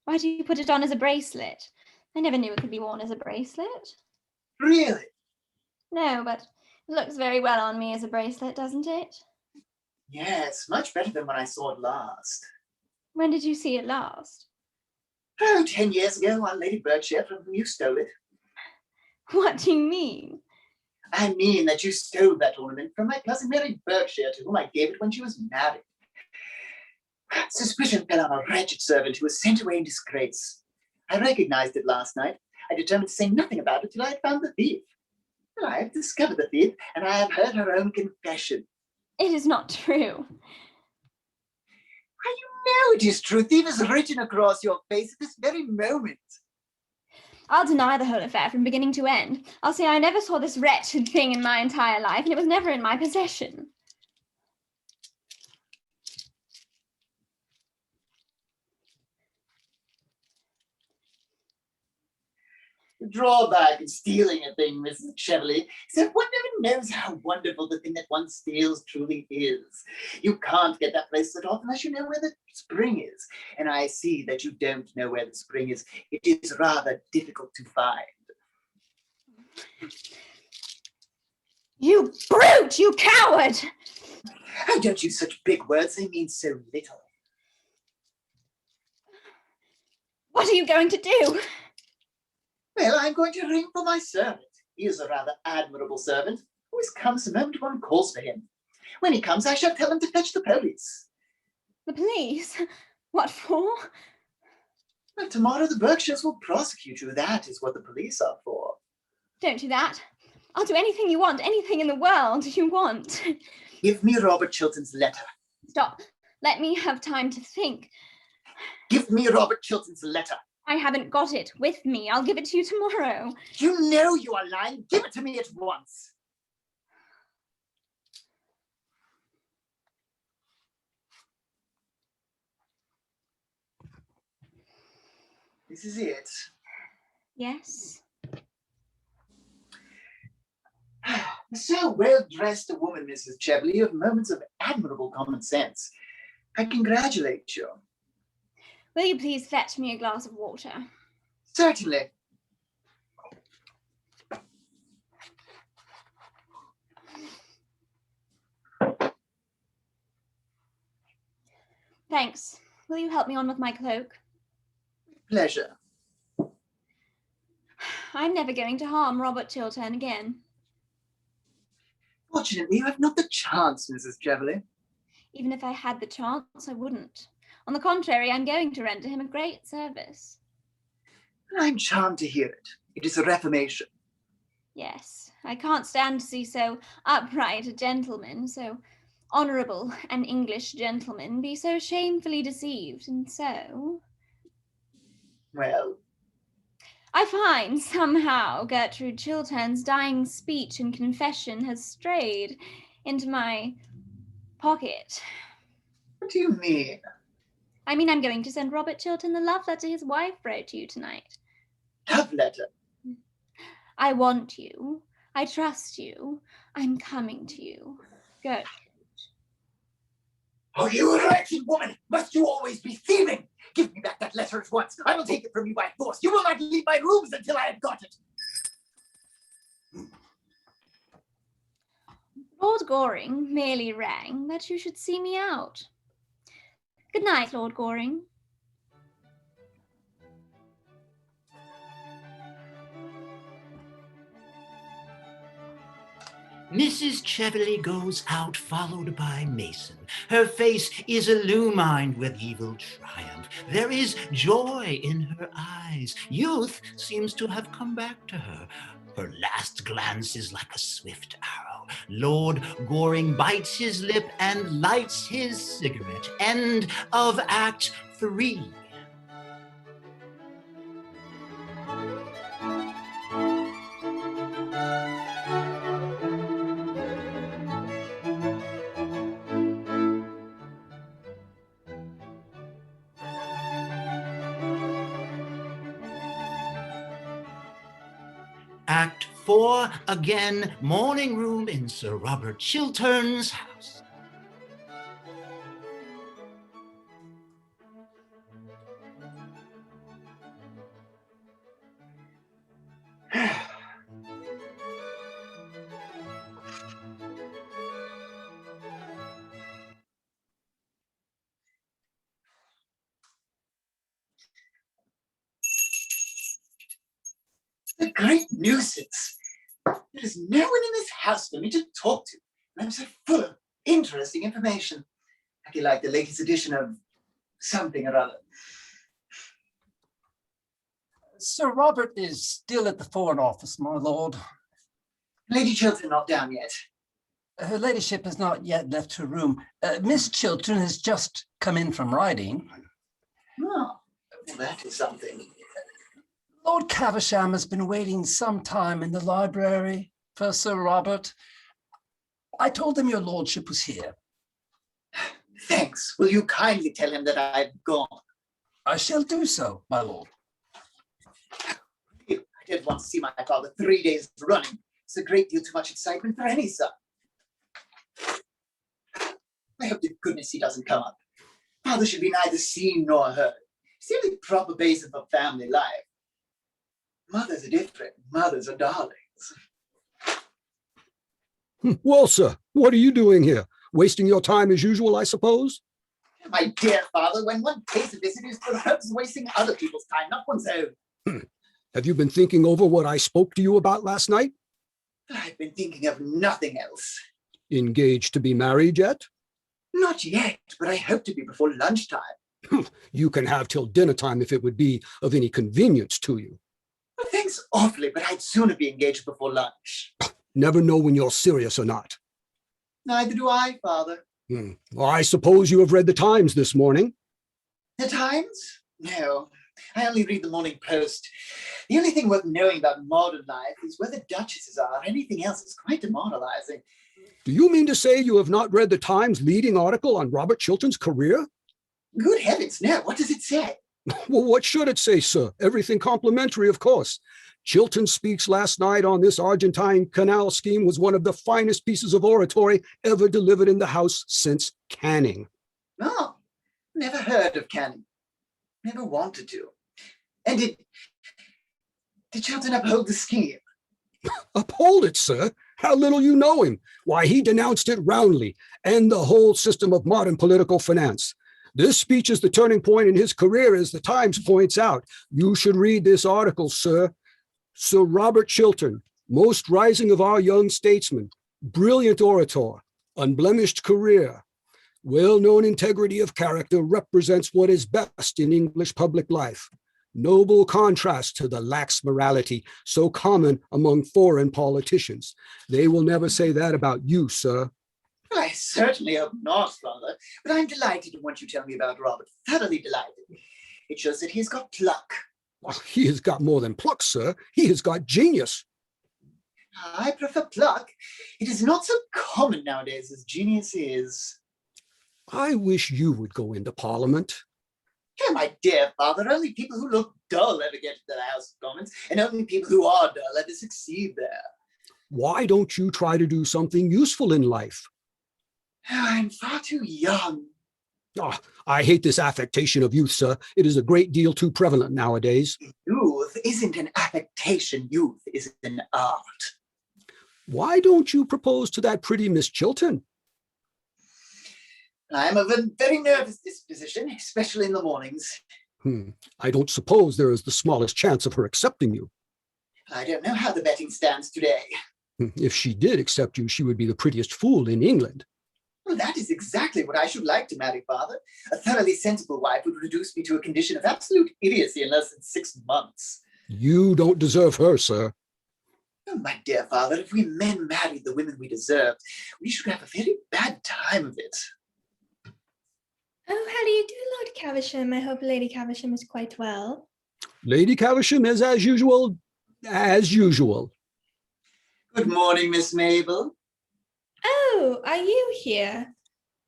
Why do you put it on as a bracelet? I never knew it could be worn as a bracelet. Really? No, but it looks very well on me as a bracelet, doesn't it? Yes, much better than when I saw it last. When did you see it last? Oh, 10 years ago on Lady Berkshire, from whom you stole it. What do you mean? I mean that you stole that ornament from my cousin Mary Berkshire, to whom I gave it when she was married. Suspicion fell on a wretched servant who was sent away in disgrace. I recognized it last night. I determined to say nothing about it till I had found the thief. Well, I have discovered the thief, and I have heard her own confession. It is not true. You know it is true. Thief is written across your face at this very moment. I'll deny the whole affair from beginning to end. I'll say I never saw this wretched thing in my entire life, and it was never in my possession. The drawback in stealing a thing, Mrs. Cheverley, is that one never knows how wonderful the thing that one steals truly is. You can't get that bracelet off unless you know where the spring is. And I see that you don't know where the spring is. It is rather difficult to find. You brute! You coward! Oh, don't use such big words. They mean so little. What are you going to do? Well, I'm going to ring for my servant. He is a rather admirable servant. Always comes the moment one calls for him. When he comes, I shall tell him to fetch the police. The police? What for? Well, tomorrow the Berkshires will prosecute you. That is what the police are for. Don't do that. I'll do anything you want, anything in the world you want. Give me Robert Chilton's letter. Stop. Let me have time to think. Give me Robert Chilton's letter. I haven't got it with me. I'll give it to you tomorrow. You know you are lying. Give it to me at once. This is it. Yes. So well-dressed a woman, Mrs. Cheverley. You have moments of admirable common sense. I congratulate you. Will you please fetch me a glass of water? Certainly. Thanks. Will you help me on with my cloak? Pleasure. I'm never going to harm Robert Chiltern again. Fortunately, you have not the chance, Mrs. Cheverley. Even if I had the chance, I wouldn't. On the contrary, I'm going to render him a great service. I'm charmed to hear it. It is a reformation. Yes, I can't stand to see so upright a gentleman, so honourable and English gentleman be so shamefully deceived, and so Well, I find somehow Gertrude Chiltern's dying speech and confession has strayed into my pocket. what do you mean? I mean, I'm going to send Robert Chiltern the love letter his wife wrote to you tonight. Love letter? I want you. I trust you. I'm coming to you. Gertrude. Oh, you wretched woman! Must you always be thieving? Give me back that letter at once. I will take it from you by force. You will not leave my rooms until I have got it. Lord Goring merely rang that you should see me out. Good night, Lord Goring. Mrs. Cheveley goes out, followed by Mason. Her face is illumined with evil triumph. There is joy in her eyes. Youth seems to have come back to her. Her last glance is like a swift arrow. Lord Goring bites his lip and lights his cigarette. End of Act 3. Act 4, again, morning room in Sir Robert Chiltern's house. A great nuisance. There is no one in this house for me to talk to. And I'm so full of interesting information. I feel like the latest edition of something or other. Sir Robert is still at the Foreign Office, my lord. Lady Chiltern not down yet. Her ladyship has not yet left her room. Miss Chiltern has just come in from riding. Oh, well, that is something. Lord Caversham has been waiting some time in the library for Sir Robert. I told him your lordship was here. Thanks. Will you kindly tell him that I've gone? I shall do so, my lord. I did want to see my father 3 days running. It's a great deal too much excitement for any son. I hope to goodness he doesn't come up. Father should be neither seen nor heard. It's the only proper basis for family life. Mothers are different. Mothers are darlings. Well, sir, what are you doing here? Wasting your time as usual, I suppose? My dear father, when one pays a visit, is perhaps wasting other people's time, not one's own. Have you been thinking over what I spoke to you about last night? I've been thinking of nothing else. Engaged to be married yet? Not yet, but I hope to be before lunchtime. You can have till dinner time if it would be of any convenience to you. Well, thanks awfully, but I'd sooner be engaged before lunch. Never know when you're serious or not. Neither do I, Father. Well, I suppose you have read the Times this morning. The Times? No, I only read the Morning Post. The only thing worth knowing about modern life is where the duchesses are. Anything else is quite demoralizing. Do you mean to say you have not read the Times leading article on Robert Chiltern's career? Good heavens, no. What does it say? Well, what should it say, sir? Everything complimentary, of course. Chiltern's speech last night on this Argentine canal scheme was one of the finest pieces of oratory ever delivered in the House since Canning. Oh, never heard of Canning. Never wanted to. And did Chiltern uphold the scheme? Uphold it, sir? How little you know him. Why, he denounced it roundly, and the whole system of modern political finance. This speech is the turning point in his career, as the Times points out. You should read this article, sir. Sir Robert Chiltern, most rising of our young statesmen, brilliant orator, unblemished career, well-known integrity of character, represents what is best in English public life. Noble contrast to the lax morality so common among foreign politicians. They will never say that about you, sir. Well, I certainly hope not, Father, but I'm delighted in what you tell me about Robert. Thoroughly delighted. It shows that he's got pluck. Well, he has got more than pluck, sir. He has got genius. I prefer pluck. It is not so common nowadays as genius is. I wish you would go into Parliament. Yeah, my dear Father, only people who look dull ever get to the House of Commons, and only people who are dull ever succeed there. Why don't you try to do something useful in life? I'm far too young. Oh, I hate this affectation of youth, sir. It is a great deal too prevalent nowadays. Youth isn't an affectation. Youth is an art. Why don't you propose to that pretty Miss Chiltern? I'm of a very nervous disposition, especially in the mornings. I don't suppose there is the smallest chance of her accepting you. I don't know how the betting stands today. If she did accept you, she would be the prettiest fool in England. Well, that is exactly what I should like to marry, Father. A thoroughly sensible wife would reduce me to a condition of absolute idiocy in less than 6 months. You don't deserve her, sir. Oh, my dear Father, if we men married the women we deserved, we should have a very bad time of it. Oh, how do you do, Lord Caversham? I hope Lady Caversham is quite well. Lady Caversham is as usual, as usual. Good morning, Miss Mabel. Oh, are you here?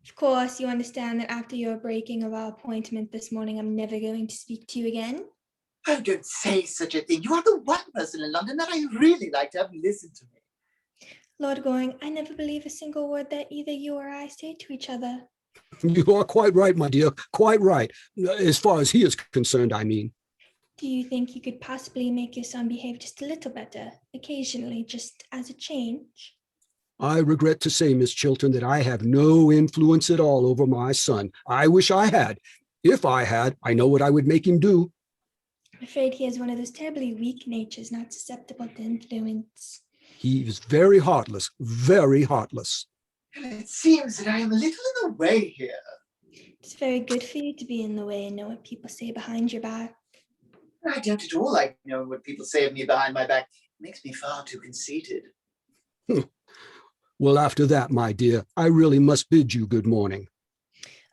Of course, you understand that after your breaking of our appointment this morning, I'm never going to speak to you again. Oh, don't say such a thing. You are the one person in London that I really like to have listen to me. Lord Goring, I never believe a single word that either you or I say to each other. You are quite right, my dear, quite right. As far as he is concerned, I mean. Do you think you could possibly make your son behave just a little better, occasionally, just as a change? I regret to say, Miss Chiltern, that I have no influence at all over my son. I wish I had. If I had, I know what I would make him do. I'm afraid he has one of those terribly weak natures, not susceptible to influence. He is very heartless, very heartless. It seems that I am a little in the way here. It's very good for you to be in the way and know what people say behind your back. I don't at all like knowing what people say of me behind my back. It makes me far too conceited. Well, after that, my dear, I really must bid you good morning.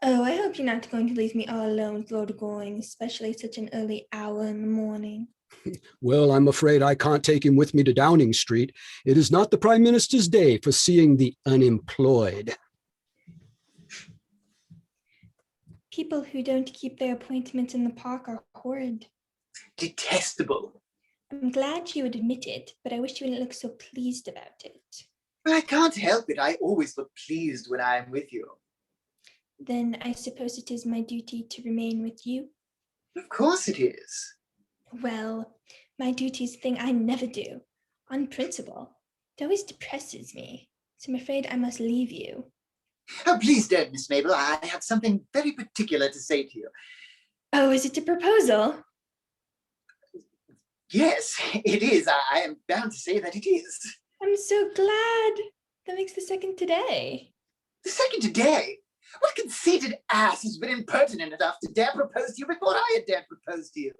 Oh, I hope you're not going to leave me all alone with Lord Goring, especially at such an early hour in the morning. Well, I'm afraid I can't take him with me to Downing Street. It is not the Prime Minister's day for seeing the unemployed. People who don't keep their appointments in the park are horrid. Detestable. I'm glad you would admit it, but I wish you wouldn't look so pleased about it. Well, I can't help it. I always look pleased when I am with you. Then I suppose it is my duty to remain with you? Of course it is. Well, my duty is a thing I never do, on principle. It always depresses me, so I'm afraid I must leave you. Oh, please don't, Miss Mabel. I have something very particular to say to you. Oh, is it a proposal? Yes, it is. I am bound to say that it is. I'm so glad. That makes the second today. The second today? What conceited ass has been impertinent enough to dare propose to you before I had dared propose to you?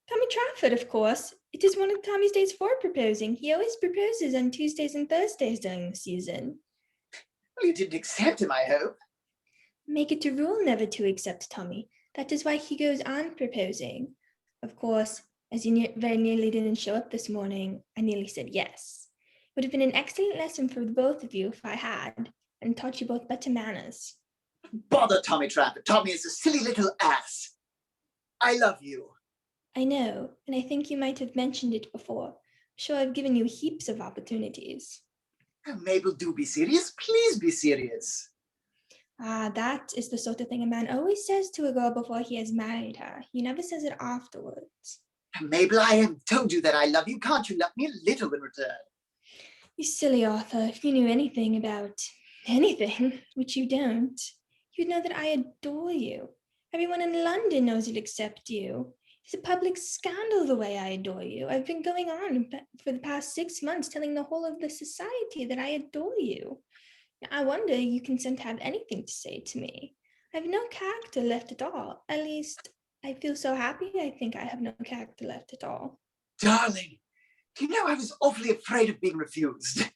Tommy Trafford, of course. It is one of Tommy's days for proposing. He always proposes on Tuesdays and Thursdays during the season. Well, you didn't accept him, I hope. Make it a rule never to accept Tommy. That is why he goes on proposing. Of course, as you very nearly didn't show up this morning, I nearly said yes. It would have been an excellent lesson for the both of you if I had, and taught you both better manners. Bother Tommy Trafford. Tommy is a silly little ass. I love you. I know, and I think you might have mentioned it before. I'm sure I've given you heaps of opportunities. Oh, Mabel, do be serious. Please be serious. Ah, that is the sort of thing a man always says to a girl before he has married her. He never says it afterwards. Mabel, I have told you that I love you. Can't you love me a little in return? You silly Arthur, if you knew anything about anything, which you don't, you'd know that I adore you. Everyone in London knows it except you. It's a public scandal the way I adore you. I've been going on for the past 6 months telling the whole of the society that I adore you. I wonder you consent to have anything to say to me. I have no character left at all. At least, I feel so happy I think I have no character left at all. Darling, do you know I was awfully afraid of being refused?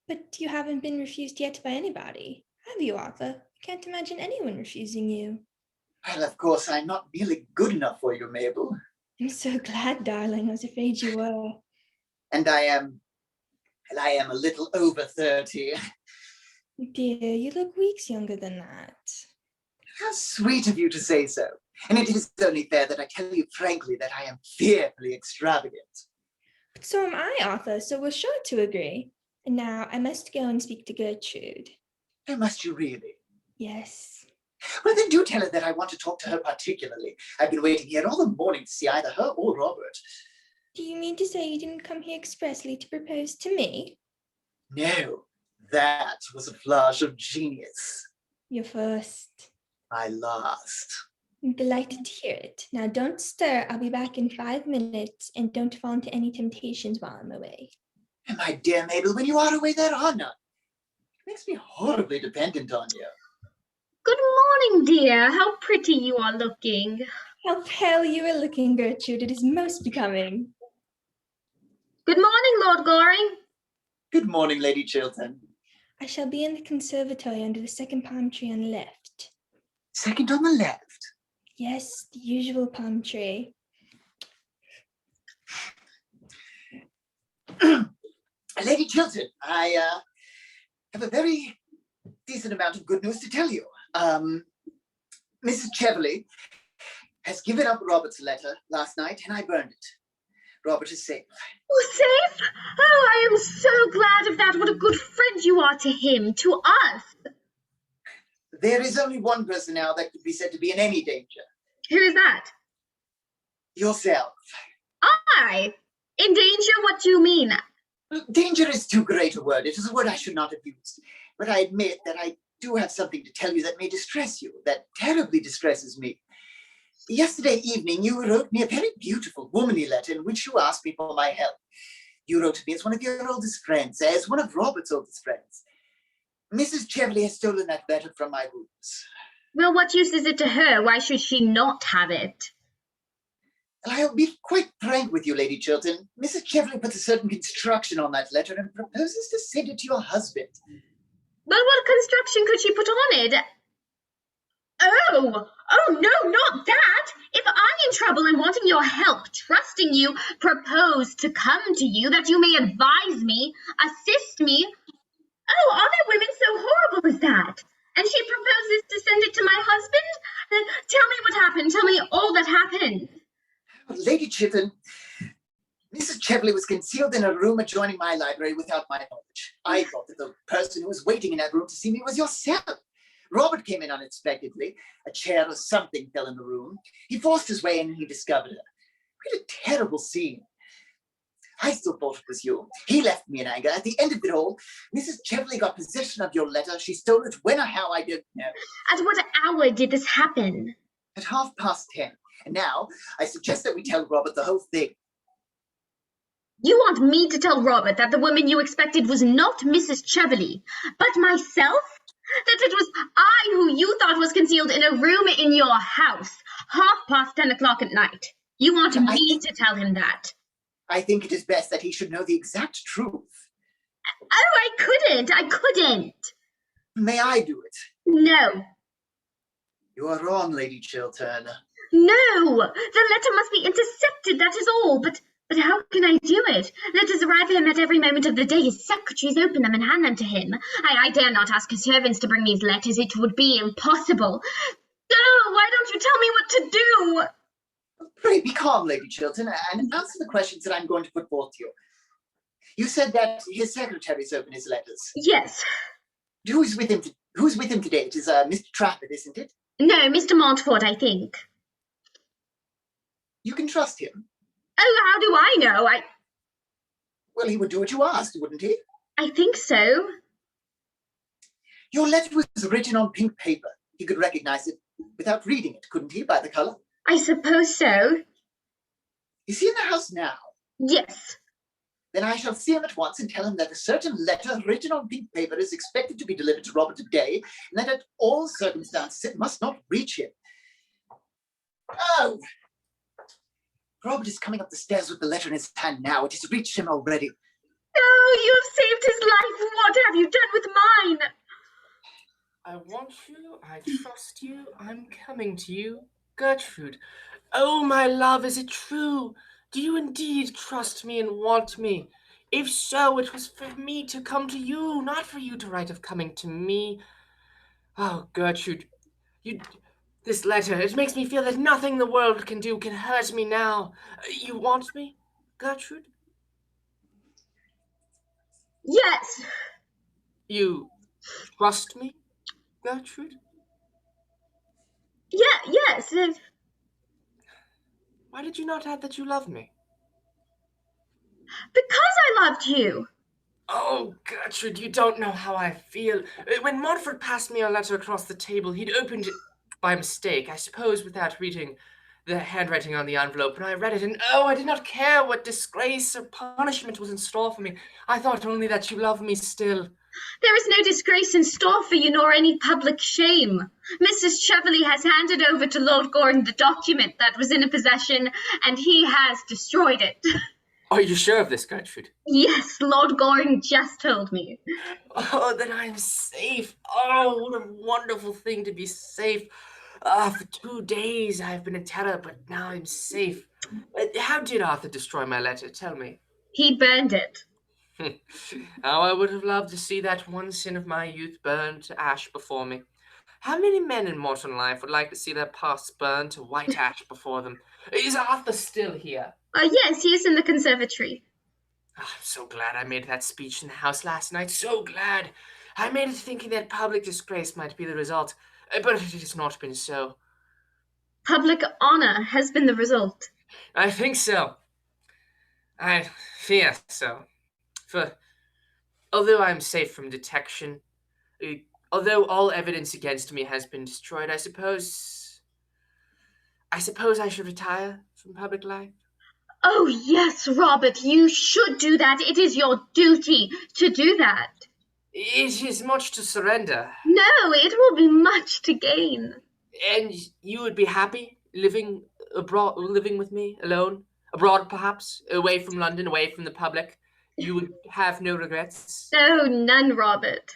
But you haven't been refused yet by anybody, Have you, Arthur? I can't imagine anyone refusing you. Well, of course, I'm not nearly good enough for you, Mabel. I'm so glad, darling. I was afraid you were. And I am a little over 30. Dear, you look weeks younger than that. How sweet of you to say so. And it is only fair that I tell you frankly that I am fearfully extravagant. But so am I, Arthur, so we're sure to agree. And now I must go and speak to Gertrude. Oh, must you really? Yes. Well, then do tell her that I want to talk to her particularly. I've been waiting here all the morning to see either her or Robert. Do you mean to say you didn't come here expressly to propose to me? No, that was a flash of genius. Your first. My last. I'm delighted to hear it. Now don't stir. I'll be back in 5 minutes, and don't fall into any temptations while I'm away. And my dear Mabel, when you are away, there are none. It makes me horribly dependent on you. Good morning, dear. How pretty you are looking. How pale you are looking, Gertrude. It is most becoming. Good morning, Lord Goring. Good morning, Lady Chiltern. I shall be in the conservatory under the second palm tree on the left. Second on the left? Yes, the usual palm tree. Lady Chiltern, I have a very decent amount of good news to tell you. Mrs. Cheverley has given up Robert's letter last night, and I burned it. Robert is safe. Oh, safe? Oh, I am so glad of that. What a good friend you are to him, to us. There is only one person now that could be said to be in any danger. Who is that? Yourself. I? In danger? What do you mean? Danger is too great a word. It is a word I should not have used. But I admit that I do have something to tell you that may distress you, that terribly distresses me. Yesterday evening, you wrote me a very beautiful, womanly letter in which you asked me for my help. You wrote to me as one of your oldest friends, as one of Robert's oldest friends. Mrs. Cheverley has stolen that letter from my rooms. Well, what use is it to her? Why should she not have it? I'll be quite frank with you, Lady Chiltern. Mrs. Cheverley puts a certain construction on that letter and proposes to send it to your husband. But what construction could she put on it? Oh, no, not that. If I'm in trouble and wanting your help, trusting you, propose to come to you that you may advise me, assist me. Oh, are there women so horrible as that? And she proposes to send it to my husband? Tell me what happened. Tell me all that happened. Lady Chiltern, Mrs. Cheverley was concealed in a room adjoining my library without my knowledge. I thought that the person who was waiting in that room to see me was yourself. Robert came in unexpectedly. A chair or something fell in the room. He forced his way in and he discovered her. We had a terrible scene. I still thought it was you. He left me in anger. At the end of it all, Mrs. Cheverley got possession of your letter. She stole it when or how, I don't know. At what hour did this happen? At 10:30. And now, I suggest that we tell Robert the whole thing. You want me to tell Robert that the woman you expected was not Mrs. Cheverley, but myself? That it was I who you thought was concealed in a room in your house, 10:30 at night. You want me to tell him that? I think it is best that he should know the exact truth. Oh, I couldn't. May I do it? No. You are wrong, Lady Chiltern. No, the letter must be intercepted, that is all. But how can I do it? Letters arrive to him at every moment of the day. His secretaries open them and hand them to him. I dare not ask his servants to bring these letters. It would be impossible. Oh, why don't you tell me what to do? Pray be calm, Lady Chiltern, and answer the questions that I'm going to put forth to you. You said that his secretaries open his letters. Yes. Who's with him today? It is Mr. Trafford, isn't it? No, Mr. Montfort, I think. You can trust him. Oh, how do I know? Well, he would do what you asked, wouldn't he? I think so. Your letter was written on pink paper. He could recognize it without reading it, couldn't he, by the color? I suppose so. Is he in the house now? Yes. Then I shall see him at once and tell him that a certain letter written on pink paper is expected to be delivered to Robert today, and that at all circumstances it must not reach him. Oh! Robert is coming up the stairs with the letter in his hand now. It has reached him already. Oh, you have saved his life. What have you done with mine? I want you, I trust you, I'm coming to you. Gertrude. Oh, my love, is it true? Do you indeed trust me and want me? If so, it was for me to come to you, not for you to write of coming to me. Oh, Gertrude, this letter, it makes me feel that nothing the world can do can hurt me now. You want me, Gertrude? Yes. You trust me, Gertrude? Yeah, yes. Why did you not add that you love me? Because I loved you. Oh, Gertrude, you don't know how I feel. When Montfort passed me a letter across the table, he'd opened it by mistake, I suppose without reading the handwriting on the envelope, and I read it, and oh, I did not care what disgrace or punishment was in store for me. I thought only that you loved me still. There is no disgrace in store for you, nor any public shame. Mrs. Cheveley has handed over to Lord Gordon the document that was in her possession, and he has destroyed it. Are you sure of this, Gertrude? Yes, Lord Gordon just told me. Oh, then I'm safe. Oh, what a wonderful thing to be safe. For 2 days I've been in terror, but now I'm safe. How did Arthur destroy my letter? Tell me. He burned it. How I would have loved to see that one sin of my youth burned to ash before me. How many men in mortal life would like to see their pasts burned to white ash before them? Is Arthur still here? Yes, he is in the conservatory. Oh, I'm so glad I made that speech in the house last night. So glad. I made it thinking that public disgrace might be the result, but it has not been so. Public honor has been the result. I think so. I fear so. For although I'm safe from detection, although all evidence against me has been destroyed, I suppose I should retire from public life. Oh, yes, Robert, you should do that. It is your duty to do that. It is much to surrender. No, it will be much to gain. And you would be happy living abroad, living with me alone, abroad perhaps, away from London, away from the public? You would have no regrets? Oh, none, Robert.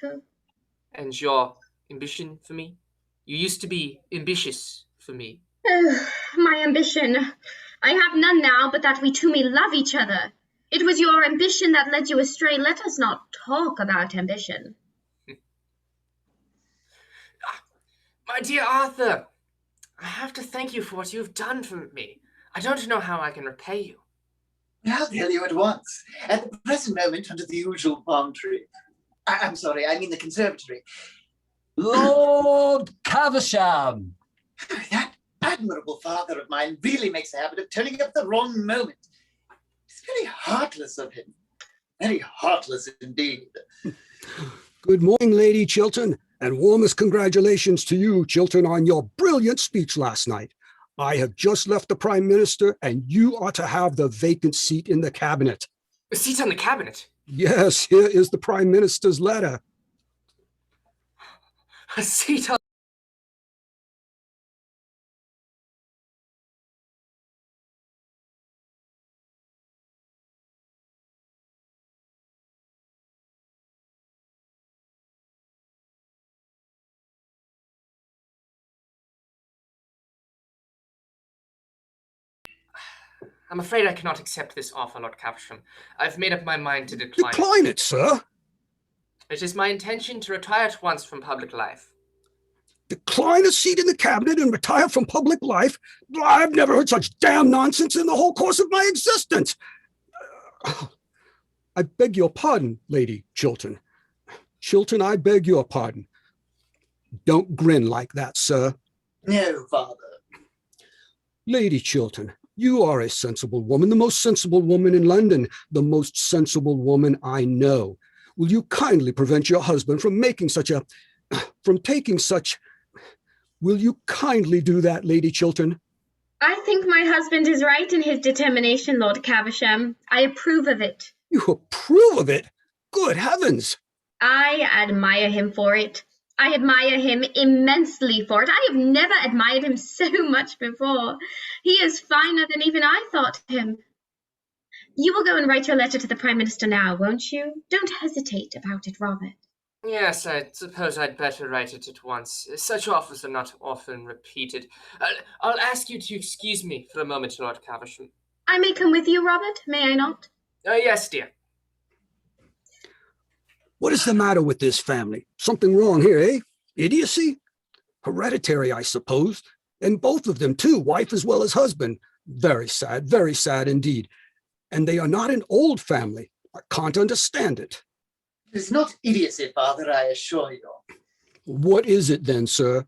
And your ambition for me? You used to be ambitious for me. Oh, my ambition. I have none now, but that we two may love each other. It was your ambition that led you astray. Let us not talk about ambition. My dear Arthur, I have to thank you for what you've done for me. I don't know how I can repay you. I'll tell you at once. At the present moment, under the usual palm tree. I'm sorry, I mean the conservatory. Lord Caversham! That admirable father of mine really makes a habit of turning up at the wrong moment. It's very heartless of him. Very heartless indeed. Good morning, Lady Chiltern, and warmest congratulations to you, Chiltern, on your brilliant speech last night. I have just left the Prime Minister, and you are to have the vacant seat in the cabinet. A seat on the cabinet? Yes, here is the Prime Minister's letter. A seat on... I'm afraid I cannot accept this offer, Lord Caversham. I've made up my mind to decline. Decline it, sir. It is my intention to retire at once from public life. Decline a seat in the cabinet and retire from public life? I've never heard such damn nonsense in the whole course of my existence. I beg your pardon, Lady Chiltern. Chiltern, I beg your pardon. Don't grin like that, sir. No, Father. Lady Chiltern, you are a sensible woman, the most sensible woman in London, the most sensible woman I know. Will you kindly prevent your husband from taking such... Will you kindly do that, Lady Chiltern? I think my husband is right in his determination, Lord Caversham. I approve of it. You approve of it? Good heavens! I admire him for it. I admire him immensely for it. I have never admired him so much before. He is finer than even I thought him. You will go and write your letter to the Prime Minister now, won't you? Don't hesitate about it, Robert. Yes, I suppose I'd better write it at once. Such offers are not often repeated. I'll ask you to excuse me for a moment, Lord Caversham. I may come with you, Robert, may I not? Yes, dear. What is the matter with this family? Something wrong here, eh? Idiocy? Hereditary, I suppose. And both of them, too, wife as well as husband. Very sad indeed. And they are not an old family. I can't understand it. It is not idiocy, Father, I assure you. What is it then, sir?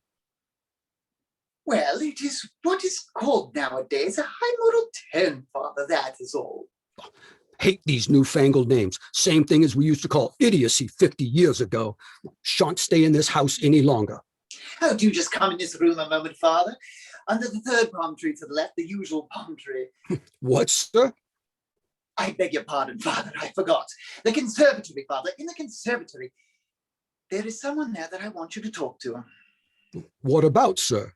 Well, it is what is called nowadays a high moral tone, Father, that is all. Hate these newfangled names. Same thing as we used to call idiocy 50 years ago. Shan't stay in this house any longer. Oh, do just come in this room a moment, Father. Under the third palm tree to the left, the usual palm tree. What, sir? I beg your pardon, Father, I forgot. The conservatory, Father, in the conservatory. There is someone there that I want you to talk to. What about, sir?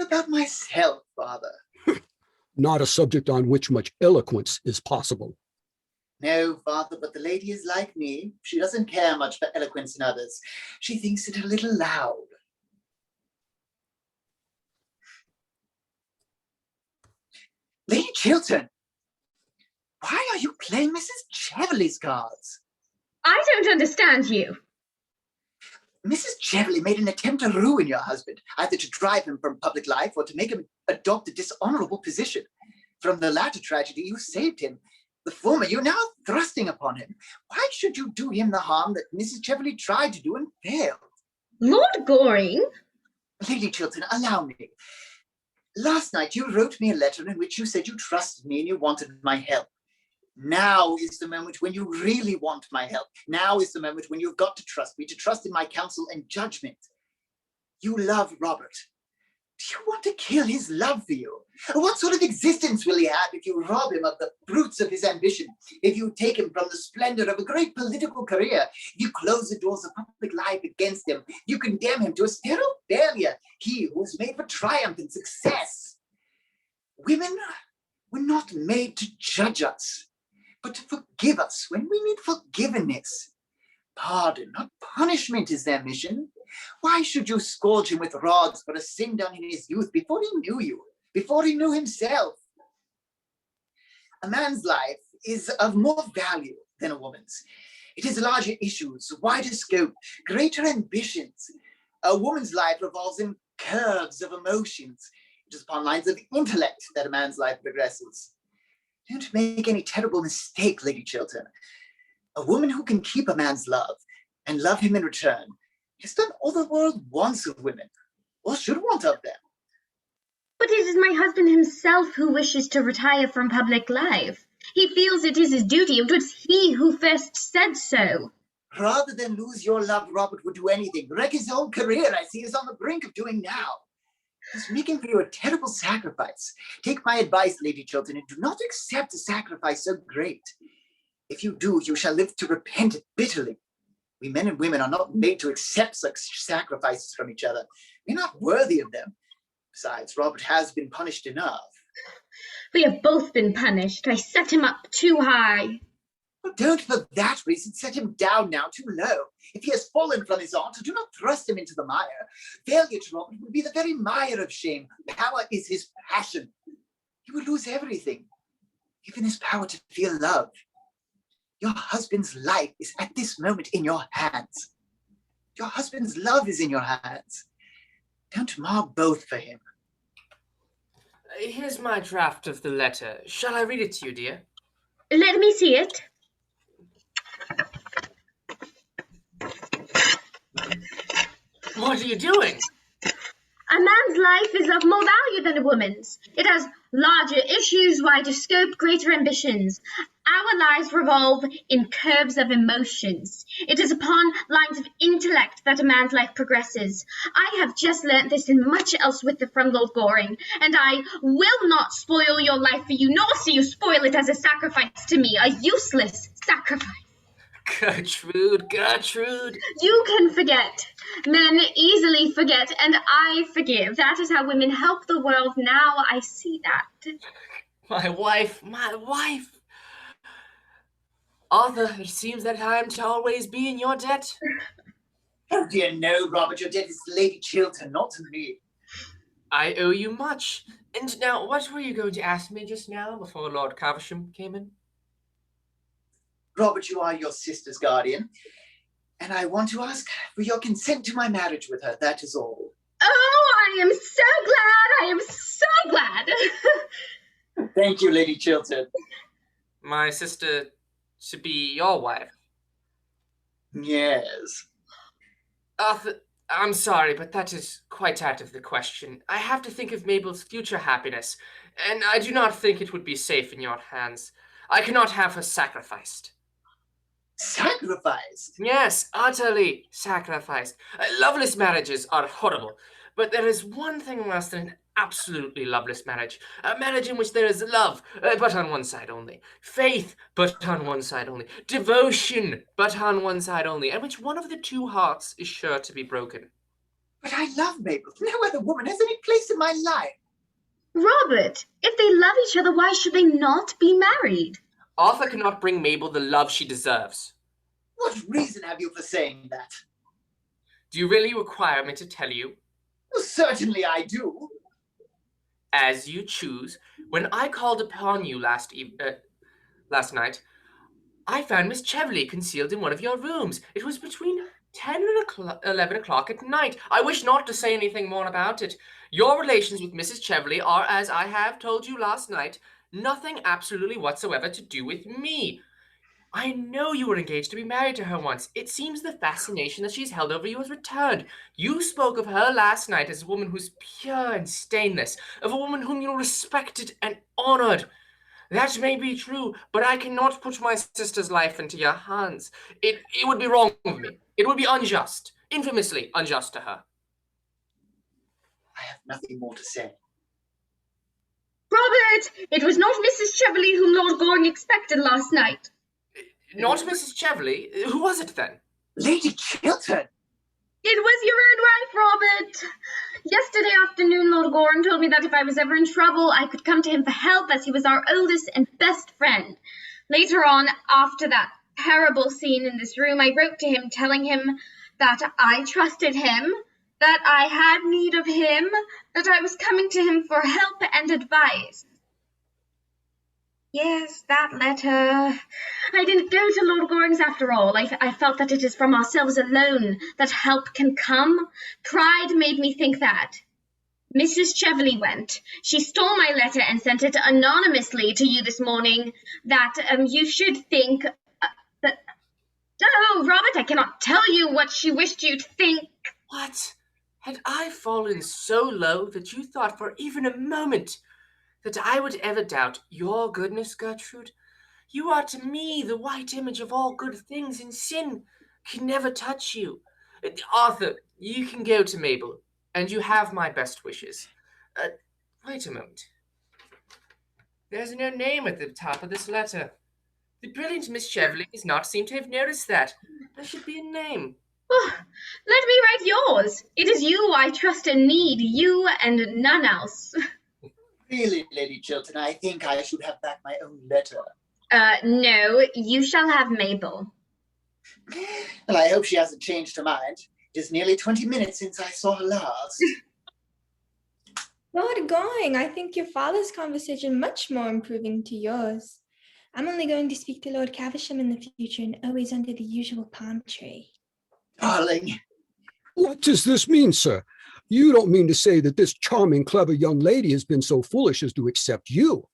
About myself, Father. Not a subject on which much eloquence is possible. No, Father, but the lady is like me. She doesn't care much for eloquence in others. She thinks it a little loud. Lady Chiltern, why are you playing Mrs. Cheverley's cards? I don't understand you. Mrs. Cheverley made an attempt to ruin your husband, either to drive him from public life or to make him adopt a dishonorable position. From the latter tragedy, you saved him. The former, you're now thrusting upon him. Why should you do him the harm that Mrs. Cheverley tried to do and failed? Lord Goring? Lady Chiltern, allow me. Last night, you wrote me a letter in which you said you trusted me and you wanted my help. Now is the moment when you really want my help. Now is the moment when you've got to trust me, to trust in my counsel and judgment. You love Robert. Do you want to kill his love for you? What sort of existence will he have if you rob him of the fruits of his ambition? If you take him from the splendor of a great political career? If you close the doors of public life against him? You condemn him to a sterile failure? He who was made for triumph and success. Women were not made to judge us, but to forgive us when we need forgiveness. Pardon, not punishment, is their mission. Why should you scourge him with rods for a sin done in his youth before he knew you, before he knew himself? A man's life is of more value than a woman's. It has larger issues, wider scope, greater ambitions. A woman's life revolves in curves of emotions. It is upon lines of intellect that a man's life progresses. Don't make any terrible mistake, Lady Chiltern. A woman who can keep a man's love and love him in return has done all the world wants of women, or should want of them. But it is my husband himself who wishes to retire from public life. He feels it is his duty. It was he who first said so. Rather than lose your love, Robert would do anything. Wreck his whole career, as he is on the brink of doing now. He's making for you a terrible sacrifice. Take my advice, Lady Chiltern, and do not accept a sacrifice so great. If you do, you shall live to repent it bitterly. We men and women are not made to accept such sacrifices from each other. We're not worthy of them. Besides, Robert has been punished enough. We have both been punished. I set him up too high. Well, don't for that reason set him down now too low. If he has fallen from his art, do not thrust him into the mire. Failure to Robert would be the very mire of shame. Power is his passion. He would lose everything, even his power to feel love. Your husband's life is at this moment in your hands. Your husband's love is in your hands. Don't mar both for him. Here's my draft of the letter. Shall I read it to you, dear? Let me see it. What are you doing? A man's life is of more value than a woman's. It has larger issues, wider scope, greater ambitions. Our lives revolve in curves of emotions. It is upon lines of intellect that a man's life progresses. I have just learnt this and much else from Lord Goring, and I will not spoil your life for you, nor see you spoil it as a sacrifice to me, a useless sacrifice. Gertrude. You can forget. Men easily forget, and I forgive. That is how women help the world now. I see that. My wife. Arthur, it seems that I am to always be in your debt. Oh dear, no, Robert, your debt is to Lady Chiltern, not to me. I owe you much. And now, what were you going to ask me just now before Lord Caversham came in? Robert, you are your sister's guardian, and I want to ask for your consent to my marriage with her, that is all. Oh, I am so glad! I am so glad! Thank you, Lady Chiltern. My sister to be your wife? Yes. Arthur, I'm sorry, but that is quite out of the question. I have to think of Mabel's future happiness, and I do not think it would be safe in your hands. I cannot have her sacrificed. Sacrificed? Yes, utterly sacrificed. Loveless marriages are horrible, but there is one thing worse than an absolutely loveless marriage. A marriage in which there is love, but on one side only. Faith, but on one side only. Devotion, but on one side only. And which one of the two hearts is sure to be broken. But I love Mabel. No other woman has any place in my life. Robert, if they love each other, why should they not be married? Arthur cannot bring Mabel the love she deserves. What reason have you for saying that? Do you really require me to tell you? Well, certainly I do. As you choose. When I called upon you last night, I found Miss Cheverley concealed in one of your rooms. It was between 10 and 11 o'clock at night. I wish not to say anything more about it. Your relations with Mrs. Cheverley are, as I have told you last night, nothing absolutely whatsoever to do with me. I know you were engaged to be married to her once. It seems the fascination that she's held over you has returned. You spoke of her last night as a woman who's pure and stainless, of a woman whom you respected and honored. That may be true, but I cannot put my sister's life into your hands. It would be wrong of me. It would be unjust, infamously unjust to her. I have nothing more to say. Robert, it was not Mrs. Cheverley whom Lord Goring expected last night. Not Mrs. Cheverley? Who was it then? Lady Chiltern! It was your own wife, Robert. Yesterday afternoon, Lord Goring told me that if I was ever in trouble, I could come to him for help, as he was our oldest and best friend. Later on, after that terrible scene in this room, I wrote to him telling him that I trusted him, that I had need of him, that I was coming to him for help and advice. Yes, that letter. I didn't go to Lord Goring's after all. I felt that it is from ourselves alone that help can come. Pride made me think that. Mrs. Cheverley went. She stole my letter and sent it anonymously to you this morning, that you should think that... Oh, Robert, I cannot tell you what she wished you to think. What? Had I fallen so low that you thought for even a moment that I would ever doubt your goodness, Gertrude? You are to me the white image of all good things, and sin can never touch you. Arthur, you can go to Mabel, and you have my best wishes. Wait a moment. There's no name at the top of this letter. The brilliant Miss Cheverley does not seem to have noticed that. There should be a name. Oh, let me write yours. It is you I trust and need, you and none else. Really, Lady Chiltern, I think I should have back my own letter. No, you shall have Mabel. Well, I hope she hasn't changed her mind. It is nearly 20 minutes since I saw her last. Lord Goring, I think your father's conversation much more improving to yours. I'm only going to speak to Lord Caversham in the future, and always under the usual palm tree. Darling. What does this mean, sir? You don't mean to say that this charming, clever young lady has been so foolish as to accept you?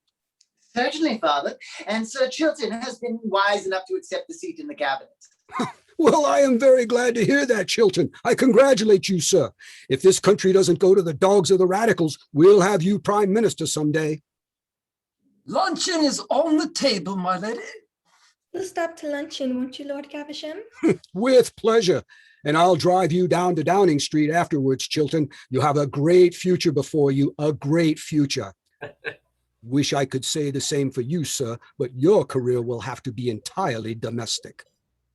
Certainly, Father. And Sir Chiltern has been wise enough to accept the seat in the cabinet. Well, I am very glad to hear that, Chiltern. I congratulate you, sir. If this country doesn't go to the dogs of the radicals, we'll have you prime minister someday. Luncheon is on the table, my lady. We'll stop to luncheon, won't you, Lord Caversham? With pleasure. And I'll drive you down to Downing Street afterwards, Chiltern. You have a great future before you, a great future. Wish I could say the same for you, sir, but your career will have to be entirely domestic.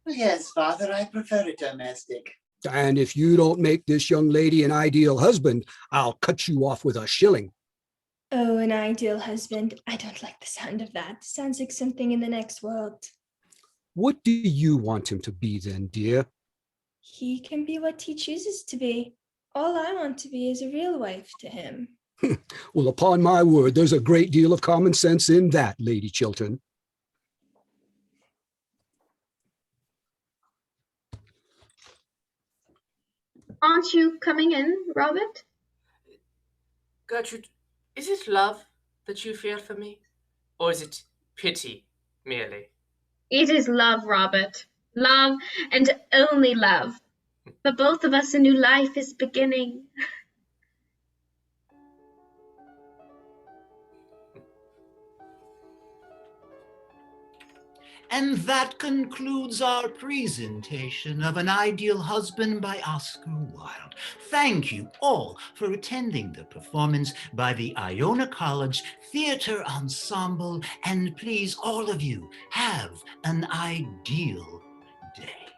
Yes, Father, I prefer it domestic. And if you don't make this young lady an ideal husband, I'll cut you off with a shilling. Oh, an ideal husband. I don't like the sound of that. Sounds like something in the next world. What do you want him to be then, dear? He can be what he chooses to be. All I want to be is a real wife to him. Well, upon my word, there's a great deal of common sense in that, Lady Chiltern. Aren't you coming in, Robert? Gertrude, is it love that you feel for me? Or is it pity, merely? It is love, Robert. Love and only love. For both of us, a new life is beginning. And that concludes our presentation of An Ideal Husband by Oscar Wilde. Thank you all for attending the performance by the Iona College Theatre Ensemble, and please, all of you, have an ideal day.